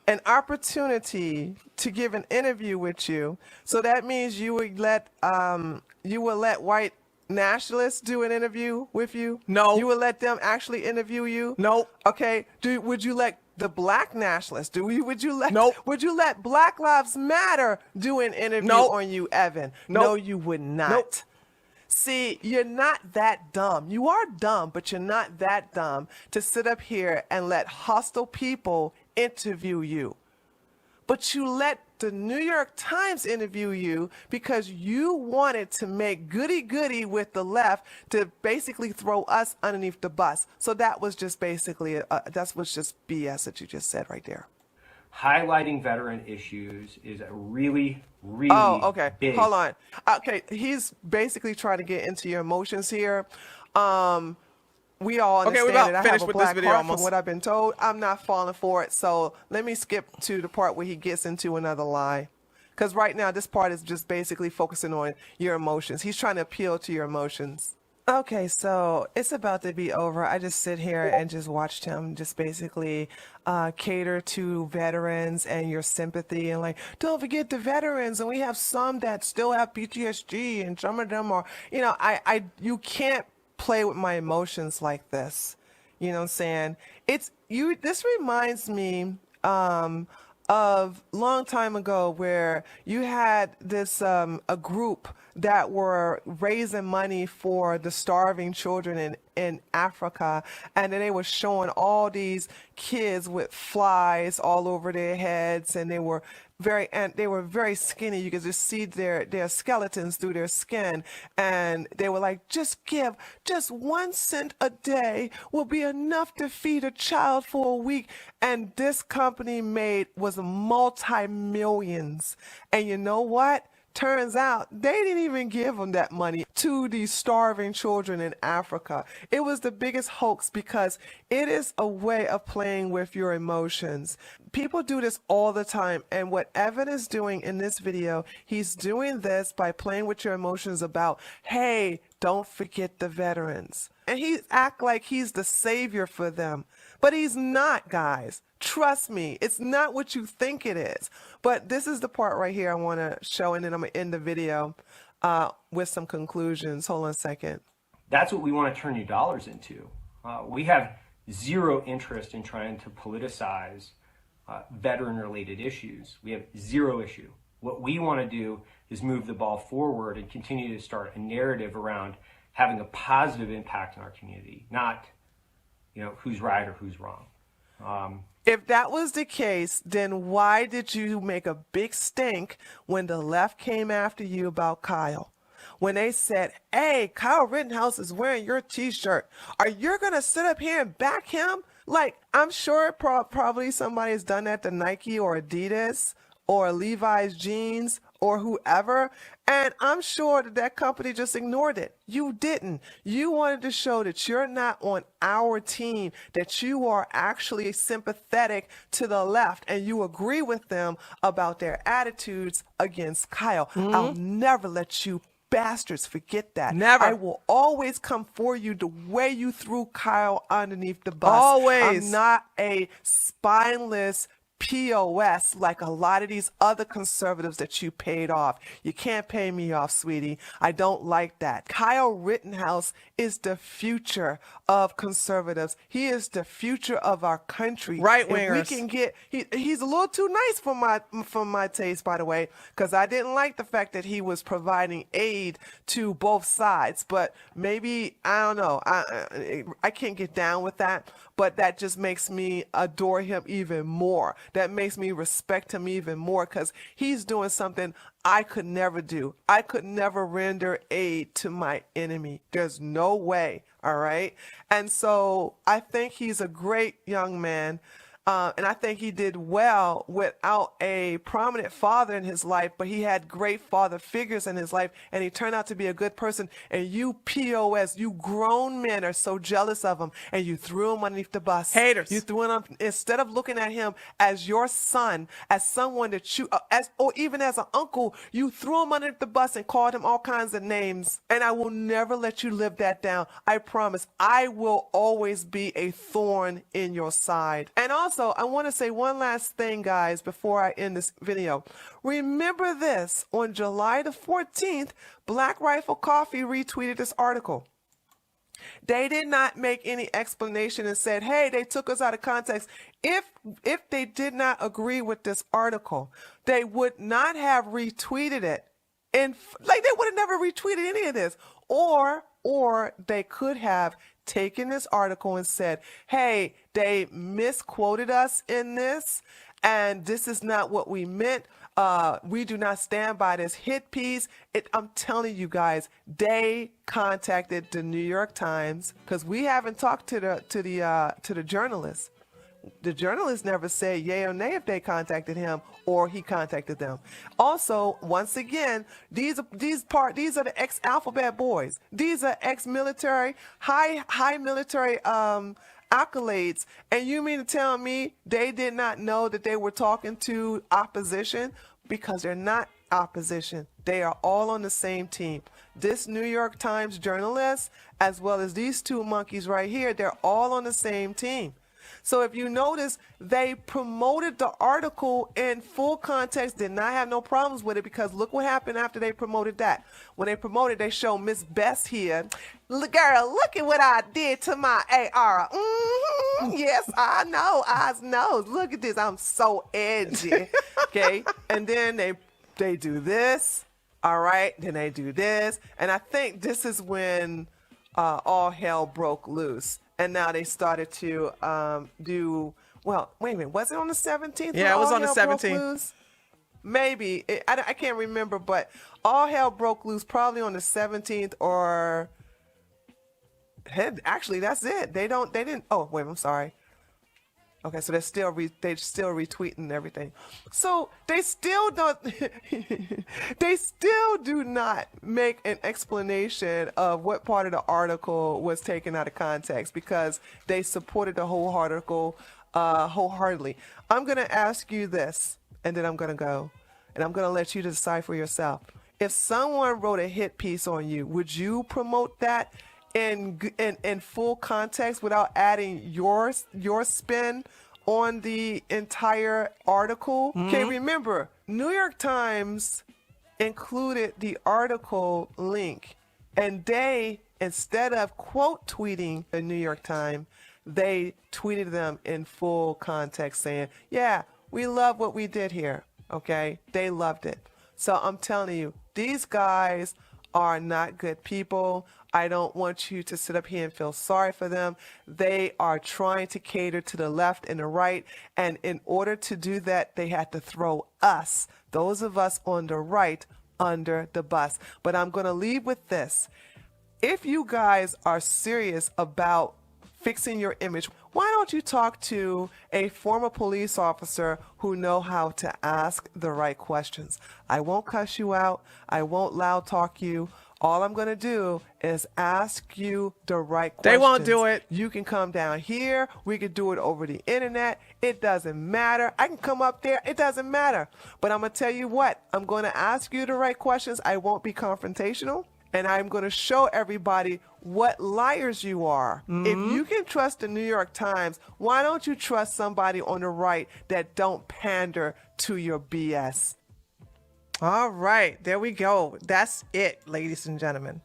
an opportunity to give an interview with you, so that means you would let white nationalists do an interview with you? No. You would let them actually interview you? Nope. Okay. Would you let the black nationalists would you let Nope. Would you let Black Lives Matter do an interview Nope. on you, Evan? Nope. No, you would not. Nope. See, you're not that dumb. You are dumb, but you're not that dumb to sit up here and let hostile people interview you. But you let the New York Times interview you because you wanted to make goody-goody with the left to basically throw us underneath the bus. So that was just basically, that was just BS that you just said right there. Highlighting veteran issues is a really okay. big. Hold on. Okay, he's basically trying to get into your emotions here. We all understand we're about that I finished have a with this black video heart almost. from what I've been told. I'm not falling for it. So let me skip to the part where he gets into another lie. Because right now, this part is just basically focusing on your emotions. He's trying to appeal to your emotions. Okay, so it's about to be over. I just sit here and just watched him just basically cater to veterans and your sympathy and like, don't forget the veterans. And we have some that still have PTSD and some of them are, you can't play with my emotions like this. You know what I'm saying? This reminds me of long time ago where you had this a group that were raising money for the starving children in Africa, and then they were showing all these kids with flies all over their heads, and they were very skinny. You could just see their skeletons through their skin, and they were like, just 1 cent a day will be enough to feed a child for a week. And this company was multi-millions. And you know what? Turns out they didn't even give them that money to these starving children in Africa. It was the biggest hoax because it is a way of playing with your emotions. People do this all the time. And what Evan is doing in this video, he's doing this by playing with your emotions about, hey, don't forget the veterans. And he act like he's the savior for them. But he's not, guys. Trust me, it's not what you think it is. But this is the part right here I want to show, and then I'm going to end the video with some conclusions. Hold on a second. That's what we want to turn your dollars into. We have zero interest in trying to politicize veteran-related issues. We have zero issue. What we want to do is move the ball forward and continue to start a narrative around having a positive impact in our community, not, who's right or who's wrong. If that was the case, then why did you make a big stink when the left came after you about Kyle? When they said, hey, Kyle Rittenhouse is wearing your t-shirt. Are you going to sit up here and back him? Like, I'm sure probably somebody has done that to Nike or Adidas or Levi's jeans or whoever. And I'm sure that company just ignored it. You didn't. You wanted to show that you're not on our team, that you are actually sympathetic to the left and you agree with them about their attitudes against Kyle. Mm-hmm. I'll never let you bastards forget that. Never. I will always come for you the way you threw Kyle underneath the bus. Always. I'm not a spineless POS like a lot of these other conservatives that you paid off. You can't pay me off, sweetie. I don't like that. Kyle Rittenhouse is the future of conservatives. He is the future of our country. Right wingers. wingers. We can get. He's a little too nice for my taste, by the way, because I didn't like the fact that he was providing aid to both sides. But maybe I don't know. I can't get down with that. But that just makes me adore him even more. That makes me respect him even more because he's doing something I could never do. I could never render aid to my enemy. There's no way. All right. And so I think he's a great young man. And I think he did well without a prominent father in his life, but he had great father figures in his life, and he turned out to be a good person. And you POS, you grown men are so jealous of him, and you threw him underneath the bus. Haters. You threw him, instead of looking at him as your son, as someone that you, or even as an uncle, you threw him underneath the bus and called him all kinds of names. And I will never let you live that down. I promise. I will always be a thorn in your side. And also, I want to say one last thing, guys, before I end this video. Remember this, on July the 14th, Black Rifle Coffee retweeted this article. They did not make any explanation and said, hey, they took us out of context. If they did not agree with this article, they would not have retweeted it. And like, they would have never retweeted any of this. Or they could have taken this article and said, hey, they misquoted us in this, and this is not what we meant. We do not stand by this hit piece. I'm telling you guys, they contacted the New York Times, because we haven't talked to the journalists. The journalists never said yay or nay if they contacted him or he contacted them. Also, once again, these are the ex-alphabet boys. These are ex-military, high military accolades. And you mean to tell me they did not know that they were talking to opposition? Because they're not opposition. They are all on the same team. This New York Times journalist, as well as these two monkeys right here, they're all on the same team. So if you notice, they promoted the article in full context, did not have no problems with it, because look what happened after they promoted that. When they promoted, they show Miss Best here. Girl, look at what I did to my AR. Yes, I know. Eyes knows. Look at this. I'm so edgy. Okay. And then they do this. All right. Then they do this. And I think this is when all hell broke loose. And now they started to do, well, wait a minute, was it on the 17th? Yeah, it was on the 17th. Maybe. I can't remember, but all hell broke loose probably on the 17th or, actually, that's it. They didn't, oh, wait, I'm sorry. Okay, so they're still retweeting everything. So they still don't, they still do not make an explanation of what part of the article was taken out of context, because they supported the whole article wholeheartedly. I'm going to ask you this, and then I'm going to go, and I'm going to let you decide for yourself. If someone wrote a hit piece on you, would you promote that in full context without adding your spin on the entire article? Okay, remember, New York Times included the article link, and they, instead of quote tweeting the New York Times, they tweeted them in full context saying, yeah, we love what we did here. Okay, they loved it. So I'm telling you, these guys are not good people. I don't want you to sit up here and feel sorry for them. They are trying to cater to the left and the right. And in order to do that, they had to throw us, those of us on the right, under the bus. But I'm going to leave with this. If you guys are serious about fixing your image, why don't you talk to a former police officer who know how to ask the right questions? I won't cuss you out. I won't loud talk you. All I'm going to do is ask you the right questions. They won't do it. You can come down here. We could do it over the internet. It doesn't matter. I can come up there. It doesn't matter. But I'm going to tell you what. I'm going to ask you the right questions. I won't be confrontational. And I'm going to show everybody what liars you are. If you can trust the New York Times, why don't you trust somebody on the right that don't pander to your BS? All right, there we go. That's it, ladies and gentlemen.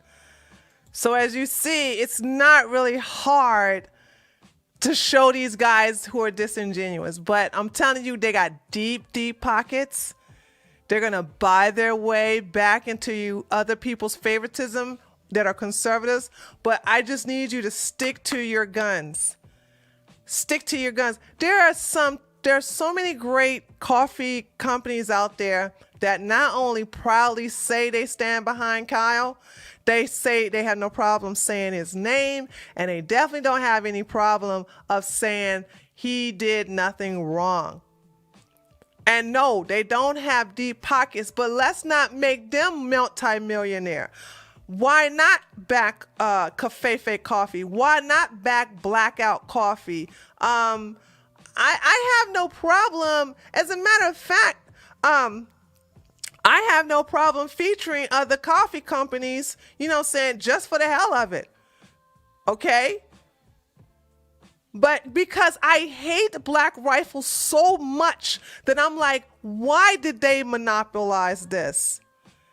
So as you see, it's not really hard to show these guys who are disingenuous, but I'm telling you, they got deep, deep pockets. They're going to buy their way back into you other people's favoritism that are conservatives. But I just need you to stick to your guns. Stick to your guns. There's so many great coffee companies out there that not only proudly say they stand behind Kyle, They say they have no problem saying his name, and they definitely don't have any problem of saying he did nothing wrong. And no, they don't have deep pockets, but let's not make them multi-millionaire. Why not back Cafefe Coffee? Why not back Blackout Coffee? I have no problem. As a matter of fact, I have no problem featuring other coffee companies, you know, saying just for the hell of it. Okay? But because I hate Black Rifle so much that I'm like, why did they monopolize this?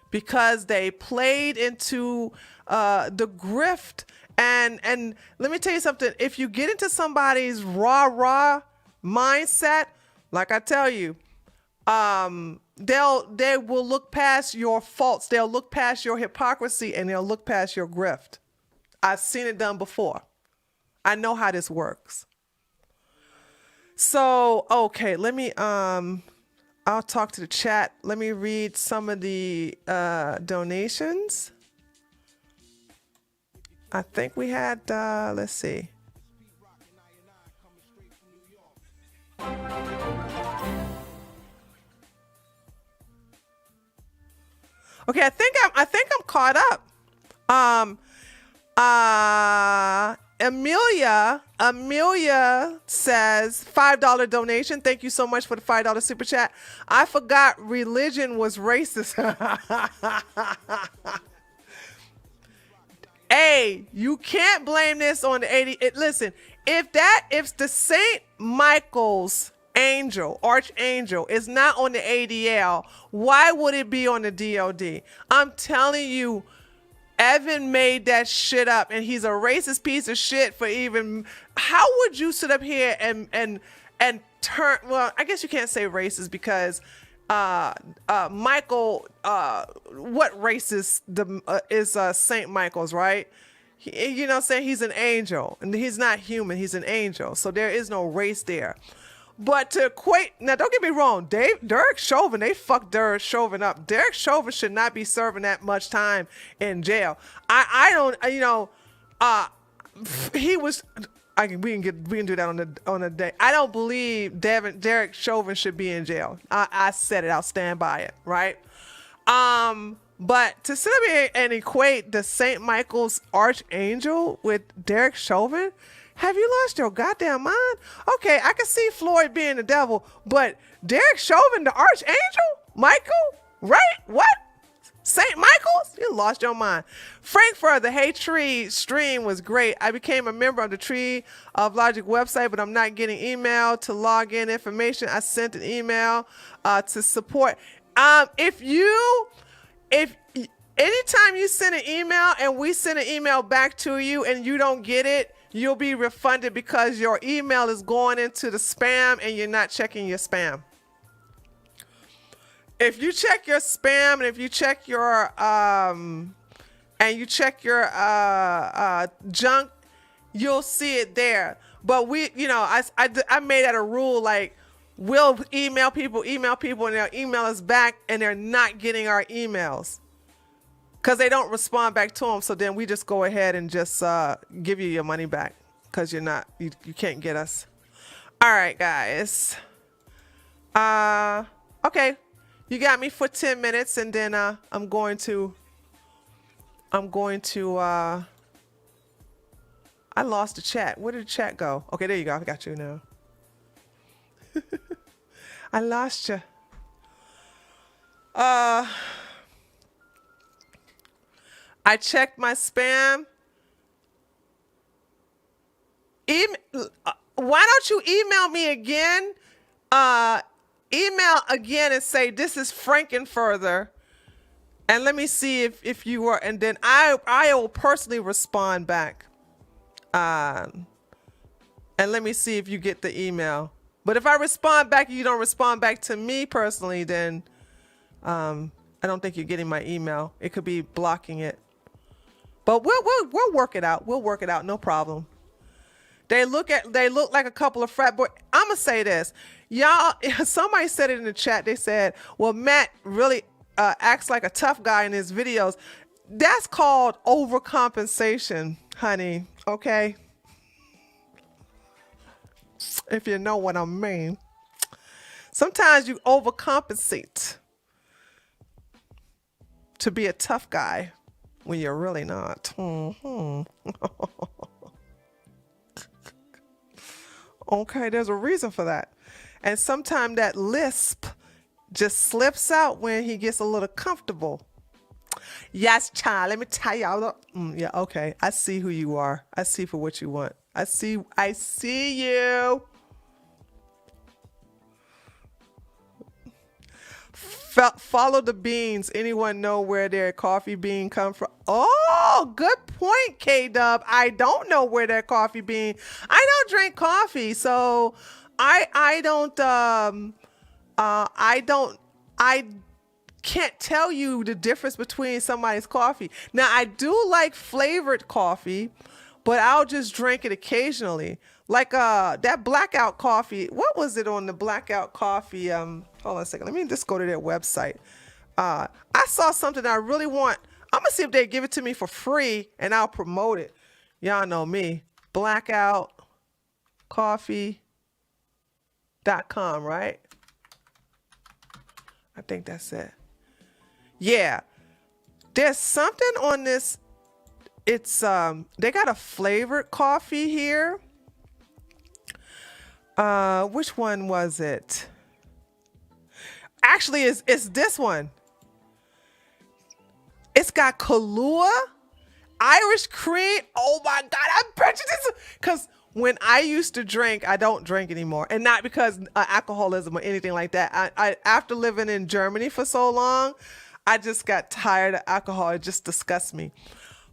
Because they played into the grift. And let me tell you something. If you get into somebody's raw mindset, like I tell you, they will look past your faults. They'll look past your hypocrisy, and they'll look past your grift. I've seen it done before. I know how this works. So, okay, let me I'll talk to the chat. Let me read some of the donations. I think we had let's see. Okay, I think I'm caught up. Amelia says $5 donation. Thank you so much for the $5 super chat. I forgot religion was racist. Hey, you can't blame this on the 80. Listen, if the St. Michael's angel, archangel, is not on the ADL, why would it be on the DOD? I'm telling you, Evan made that shit up, and he's a racist piece of shit for even. How would you sit up here and turn? Well, I guess you can't say racist because Michael. What racist is Saint Michael's, right? You know what I'm saying? He's an angel, and he's not human. He's an angel, so there is no race there. But to equate, now don't get me wrong, Derek Chauvin, they fucked Derek Chauvin up. Derek Chauvin should not be serving that much time in jail. I don't, you know, he was. We can do that on a day. I don't believe Derek Chauvin should be in jail. I said it. I'll stand by it. Right. But to sit up here and equate the St. Michael's archangel with Derek Chauvin. Have you lost your goddamn mind? Okay, I can see Floyd being the devil, but Derek Chauvin, the archangel? Michael? Right? What? St. Michael's? You lost your mind. Frank Further, hey Tree, stream was great. I became a member of the Tree of Logic website, but I'm not getting email to log in information. I sent an email to support. If anytime you send an email and we send an email back to you and you don't get it, you'll be refunded because your email is going into the spam and you're not checking your spam. If you check your spam and if you check your junk, you'll see it there. But I made that a rule, like we'll email people and they'll email us back and they're not getting our emails. Because they don't respond back to them, so then we just go ahead and just give you your money back because you can't get us. All right, guys. Okay, you got me for 10 minutes, and then I'm going to. I lost the chat. Where did the chat go? Okay, there you go. I got you now. I lost you. I checked my spam. Why don't you email me again? Email again and say, this is Frankenfurther. And let me see if you were, and then I will personally respond back. And let me see if you get the email. But if I respond back and you don't respond back to me personally, then I don't think you're getting my email. It could be blocking it. But we'll work it out. We'll work it out. No problem. They look like a couple of frat boys. I'm gonna say this, y'all. Somebody said it in the chat. They said, "Well, Matt really acts like a tough guy in his videos." That's called overcompensation, honey. Okay. If you know what I mean. Sometimes you overcompensate to be a tough guy when you're really not. Okay, there's a reason for that. And sometimes that lisp just slips out when he gets a little comfortable. Yes, child, let me tell y'all. Yeah, okay. I see who you are. I see for what you want. I see you. Follow the beans. Anyone know where their coffee bean come from? Oh, good point, K-Dub. I don't know where their coffee bean. I don't drink coffee, so I can't tell you the difference between somebody's coffee. Now, I do like flavored coffee, but I'll just drink it occasionally. Like that blackout coffee. What was it on the blackout coffee? Hold on a second. Let me just go to their website. I saw something I really want. I'm gonna see if they give it to me for free and I'll promote it. Y'all know me. Blackoutcoffee.com, right? I think that's it. Yeah. There's something on this. It's they got a flavored coffee here. Which one was it? Actually, it's this one. It's got Kahlua, Irish cream. Oh my God, I bet you this. Because when I used to drink, I don't drink anymore. And not because alcoholism or anything like that. I after living in Germany for so long, I just got tired of alcohol. It just disgusts me.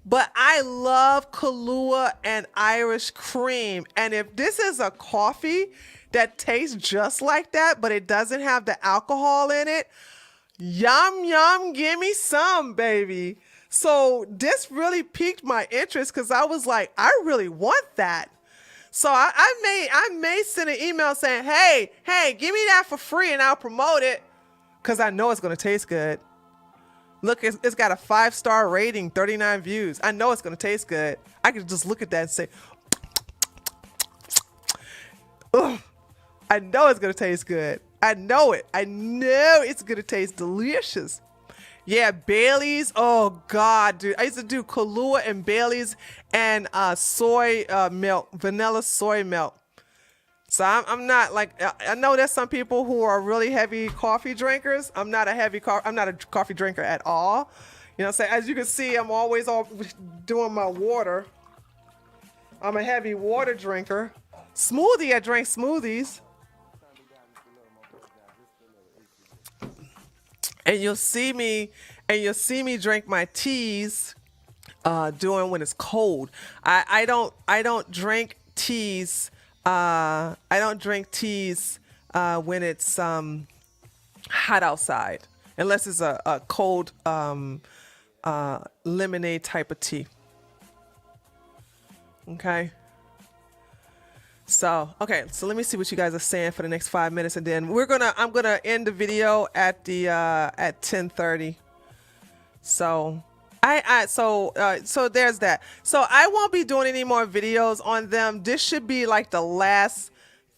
But I love Kahlua and Irish cream. And if this is a coffee that tastes just like that, but it doesn't have the alcohol in it, yum, yum, give me some, baby. So this really piqued my interest because I was like, I really want that. So I may send an email saying, hey, give me that for free and I'll promote it because I know it's going to taste good. Look, it's got a 5-star rating, 39 views. I know it's going to taste good. I could just look at that and say, ugh, I know it's going to taste good. I know it. I know it's going to taste delicious. Yeah, Bailey's. Oh, God, dude. I used to do Kahlua and Bailey's and soy milk, vanilla soy milk. So I'm not like, I know there's some people who are really heavy coffee drinkers. I'm not a coffee drinker at all. You know what I'm saying? As you can see, I'm always doing my water. I'm a heavy water drinker. Smoothie, I drink smoothies. And you'll see me drink my teas doing when it's cold. I don't drink teas. I don't drink teas when it's hot outside, unless it's a cold lemonade type of tea. Okay. So let me see what you guys are saying for the next 5 minutes, and then I'm gonna end the video at 10:30. So so there's that. So I won't be doing any more videos on them. This should be like the last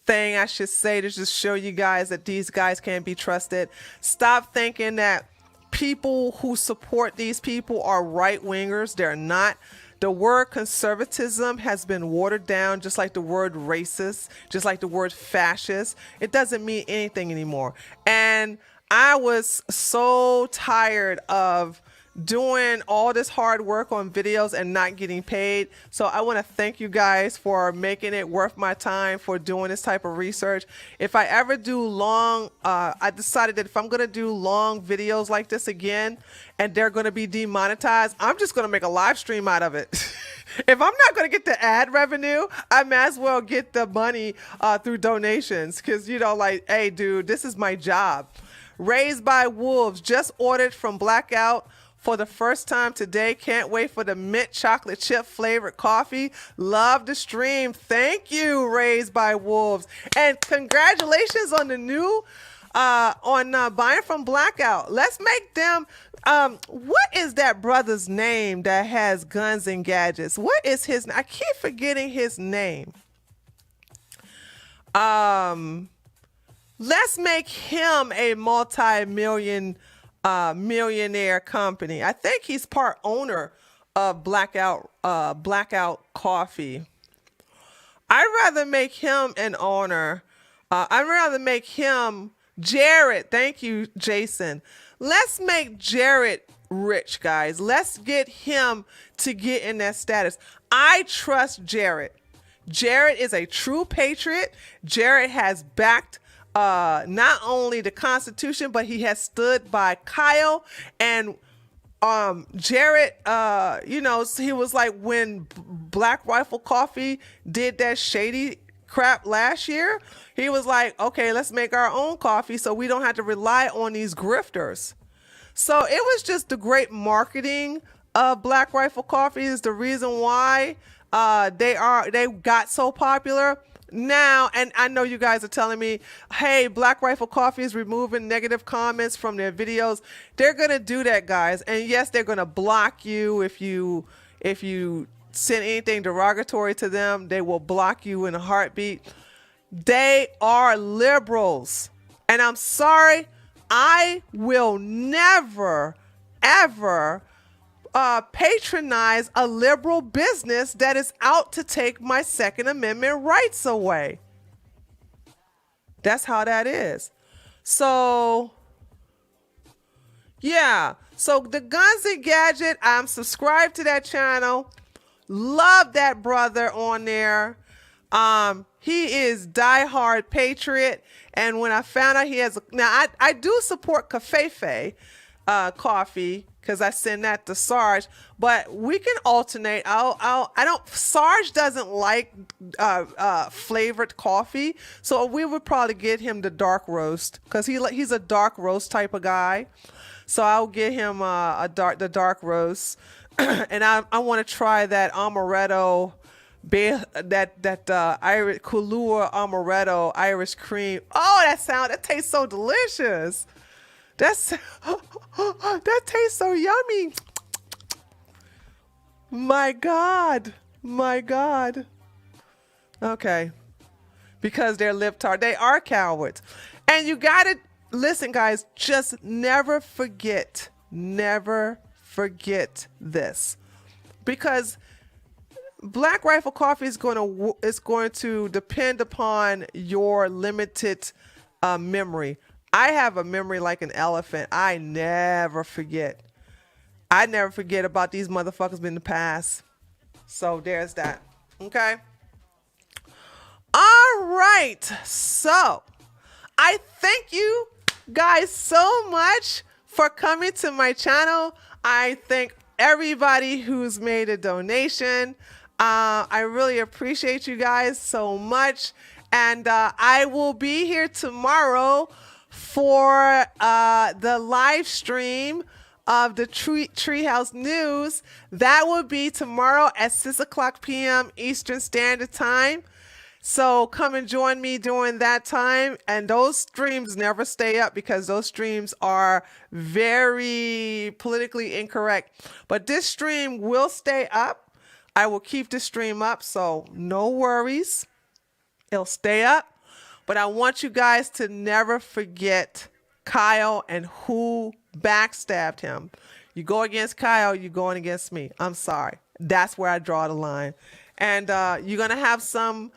thing I should say to just show you guys that these guys can't be trusted. Stop thinking that people who support these people are right-wingers. They're not. The word conservatism has been watered down, just like the word racist, just like the word fascist. It doesn't mean anything anymore. And I was so tired of doing all this hard work on videos and not getting paid. So I want to thank you guys for making it worth my time for doing this type of research. If I ever do long, I decided that if I'm going to do long videos like this again and they're going to be demonetized, I'm just going to make a live stream out of it. If I'm not going to get the ad revenue, I might as well get the money through donations because, like, hey, dude, this is my job. Raised by Wolves, just ordered from Blackout for the first time today. Can't wait for the mint chocolate chip flavored coffee. Love the stream. Thank you, Raised by Wolves. And congratulations on the new buying from Blackout. Let's make them. What is that brother's name that has guns and gadgets? What is his? I keep forgetting his name. Let's make him a multi-million millionaire company. I think he's part owner of Blackout Coffee. I'd rather make him an owner. I'd rather make him Jared. Thank you, Jason. Let's make Jared rich, guys. Let's get him to get in that status. I trust Jared. Jared is a true patriot. Jared has backed not only the Constitution, but he has stood by Kyle. And Jared, he was like when Black Rifle Coffee did that shady crap last year, he was like, okay, let's make our own coffee so we don't have to rely on these grifters. So it was just the great marketing of Black Rifle Coffee is the reason why they got so popular. Now, and I know you guys are telling me, hey, Black Rifle Coffee is removing negative comments from their videos. They're going to do that, guys. And yes, they're going to block you if you send anything derogatory to them. They will block you in a heartbeat. They are liberals. And I'm sorry, I will never, ever patronize a liberal business that is out to take my Second Amendment rights away. That's how that is. So, yeah. So the Guns and Gadget, I'm subscribed to that channel. Love that brother on there. He is diehard patriot. And when I found out he has, I do support Cafefe coffee because I send that to Sarge, but we can alternate. Sarge doesn't like flavored coffee, so we would probably get him the dark roast because he's a dark roast type of guy. So I'll get him the dark roast, and I want to try that amaretto, that Irish Kahlua amaretto Irish cream. Oh, that tastes so delicious. That tastes so yummy. My God. Okay. Because they're libtard. They are cowards. And you gotta listen, guys, just never forget this. Because Black Rifle Coffee is going to depend upon your limited memory. I have a memory like an elephant. I never forget. I never forget about these motherfuckers in the past. So there's that. Okay. All right. So I thank you guys so much for coming to my channel. I thank everybody who's made a donation. I really appreciate you guys so much. And I will be here tomorrow for the live stream of the TreeHouse News. That will be tomorrow at 6 o'clock p.m. Eastern Standard Time. So come and join me during that time. And those streams never stay up because those streams are very politically incorrect. But this stream will stay up. I will keep the stream up, so no worries. It'll stay up. But I want you guys to never forget Kyle and who backstabbed him. You go against Kyle, you're going against me. I'm sorry. That's where I draw the line. And you're going to have some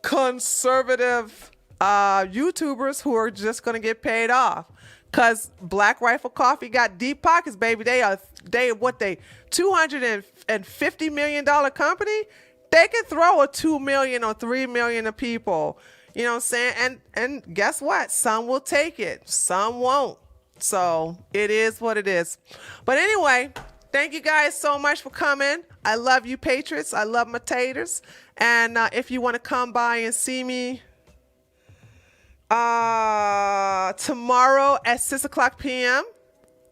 conservative YouTubers who are just going to get paid off. Because Black Rifle Coffee got deep pockets, baby. They $250 million company. They can throw a 2 million or 3 million of people. You know what I'm saying? And guess what? Some will take it. Some won't. So it is what it is. But anyway, thank you guys so much for coming. I love you, patriots. I love my taters. And if you want to come by and see me tomorrow at 6 o'clock p.m.,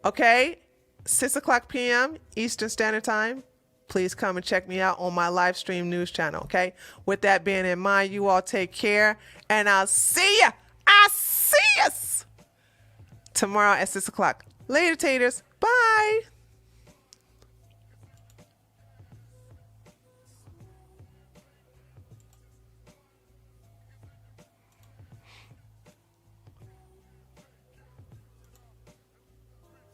okay? 6 o'clock p.m. Eastern Standard Time. Please come and check me out on my live stream news channel, okay? With that being in mind, you all take care, and I'll see ya. tomorrow at 6 o'clock. Later, taters. Bye.